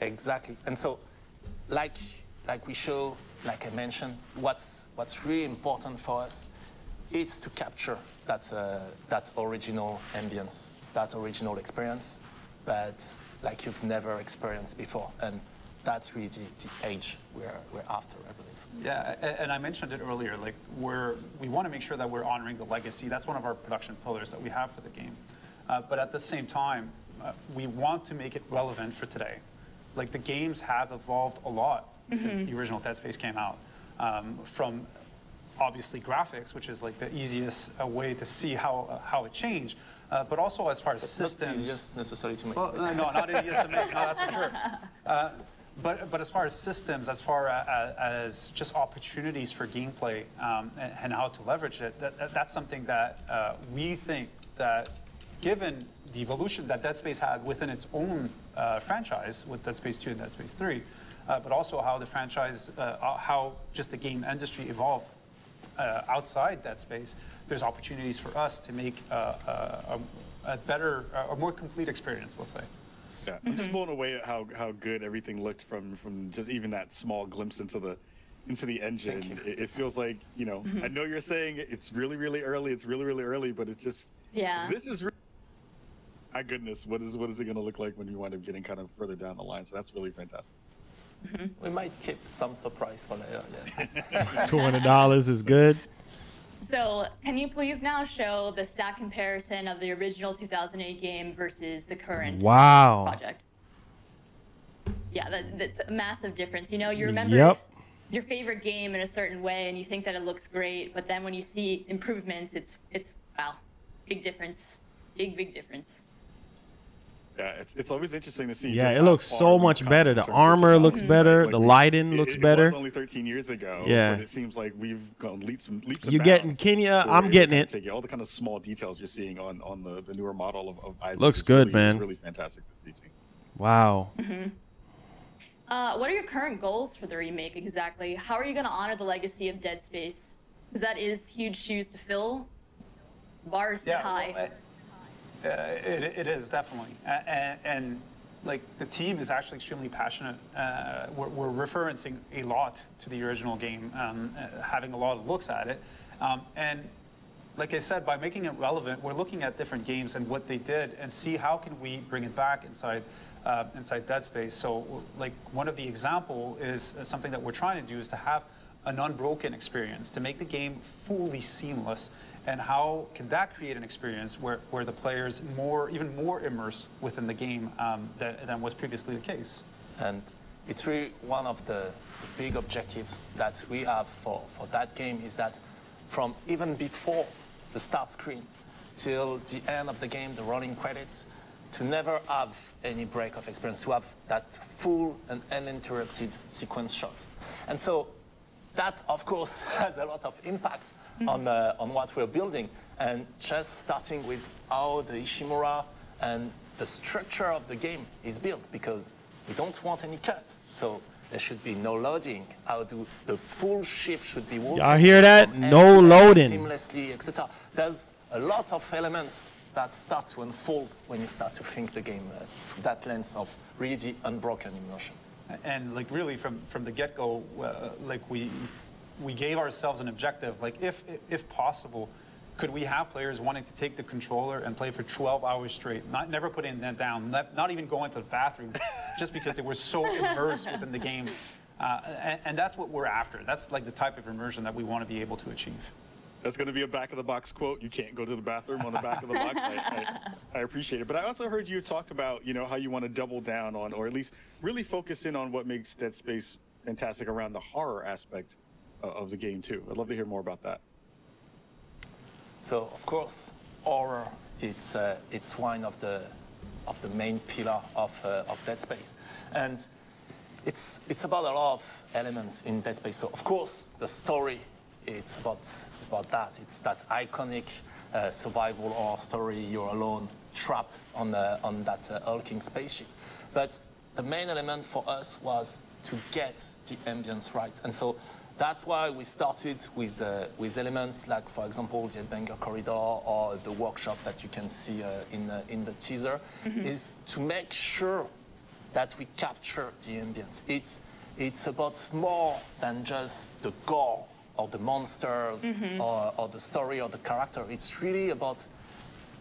[SPEAKER 16] Exactly. And so, like we show, like I mentioned, what's really important for us, it's to capture that original ambience, that original experience, but like you've never experienced before. And that's really the age we're after, I believe.
[SPEAKER 15] Yeah, and I mentioned it earlier, like we want to make sure that we're honoring the legacy. That's one of our production pillars that we have for the game. But at the same time, we want to make it relevant for today. Like the games have evolved a lot since the original Dead Space came out. From obviously graphics, which is like the easiest way to see how it changed, but also as far as systems.
[SPEAKER 16] Not easiest necessarily to make.
[SPEAKER 15] Well, no, not easiest to make. No, that's for sure. But as far as systems, as far as just opportunities for gameplay and how to leverage it, that's something that we think that, given the evolution that Dead Space had within its own franchise with Dead Space 2 and Dead Space 3, but also how the franchise, how just the game industry evolved outside Dead Space, there's opportunities for us to make a better, a more complete experience, let's say.
[SPEAKER 17] Yeah, I'm just blown away at how good everything looked from just even that small glimpse into the engine. It feels like, you know, I know you're saying it's really early, but it's just, this is my goodness, what is it going to look like when you wind up getting kind of further down the line? So that's really fantastic.
[SPEAKER 16] We might keep some surprise for later.
[SPEAKER 1] $200 is good.
[SPEAKER 18] So, can you please now show the stat comparison of the original 2008 game versus the current project? Yeah, that's a massive difference. You know, you remember your favorite game in a certain way, and you think that it looks great, but then when you see improvements, it's wow, big difference, big difference.
[SPEAKER 17] Yeah, it's always interesting to see.
[SPEAKER 1] Yeah, it looks so much better. The armor looks better. The lighting looks better.
[SPEAKER 17] It was only 13 years ago.
[SPEAKER 1] Yeah.
[SPEAKER 17] But it seems like we've gone leaps and bounds.
[SPEAKER 1] You're getting Kenya. I'm getting it.
[SPEAKER 17] All the kind of small details you're seeing on the newer model of Isaac.
[SPEAKER 1] Looks good, man.
[SPEAKER 17] It's really fantastic to see.
[SPEAKER 1] Wow.
[SPEAKER 18] What are your current goals for the remake exactly? How are you going to honor the legacy of Dead Space? Because that is huge shoes to fill. Bar is set high.
[SPEAKER 15] Well, it is definitely, and like the team is actually extremely passionate. We're referencing a lot to the original game, having a lot of looks at it, and like I said, by making it relevant, we're looking at different games and what they did, and see how can we bring it back inside inside Dead Space. So like one of the example is something that we're trying to do is to have an unbroken experience, to make the game fully seamless. And how can that create an experience where the player's even more immersed within the game than was previously the case?
[SPEAKER 16] And it's really one of the big objectives that we have for that game is that from even before the start screen till the end of the game, the rolling credits, to never have any break of experience, to have that full and uninterrupted sequence shot. And so that, of course, has a lot of impact on what we're building. And just starting with how the Ishimura and the structure of the game is built, because we don't want any cut. So there should be no loading. How do the full ship should be working?
[SPEAKER 1] Y'all hear that? No loading.
[SPEAKER 16] Seamlessly, etc. There's a lot of elements that start to unfold when you start to think the game through that lens of really the unbroken immersion.
[SPEAKER 15] And like really from the get-go, like we gave ourselves an objective. Like if possible, could we have players wanting to take the controller and play for 12 hours straight, never putting that down, not even going to the bathroom, just because they were so immersed within the game. And that's what we're after. That's like the type of immersion that we want to be able to achieve.
[SPEAKER 17] That's going to be a back-of-the-box quote. You can't go to the bathroom on the back of the box. I appreciate it. But I also heard you talk about, how you want to double down on, or at least really focus in on what makes Dead Space fantastic around the horror aspect of the game, too. I'd love to hear more about that.
[SPEAKER 16] So, of course, horror, it's one of the main pillar of Dead Space. And it's about a lot of elements in Dead Space. So, of course, the story, it's about that. It's that iconic survival horror story. You're alone, trapped on that hulking spaceship. But the main element for us was to get the ambience right. And so that's why we started with elements like, for example, the Headbanger Corridor or the workshop that you can see in the teaser, is to make sure that we capture the ambience. It's about more than just the gore or the monsters, or the story or the character. It's really about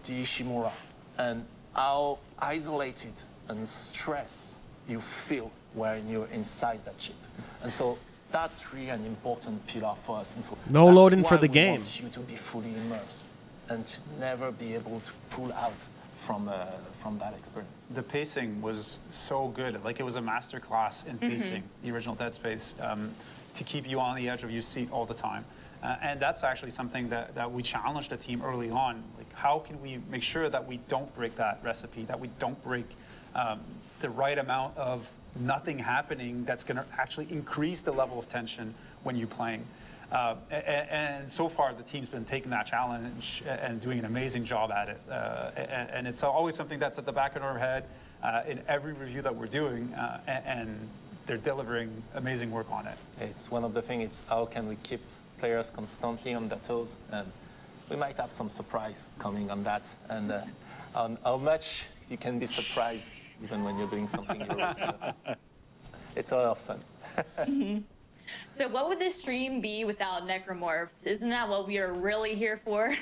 [SPEAKER 16] the Ishimura and how isolated and stressed you feel when you're inside that ship. And so that's really an important pillar for us. And so
[SPEAKER 1] no loading for the game.
[SPEAKER 16] We want you to be fully immersed and to never be able to pull out from that experience.
[SPEAKER 15] The pacing was so good. Like it was a masterclass in pacing, the original Dead Space. To keep you on the edge of your seat all the time. And that's actually something that we challenged the team early on. Like, how can we make sure that we don't break that recipe, that we don't break the right amount of nothing happening that's going to actually increase the level of tension when you're playing. And so far, the team's been taking that challenge and doing an amazing job at it. And it's always something that's at the back of our head in every review that we're doing. And they're delivering amazing work on it.
[SPEAKER 16] It's one of the things, it's how can we keep players constantly on their toes, and we might have some surprise coming on that, and on how much you can be surprised even when you're doing something you wrote. It's a lot of fun.
[SPEAKER 18] So what would this stream be without necromorphs? Isn't that what we are really here for?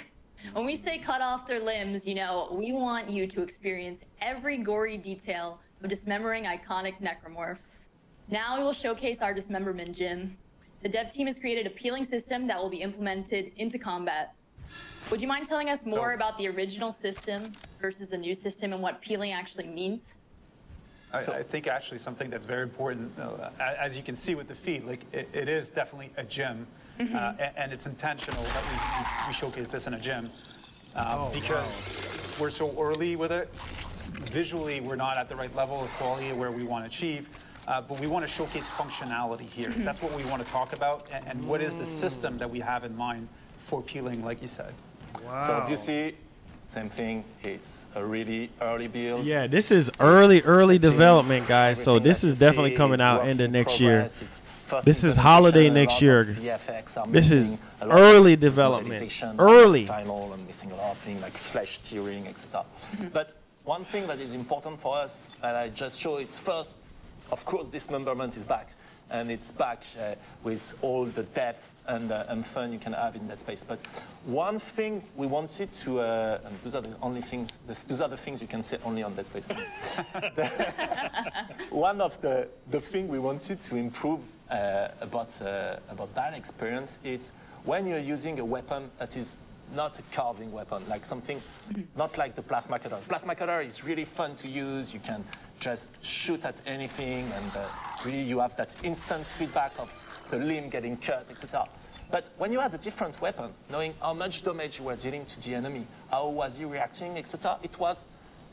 [SPEAKER 18] When we say cut off their limbs, we want you to experience every gory detail of dismembering iconic necromorphs. Now we will showcase our dismemberment gym. The dev team has created a peeling system that will be implemented into combat. Would you mind telling us more about the original system versus the new system and what peeling actually means?
[SPEAKER 15] I think actually something that's very important, as you can see with the feed, like it is definitely a gym, and it's intentional that we showcase this in a gym because we're so early with it. Visually, we're not at the right level of quality where we want to achieve. But we want to showcase functionality here. That's what we want to talk about, and what is the system that we have in mind for peeling, like you said.
[SPEAKER 16] Wow. So you see, same thing, it's a really early build.
[SPEAKER 1] Yeah, this is early development, guys. So this is definitely coming out into next year. This is holiday next year. This is early development. Early.
[SPEAKER 16] Final and missing a lot of things like flesh tearing, etc. But one thing that is important for us, and I just show it's first, of course, dismemberment is back. and it's back with all the depth and fun you can have in Dead Space. But one thing we wanted to, and those are the only things, those are the things you can say only on Dead Space. One of the thing we wanted to improve about that experience is when you're using a weapon that is not a carving weapon, like something, not like the plasma cutter. Plasma cutter is really fun to use. You can just shoot at anything, and really you have that instant feedback of the limb getting cut, etc. But when you had a different weapon, knowing how much damage you were dealing to the enemy, how was he reacting, etc., it was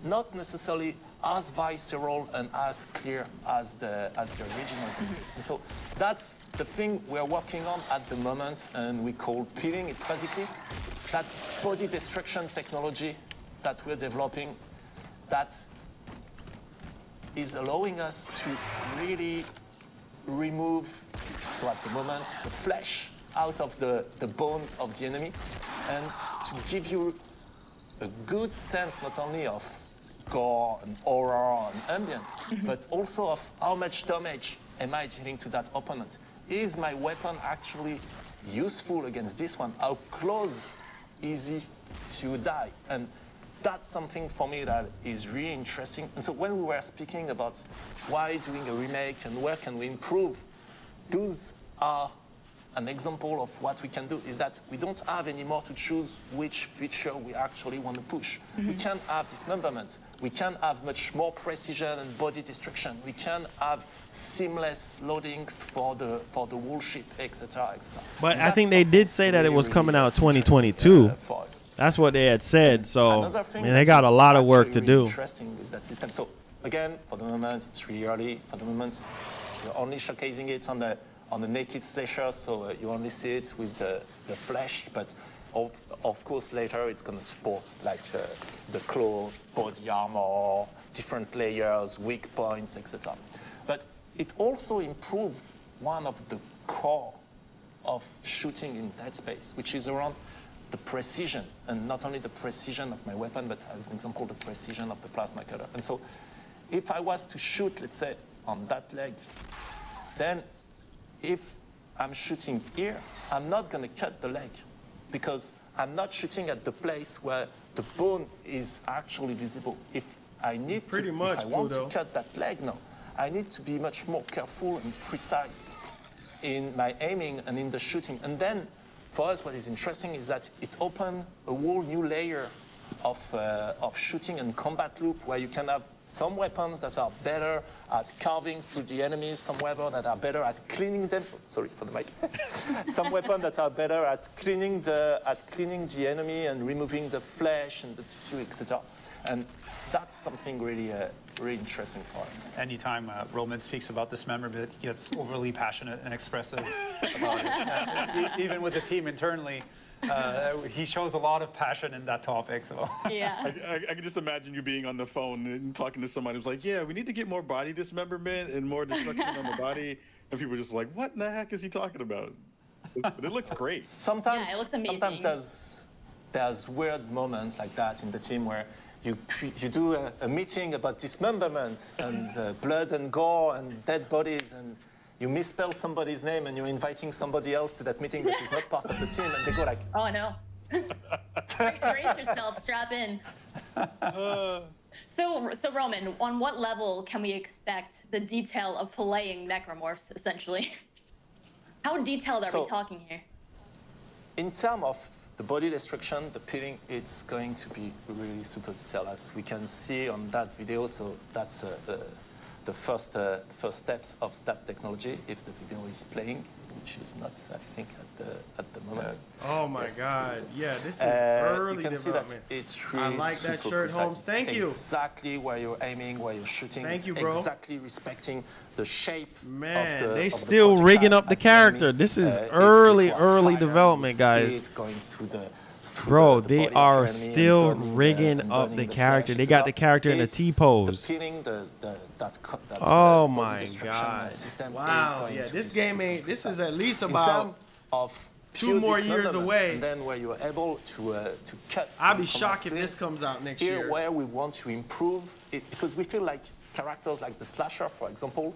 [SPEAKER 16] not necessarily as visceral and as clear as the original. And so that's the thing we're working on at the moment, and we call peeling. It's basically that body destruction technology that we're developing that is allowing us to really remove, so at the moment, the flesh out of the bones of the enemy, and to give you a good sense not only of gore and horror and ambience, but also of how much damage am I dealing to that opponent. Is my weapon actually useful against this one? How close is he to die? And that's something for me that is really interesting. And so when we were speaking about why doing a remake and where can we improve, those are an example of what we can do, is that we don't have anymore to choose which feature we actually want to push. We can have dismemberment. We can have much more precision and body destruction. We can have seamless loading for the whole ship, etc., etc.
[SPEAKER 1] But I think they did say that it was coming out 2022. That's what they had said. So I mean, they got a lot of work to do.
[SPEAKER 16] Interesting is that system. So again, for the moment, it's really early. For the moment, you're only showcasing it on the naked slasher, so you only see it with the flesh, but of course later it's going to support like the claw, body armor, different layers, weak points, etc. But it also improved one of the core of shooting in Dead Space, which is around the precision, and not only the precision of my weapon, but as an example, the precision of the plasma cutter. And so if I was to shoot, let's say, on that leg, then if I'm shooting here, I'm not going to cut the leg because I'm not shooting at the place where the bone is actually visible. If I need to, if I want to cut that leg now, I need to be much more careful and precise in my aiming and in the shooting. And then for us, what is interesting is that it opened a whole new layer of shooting and combat loop where you can have some weapons that are better at carving through the enemies, some weapons that are better at cleaning them. Sorry for the mic. Some weapons that are better at cleaning the enemy and removing the flesh and the tissue, etc. And that's something really really interesting for us.
[SPEAKER 15] Anytime Roman speaks about dismemberment, he gets overly passionate and expressive about it. Even with the team internally, he shows a lot of passion in that topic. So
[SPEAKER 18] yeah,
[SPEAKER 17] I can just imagine you being on the phone and talking to somebody who's like, "Yeah, we need to get more body dismemberment and more destruction on the body," and people are just like, "What in the heck is he talking about?" But it looks great.
[SPEAKER 16] Sometimes,
[SPEAKER 18] yeah, it looks amazing.
[SPEAKER 16] Sometimes there's weird moments like that in the team where you do a meeting about dismemberment and blood and gore and dead bodies, and you misspell somebody's name and you're inviting somebody else to that meeting that is not part of the team, and they go like,
[SPEAKER 18] "Oh no." Brace yourself, strap in. So Roman, on what level can we expect the detail of filleting necromorphs, essentially? How detailed are we talking here?
[SPEAKER 16] In terms of the body destruction, the peeling, it's going to be really super detailed, as we can see on that video. So that's the first steps of that technology, if the video is playing, which is not, I think, at the moment.
[SPEAKER 1] Oh my God! Yeah, this is early
[SPEAKER 16] you can
[SPEAKER 1] development.
[SPEAKER 16] See that it's really
[SPEAKER 1] I like that shirt,
[SPEAKER 16] precise.
[SPEAKER 1] Holmes. Thank you.
[SPEAKER 16] Exactly where you're aiming, where you're shooting.
[SPEAKER 1] Thank you, bro.
[SPEAKER 16] Exactly respecting the shape.
[SPEAKER 1] Man,
[SPEAKER 16] of the,
[SPEAKER 1] they
[SPEAKER 16] of
[SPEAKER 1] still
[SPEAKER 16] the
[SPEAKER 1] rigging up the character.
[SPEAKER 16] enemy.
[SPEAKER 1] This is
[SPEAKER 16] If
[SPEAKER 1] early
[SPEAKER 16] it was fire,
[SPEAKER 1] development,
[SPEAKER 16] you
[SPEAKER 1] guys.
[SPEAKER 16] see it going through the
[SPEAKER 1] Bro,
[SPEAKER 16] the
[SPEAKER 1] they
[SPEAKER 16] body of
[SPEAKER 1] are
[SPEAKER 16] your enemy
[SPEAKER 1] still
[SPEAKER 16] and burning
[SPEAKER 1] rigging
[SPEAKER 16] and
[SPEAKER 1] up
[SPEAKER 16] burning
[SPEAKER 1] the
[SPEAKER 16] the
[SPEAKER 1] character.
[SPEAKER 16] flesh,
[SPEAKER 1] They got the
[SPEAKER 16] etc.
[SPEAKER 1] character in a
[SPEAKER 16] It's
[SPEAKER 1] T-pose.
[SPEAKER 16] The peeling,
[SPEAKER 1] Oh
[SPEAKER 16] body
[SPEAKER 1] my
[SPEAKER 16] destruction
[SPEAKER 1] God!
[SPEAKER 16] system is
[SPEAKER 1] Wow,
[SPEAKER 16] going
[SPEAKER 1] yeah,
[SPEAKER 16] to
[SPEAKER 1] this
[SPEAKER 16] be
[SPEAKER 1] game
[SPEAKER 16] super
[SPEAKER 1] ain't. This is
[SPEAKER 16] precise.
[SPEAKER 1] at least
[SPEAKER 16] In
[SPEAKER 1] about
[SPEAKER 16] terms of
[SPEAKER 1] 2 more years
[SPEAKER 16] dismemberment,
[SPEAKER 1] away.
[SPEAKER 16] And then where you're able to cut.
[SPEAKER 1] I'll be
[SPEAKER 16] and
[SPEAKER 1] shocked if
[SPEAKER 16] combat
[SPEAKER 1] this comes out next
[SPEAKER 16] here
[SPEAKER 1] year.
[SPEAKER 16] Where we want to improve it, because we feel like characters like the slasher, for example,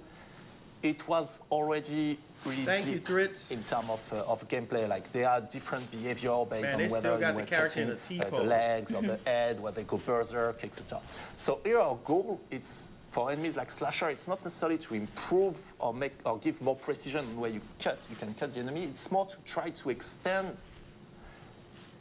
[SPEAKER 16] it was already really deep in terms of gameplay. Like there are different behavior based on whether you were touching the legs or the head, whether they go berserk, etc. So here our goal is for enemies like Slasher, it's not necessarily to improve or give more precision where you cut. You can cut the enemy. It's more to try to extend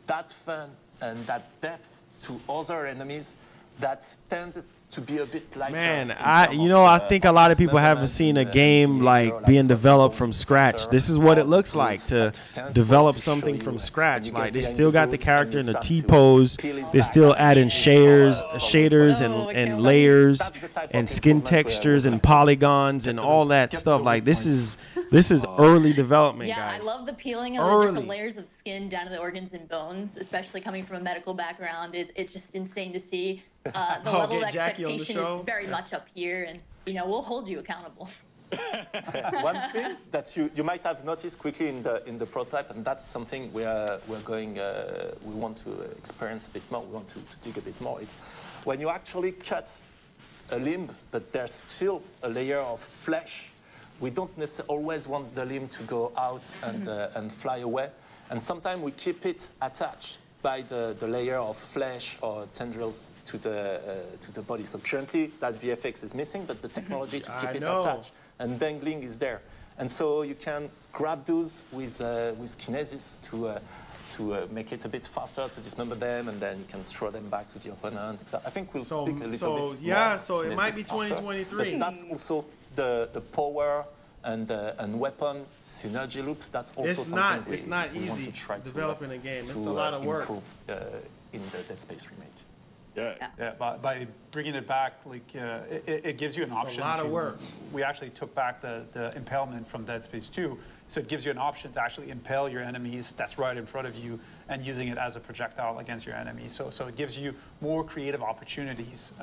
[SPEAKER 16] that fun and that depth to other enemies that tend to be a bit lighter.
[SPEAKER 1] Man, I think a lot of people haven't seen a game like being developed from scratch. This is what it looks like to develop something from scratch. Like they still got the character in the T-pose. They're still adding shaders and layers and skin textures and polygons and all that stuff. Like this is early development, guys.
[SPEAKER 18] I love the peeling of the different layers of skin down to the organs and bones, especially coming from a medical background. It's just insane to see. The level of expectation is very much up here, and we'll hold you accountable.
[SPEAKER 16] One thing that you might have noticed quickly in the prototype, and that's something we want to experience a bit more. We want to dig a bit more. It's when you actually cut a limb, but there's still a layer of flesh. We don't necessarily always want the limb to go out and fly away, and sometimes we keep it attached by the layer of flesh or tendrils to the body. So currently that VFX is missing, but the technology to keep it attached and dangling is there. And so you can grab those with kinesis to make it a bit faster to dismember them, and then you can throw them back to the opponent. I think we'll speak a little bit more.
[SPEAKER 1] So it might be 2023.
[SPEAKER 16] But that's also the power and weapon synergy loop. That's also something
[SPEAKER 1] it's not easy developing a game. It's a lot of work.
[SPEAKER 16] Improve, in the Dead Space remake.
[SPEAKER 15] Yeah. By bringing it back, like it gives you an option.
[SPEAKER 1] It's a lot of work.
[SPEAKER 15] We actually took back the impalement from Dead Space 2, so it gives you an option to actually impale your enemies that's right in front of you and using it as a projectile against your enemies. So it gives you more creative opportunities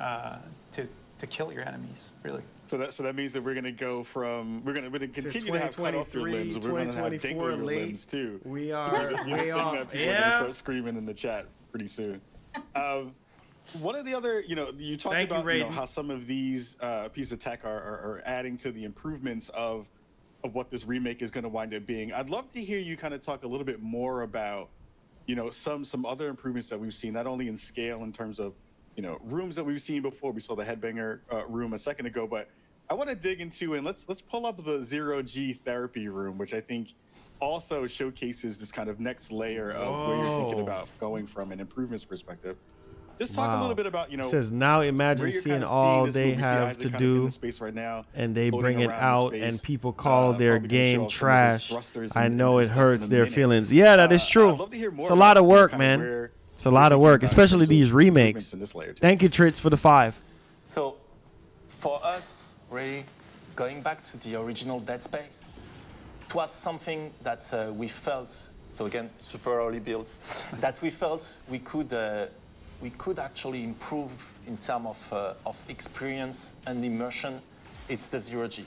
[SPEAKER 15] to kill your enemies, really.
[SPEAKER 17] So that means that we're going to continue to have cut off your limbs. We're going to have dangle your limbs too.
[SPEAKER 1] We are way off.
[SPEAKER 17] People are going to start screaming in the chat pretty soon. One of the other, you talked about how some of these pieces of tech are adding to the improvements of what this remake is going to wind up being. I'd love to hear you kind of talk a little bit more about, some other improvements that we've seen, not only in scale in terms of rooms that we've seen before. We saw the headbanger room a second ago, but I want to dig into, and let's pull up the 0G therapy room, which I think also showcases this kind of next layer of where you're thinking about going from an improvements perspective. Just talk a little bit about,
[SPEAKER 1] it says, now imagine seeing all they have to do
[SPEAKER 17] right now,
[SPEAKER 1] and they bring it out and people call their game trash. I know it hurts their feelings. Yeah, that is true. It's a lot of work, man. It's a lot of work, especially these remakes. Thank you, Tritz, for the 5.
[SPEAKER 16] So for us, really, going back to the original Dead Space, it was something that we felt, so again, super early build, that we felt we could actually improve in terms of experience and immersion. It's the 0G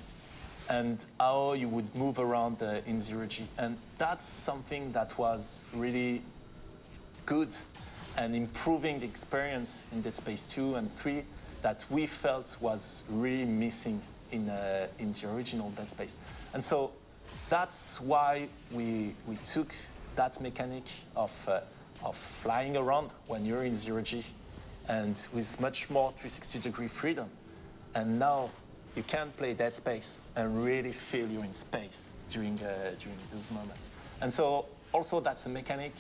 [SPEAKER 16] and how you would move around in 0G. And that's something that was really good and improving the experience in Dead Space 2 and 3 that we felt was really missing in the original Dead Space. And so that's why we took that mechanic of flying around when you're in 0G and with much more 360-degree freedom. And now you can play Dead Space and really feel you're in space during those moments. And so also that's a mechanic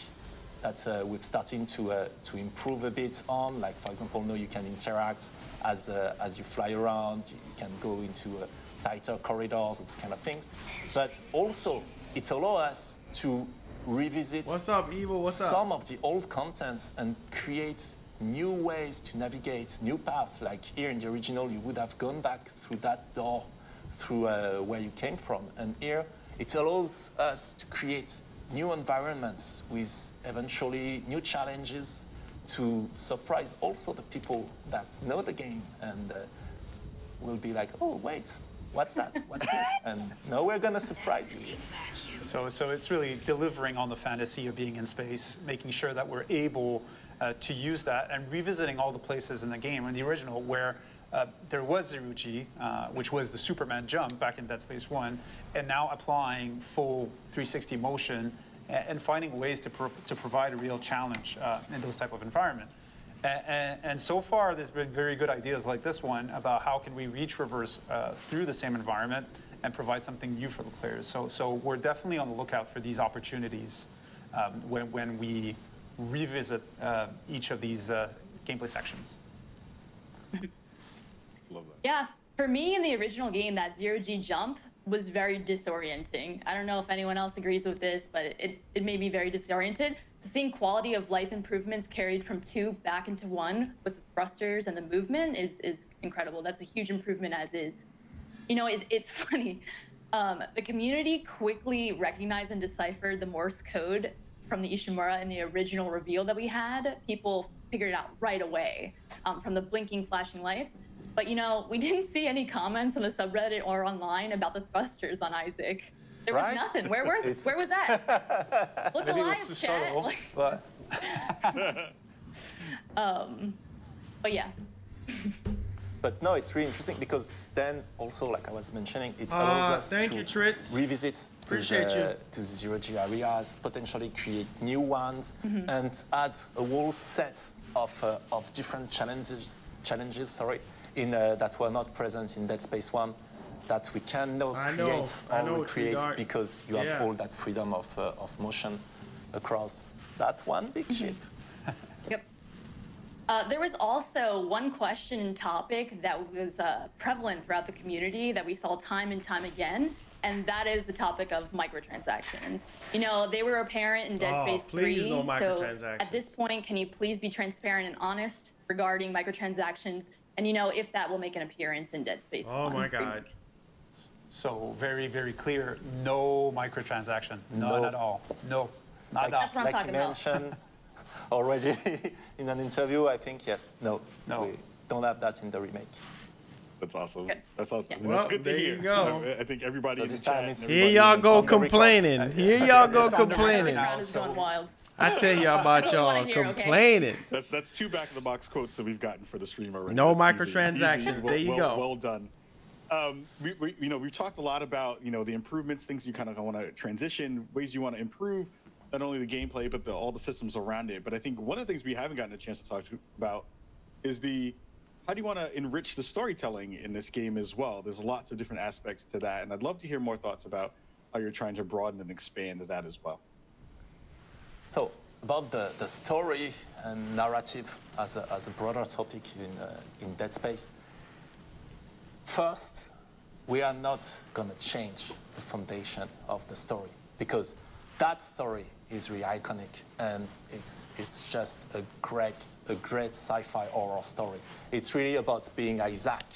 [SPEAKER 16] that we've started to improve a bit on. Like, for example, now you can interact as you fly around. You can go into tighter corridors, those kind of things. But also, it allows us to revisit some of the old content and create new ways to navigate, new paths. Like here in the original, you would have gone back through that door, through where you came from. And here, it allows us to create new environments with eventually new challenges to surprise also the people that know the game and will be like, oh, wait, what's that? What's that? And now we're going to surprise you.
[SPEAKER 15] So it's really delivering on the fantasy of being in space, making sure that we're able to use that and revisiting all the places in the game, in the original, where there was Zero-G, which was the Superman jump back in Dead Space 1, and now applying full 360 motion and finding ways to provide a real challenge in those type of environment. And so far, there's been very good ideas like this one about how can we reach reverse through the same environment and provide something new for the players. So we're definitely on the lookout for these opportunities when we revisit each of these gameplay sections.
[SPEAKER 17] Love that.
[SPEAKER 18] Yeah, for me in the original game, that Zero-G jump was very disorienting. I don't know if anyone else agrees with this, but it made me very disoriented. So seeing quality of life improvements carried from 2 back into 1 with the thrusters and the movement is incredible. That's a huge improvement as is. You know, it's funny. The community quickly recognized and deciphered the Morse code from the Ishimura in the original reveal that we had. People figured it out right away from the blinking, flashing lights. But, you know, we didn't see any comments on the subreddit or online about the thrusters on Isaac. There was nothing. Where was that? Look alive, chat. But yeah.
[SPEAKER 16] But no, it's really interesting because then also, like I was mentioning, it allows us to revisit to Zero-G areas, potentially create new ones, and add a whole set of different challenges, that were not present in Dead Space 1, that we can now create because you have all that freedom of motion across that one big ship.
[SPEAKER 18] Yep. There was also one question and topic that was prevalent throughout the community that we saw time and time again, and that is the topic of microtransactions. You know, they were apparent in Dead Space 3,
[SPEAKER 1] no microtransactions.
[SPEAKER 18] So at this point, can you please be transparent and honest regarding microtransactions, and you know, if that will make an appearance in Dead Space 1?
[SPEAKER 1] Oh my God.
[SPEAKER 15] So very, very clear, no microtransaction, none at all. No, not
[SPEAKER 18] That's what I'm talking about.
[SPEAKER 16] Like you mentioned already in an interview, I think, yes, no, we don't have that in the remake.
[SPEAKER 17] That's awesome. That's awesome.
[SPEAKER 1] Well,
[SPEAKER 17] that's good to hear.
[SPEAKER 1] You go.
[SPEAKER 17] I think everybody in the chat.
[SPEAKER 1] Here y'all go complaining. Here y'all go complaining.
[SPEAKER 18] Wild.
[SPEAKER 1] I tell y'all about y'all complaining.
[SPEAKER 17] That's 2 back-of-the-box quotes that we've gotten for the stream already.
[SPEAKER 1] No
[SPEAKER 17] that's
[SPEAKER 1] microtransactions. There you go.
[SPEAKER 17] Well done. We've talked a lot about the improvements, things you kind of want to transition, ways you want to improve, not only the gameplay but all the systems around it. But I think one of the things we haven't gotten a chance to talk about is how do you want to enrich the storytelling in this game as well? There's lots of different aspects to that, and I'd love to hear more thoughts about how you're trying to broaden and expand that as well.
[SPEAKER 16] So about the story and narrative as a broader topic in Dead Space. First, we are not going to change the foundation of the story because that story is really iconic and it's just a great sci-fi horror story. It's really about being Isaac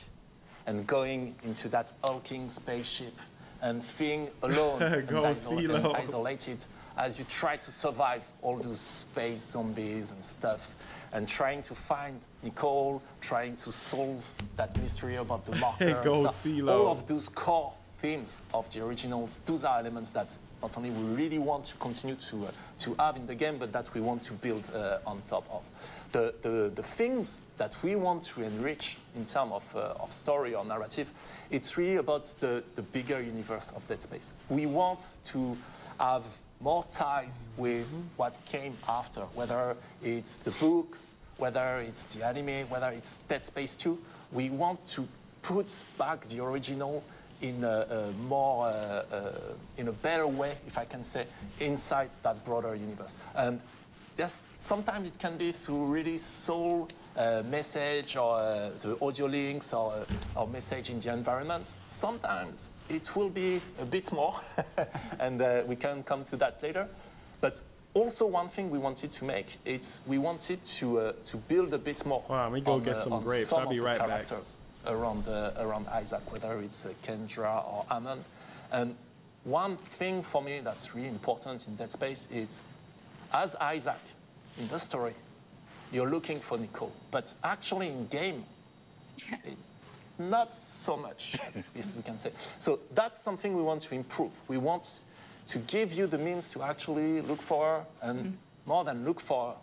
[SPEAKER 16] and going into that hulking spaceship and feeling alone and isolated as you try to survive all those space zombies and stuff, and trying to find Nicole, trying to solve that mystery about the marker. All of those core themes of the originals, those are elements that not only we really want to continue to have in the game, but that we want to build on top of. The things that we want to enrich in terms of story or narrative, it's really about the bigger universe of Dead Space. We want to have more ties with what came after, whether it's the books, whether it's the anime, whether it's Dead Space 2. We want to put back the original in a more, in a better way, if I can say, inside that broader universe. And yes, sometimes it can be through really soul message or the audio links or message in the environment. Sometimes it will be a bit more, and we can come to that later. But also one thing we wanted to make, we wanted to build a bit more.
[SPEAKER 1] Wow, let me go get some grapes. I'll be right back.
[SPEAKER 16] Around Isaac, whether it's Kendra or Hammond. And one thing for me that's really important in Dead Space is, as Isaac in the story, you're looking for Nicole, but actually in game, not so much, as we can say. So that's something we want to improve. We want to give you the means to actually look for her, and more than look for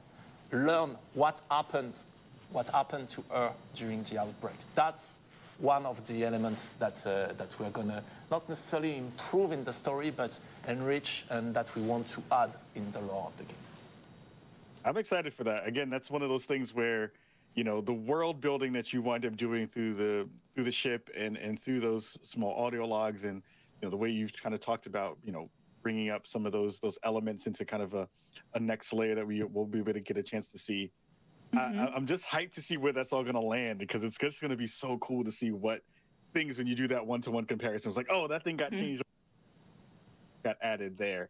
[SPEAKER 16] her, learn what happens what happened to her during the outbreak. That's one of the elements that we're gonna not necessarily improve in the story, but enrich and that we want to add in the lore of the game.
[SPEAKER 17] I'm excited for that. Again, that's one of those things where, you know, the world building that you wind up doing through the ship and through those small audio logs, and you know the way you've kind of talked about, you know, bringing up some of those elements into kind of a next layer that we will be able to get a chance to see. I'm just hyped to see where that's all going to land, because it's just going to be so cool to see what things, when you do that one-to-one comparison, it's like, oh, that thing got changed, got added there.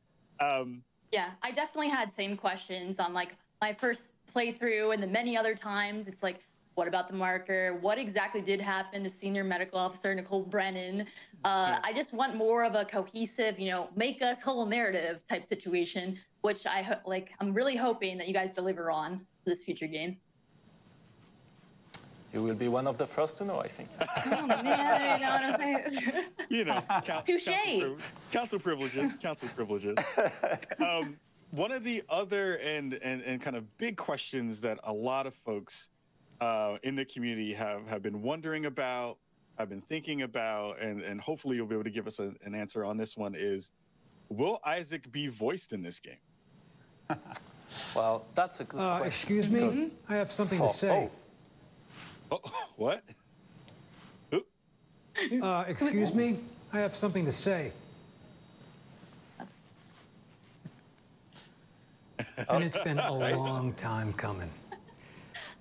[SPEAKER 18] Yeah, I definitely had same questions on like my first playthrough and the many other times. It's like, what about the marker? What exactly did happen to Senior Medical Officer Nicole Brennan? I just want more of a cohesive, you know, make us whole narrative type situation, which I'm really hoping that you guys deliver on this future game.
[SPEAKER 16] You will be one of the first to know, I think.
[SPEAKER 18] Oh, man, you know what I'm saying?
[SPEAKER 17] You know, council privileges, council privileges. One of the other and kind of big questions that a lot of folks in the community have been wondering about, I've been thinking about, and hopefully you'll be able to give us an answer on this one is, will Isaac be voiced in this game?
[SPEAKER 16] Well, that's a good question.
[SPEAKER 19] Excuse me? I have something to say.
[SPEAKER 17] Oh, what?
[SPEAKER 19] Excuse me? I have something to say. And it's been a long time coming.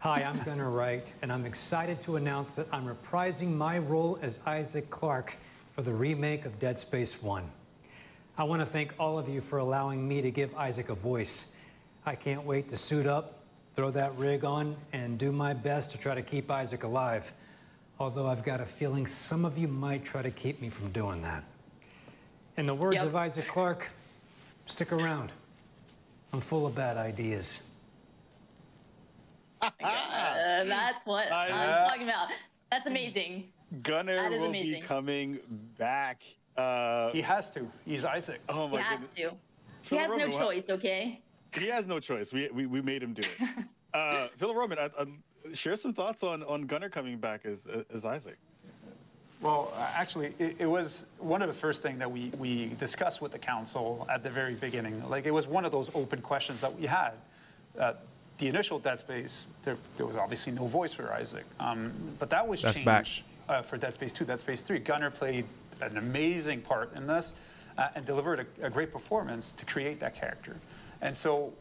[SPEAKER 19] Hi, I'm Gunnar Wright, and I'm excited to announce that I'm reprising my role as Isaac Clarke for the remake of Dead Space 1. I want to thank all of you for allowing me to give Isaac a voice. I can't wait to suit up, throw that rig on, and do my best to try to keep Isaac alive. Although I've got a feeling some of you might try to keep me from doing that. In the words of Isaac Clarke, stick around. I'm full of bad ideas.
[SPEAKER 18] That's what I'm talking about. That's amazing.
[SPEAKER 17] Gunnar will be coming back.
[SPEAKER 15] He has to. He's Isaac.
[SPEAKER 17] Oh my
[SPEAKER 18] goodness. He has to. He has no choice, okay?
[SPEAKER 17] He has no choice. We made him do it. Phil Roman, share some thoughts on Gunnar coming back as Isaac.
[SPEAKER 15] Well, actually, it was one of the first things that we discussed with the council at the very beginning. Like, it was one of those open questions that we had. The initial Dead Space, there was obviously no voice for Isaac. But that was changed for Dead Space 2, Dead Space 3. Gunnar played an amazing part in this and delivered a great performance to create that character. And so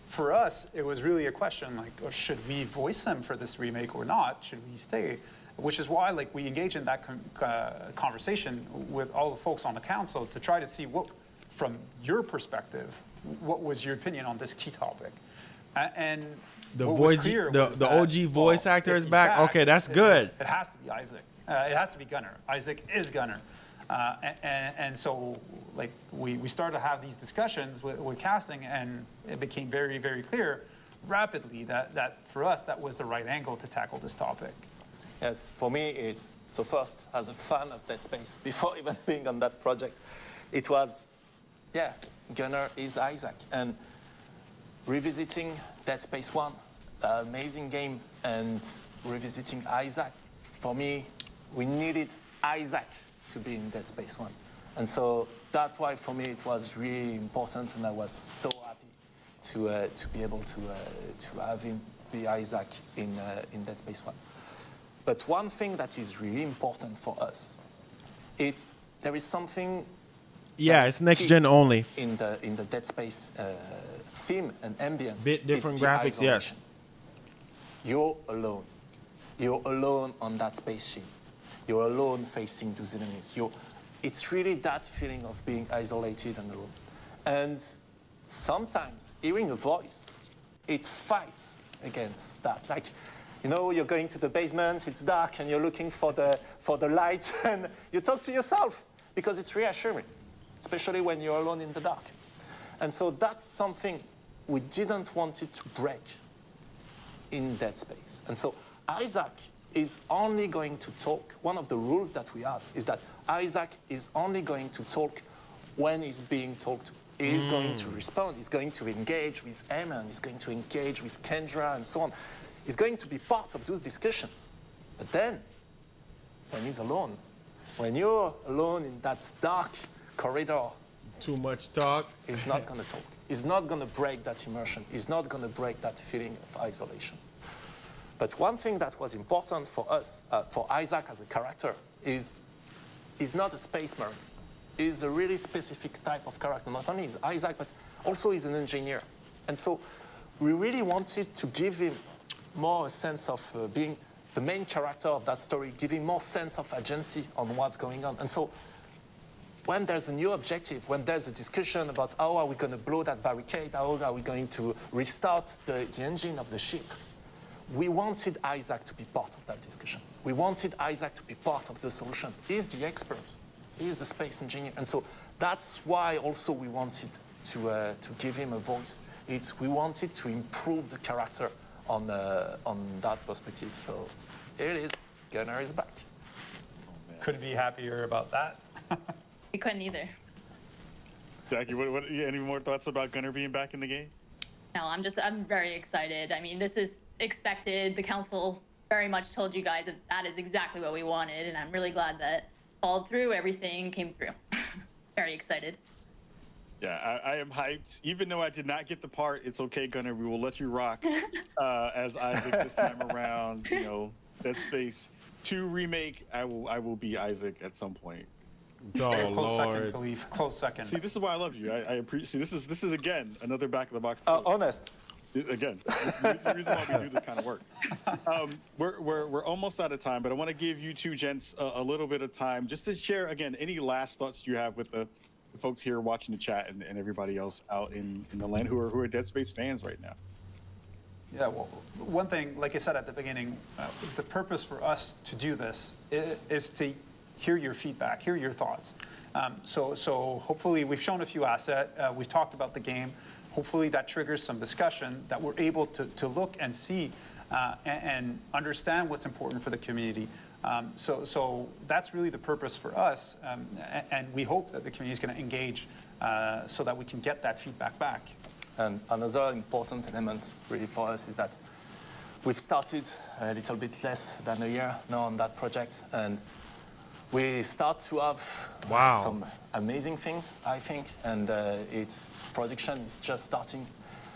[SPEAKER 15] for us, it was really a question like, oh, should we voice him for this remake or not? Should we stay? Which is why we engage in that conversation with all the folks on the council to try to see what, from your perspective, what was your opinion on this key topic? And
[SPEAKER 1] the OG voice actor is back. Okay, that's good.
[SPEAKER 15] It has to be Isaac. It has to be Gunnar. Isaac is Gunnar. And so, we started to have these discussions with casting, and it became very, very clear rapidly that for us, that was the right angle to tackle this topic.
[SPEAKER 16] Yes, for me, it's, so first, as a fan of Dead Space, before even being on that project, it was, yeah, Gunnar is Isaac. And revisiting Dead Space 1, amazing game, and revisiting Isaac, for me, we needed Isaac to be in Dead Space 1. And so that's why, for me, it was really important, and I was so happy to be able to have him be Isaac in Dead Space 1. But one thing that is really important for us, there is something.
[SPEAKER 1] Yeah, it's next gen only.
[SPEAKER 16] In the Dead Space theme and ambience.
[SPEAKER 1] Bit different graphics, yes.
[SPEAKER 16] You're alone. You're alone on that spaceship. You're alone facing those enemies. It's really that feeling of being isolated and alone. And sometimes hearing a voice, it fights against that. Like, you know, you're going to the basement, it's dark, and you're looking for the light, and you talk to yourself because it's reassuring, especially when you're alone in the dark. And so that's something we didn't want it to break in Dead Space. And so Isaac is only going to talk. One of the rules that we have is that Isaac is only going to talk when he's being talked to. He's going to respond. He's going to engage with Eamon. He's going to engage with Kendra and so on. is going to be part of those discussions. But then, when he's alone, when you're alone in that dark corridor,
[SPEAKER 1] too much talk,
[SPEAKER 16] he's not going to talk. He's not going to break that immersion. He's not going to break that feeling of isolation. But one thing that was important for us, for Isaac as a character, is he's not a space marine. He's a really specific type of character. Not only is Isaac, but also he's an engineer. And so we really wanted to give him more a sense of being the main character of that story, give him more sense of agency on what's going on. And so when there's a new objective, when there's a discussion about how are we going to blow that barricade, how are we going to restart the engine of the ship, we wanted Isaac to be part of that discussion. We wanted Isaac to be part of the solution. He's the expert. He's the space engineer. And so that's why also we wanted to give him a voice. We wanted to improve the character on that perspective. So here it is. Gunnar is back.
[SPEAKER 15] Couldn't be happier about that.
[SPEAKER 18] We couldn't either.
[SPEAKER 17] Jackie, any more thoughts about Gunnar being back in the game?
[SPEAKER 18] No, I'm very excited. I mean, this is expected. The council very much told you guys that that is exactly what we wanted, and I'm really glad that followed through. Everything came through. Very excited.
[SPEAKER 17] Yeah, I am hyped. Even though I did not get the part, it's okay, Gunnar. We will let you rock as Isaac this time around. You know, Dead Space 2 remake. I will be Isaac at some point.
[SPEAKER 1] Oh,
[SPEAKER 15] close
[SPEAKER 1] Lord.
[SPEAKER 15] second, Khalif. Close second.
[SPEAKER 17] See, this is why I love you. I appreciate. See, this is again another back of the box.
[SPEAKER 16] Honest.
[SPEAKER 17] Again, this is the reason why we do this kind of work. We're almost out of time, but I want to give you two gents a little bit of time just to share again any last thoughts you have with the folks here watching the chat and everybody else out in the land who are Dead Space fans right now.
[SPEAKER 15] Yeah, well, one thing, like I said at the beginning, the purpose for us to do this is to hear your feedback, hear your thoughts. So hopefully we've shown a few assets, we've talked about the game. Hopefully that triggers some discussion that we're able to look and see and understand what's important for the community. So that's really the purpose for us, and we hope that the community is going to engage so that we can get that feedback back.
[SPEAKER 16] And another important element really for us is that we've started a little bit less than a year now on that project, and we start to have some amazing things, I think, and its production is just starting,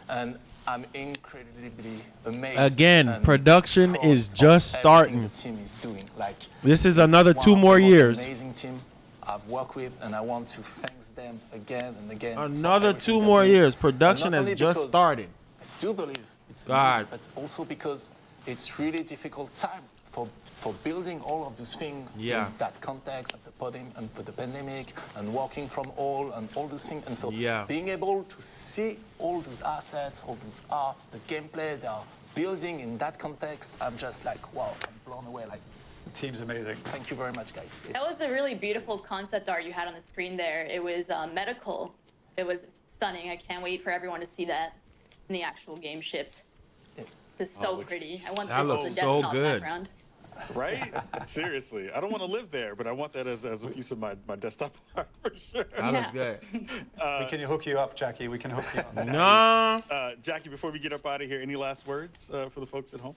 [SPEAKER 16] and I'm incredibly amazed.
[SPEAKER 1] Again, production is just starting.
[SPEAKER 16] The team is doing. Like,
[SPEAKER 1] this is another 2 more years.
[SPEAKER 16] Amazing team I've worked with, and I want to thank them again and again.
[SPEAKER 1] Another 2 more years. Production has just started.
[SPEAKER 16] I do believe it's
[SPEAKER 1] God,
[SPEAKER 16] amazing, but also because it's really difficult time for building all of those things in that context of the podium and for the pandemic and working from all those things. And so being able to see all those assets, all those arts, the gameplay they are building in that context, I'm just like, wow, I'm blown away. Like,
[SPEAKER 15] the team's amazing.
[SPEAKER 16] Thank you very much, guys.
[SPEAKER 18] That was a really beautiful concept art you had on the screen there. It was medical. It was stunning. I can't wait for everyone to see that in the actual game shipped.
[SPEAKER 16] It's
[SPEAKER 18] so pretty. I want
[SPEAKER 1] that looks so good.
[SPEAKER 18] Background.
[SPEAKER 17] Right? Seriously. I don't want to live there, but I want that as a piece of my desktop art for sure.
[SPEAKER 1] That looks good.
[SPEAKER 15] We can hook you up, Jackie. We can hook you up.
[SPEAKER 1] No.
[SPEAKER 17] Jackie, before we get up out of here, any last words for the folks at home?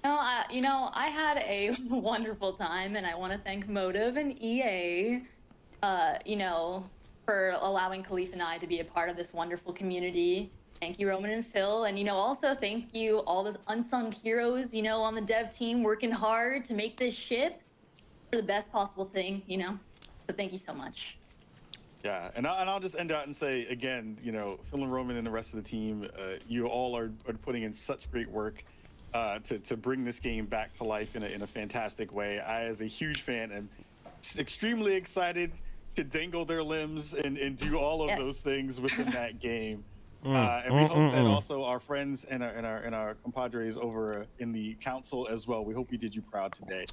[SPEAKER 18] No, you know, I had a wonderful time, and I want to thank Motive and EA, you know, for allowing Khalif and I to be a part of this wonderful community. Thank you, Roman and Phil. And, you know, also thank you all those unsung heroes, you know, on the dev team working hard to make this ship for the best possible thing, you know. So thank you so much.
[SPEAKER 17] Yeah, and I'll just end out and say, again, you know, Phil and Roman and the rest of the team, you all are putting in such great work to bring this game back to life in a fantastic way. I, as a huge fan, am extremely excited to dangle their limbs and do all of those things within that game. And we hope that also our friends and our compadres over in the council as well. We hope we did you proud today.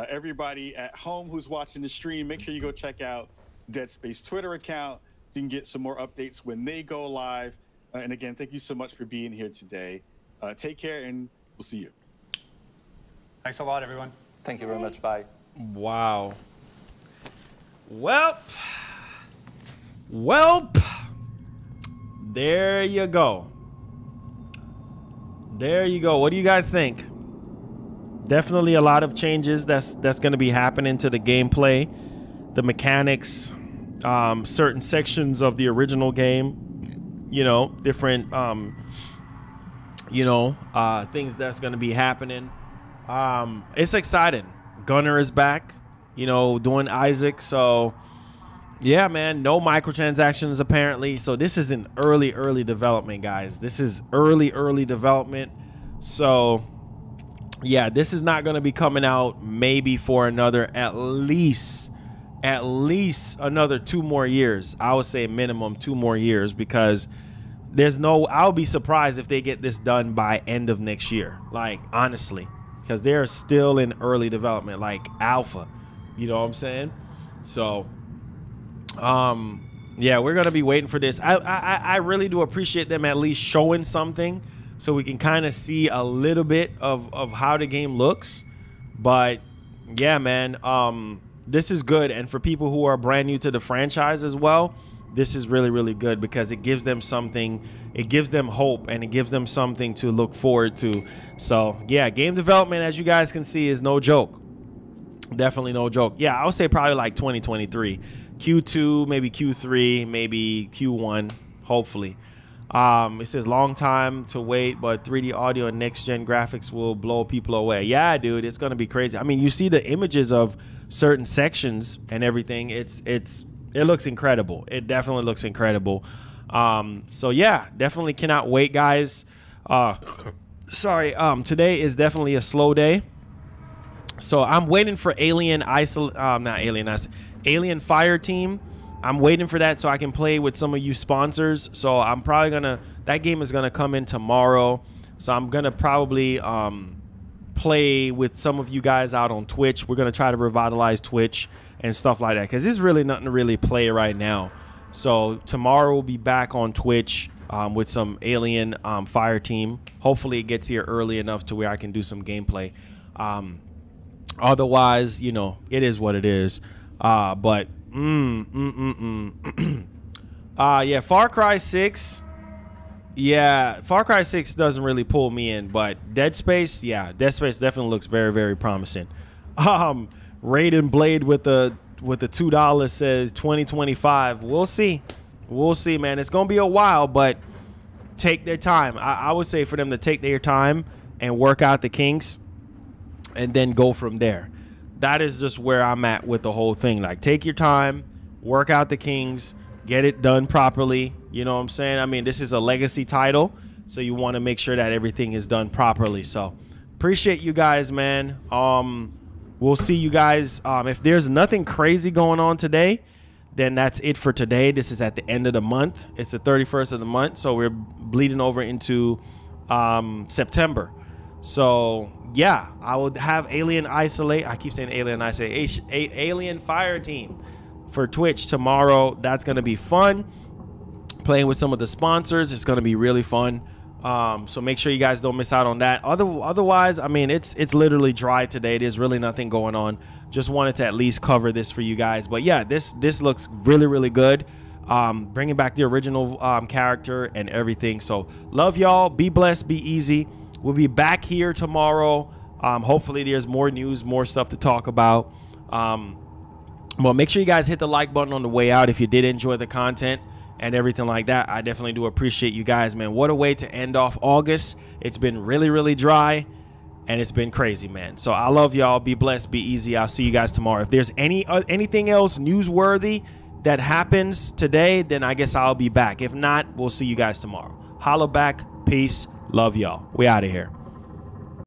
[SPEAKER 17] Everybody at home who's watching the stream, make sure you go check out Dead Space Twitter account so you can get some more updates when they go live. And again, thank you so much for being here today. Take care, and we'll see you.
[SPEAKER 15] Thanks a lot, everyone.
[SPEAKER 16] Thank you very much. Bye.
[SPEAKER 1] Wow. Welp. There you go. There you go. What do you guys think? Definitely a lot of changes that's going to be happening to the gameplay, the mechanics, certain sections of the original game, you know, different things that's going to be happening. It's exciting. Gunnar is back, you know, doing Isaac. So yeah, man, no microtransactions apparently. So this is an early development, guys. This is early development. So yeah, this is not going to be coming out maybe for another at least another 2 more years. I would say minimum 2 more years, because I'll be surprised if they get this done by end of next year. Like, honestly, because they're still in early development, like alpha, you know what I'm saying? So yeah, we're gonna be waiting for this. I really do appreciate them at least showing something, so we can kind of see a little bit of how the game looks. But yeah, man, this is good. And for people who are brand new to the franchise as well, this is really good, because it gives them something, it gives them hope, and it gives them something to look forward to. So yeah, game development, as you guys can see, is no joke. Definitely no joke. Yeah, I would say probably like 2023, Q2, maybe Q3, maybe Q1, hopefully. It says long time to wait, but 3D audio and next gen graphics will blow people away. Yeah, dude, it's gonna be crazy. I mean, you see the images of certain sections and everything. It looks incredible. It definitely looks incredible. So yeah, definitely cannot wait, guys. Sorry, today is definitely a slow day. So I'm waiting for Alien Fire Team. I'm waiting for that so I can play with some of you sponsors. So I'm probably that game is gonna come in tomorrow. So I'm gonna probably play with some of you guys out on Twitch. We're gonna try to revitalize Twitch and stuff like that, because there's really nothing to really play right now. So tomorrow we'll be back on Twitch with some Alien Fire Team. Hopefully it gets here early enough to where I can do some gameplay. Otherwise, you know, it is what it is. But yeah, Far Cry 6. Yeah, Far Cry 6 doesn't really pull me in, but Dead Space, yeah, Dead Space definitely looks very promising. Raiden Blade with the $2 says 2025. We'll see, man. It's gonna be a while, but take their time. I would say for them to take their time and work out the kinks, and then go from there. That is just where I'm at with the whole thing. Like, take your time, work out the kinks, get it done properly. You know what I'm saying? I mean, this is a legacy title, so you want to make sure that everything is done properly. So appreciate you guys, man. We'll see you guys. If there's nothing crazy going on today, then that's it for today. This is at the end of the month. It's the 31st of the month, so we're bleeding over into September. So yeah, I will have Alien Isolate. I keep saying Alien Isolate. Alien Fire Team for Twitch tomorrow. That's gonna be fun. Playing with some of the sponsors, it's gonna be really fun. So make sure you guys don't miss out on that. Otherwise, I mean, it's literally dry today. There's really nothing going on. Just wanted to at least cover this for you guys. But yeah, this looks really good. Bringing back the original character and everything. So love y'all. Be blessed. Be easy. We'll be back here tomorrow. Hopefully there's more news, more stuff to talk about. Well, make sure you guys hit the like button on the way out if you did enjoy the content and everything like that. I definitely do appreciate you guys, man. What a way to end off August. It's been really dry, and it's been crazy, man. So I love y'all. Be blessed. Be easy. I'll see you guys tomorrow. If there's anything else newsworthy that happens today, then I guess I'll be back. If not, we'll see you guys tomorrow. Holla back. Peace. Love y'all. We out of here.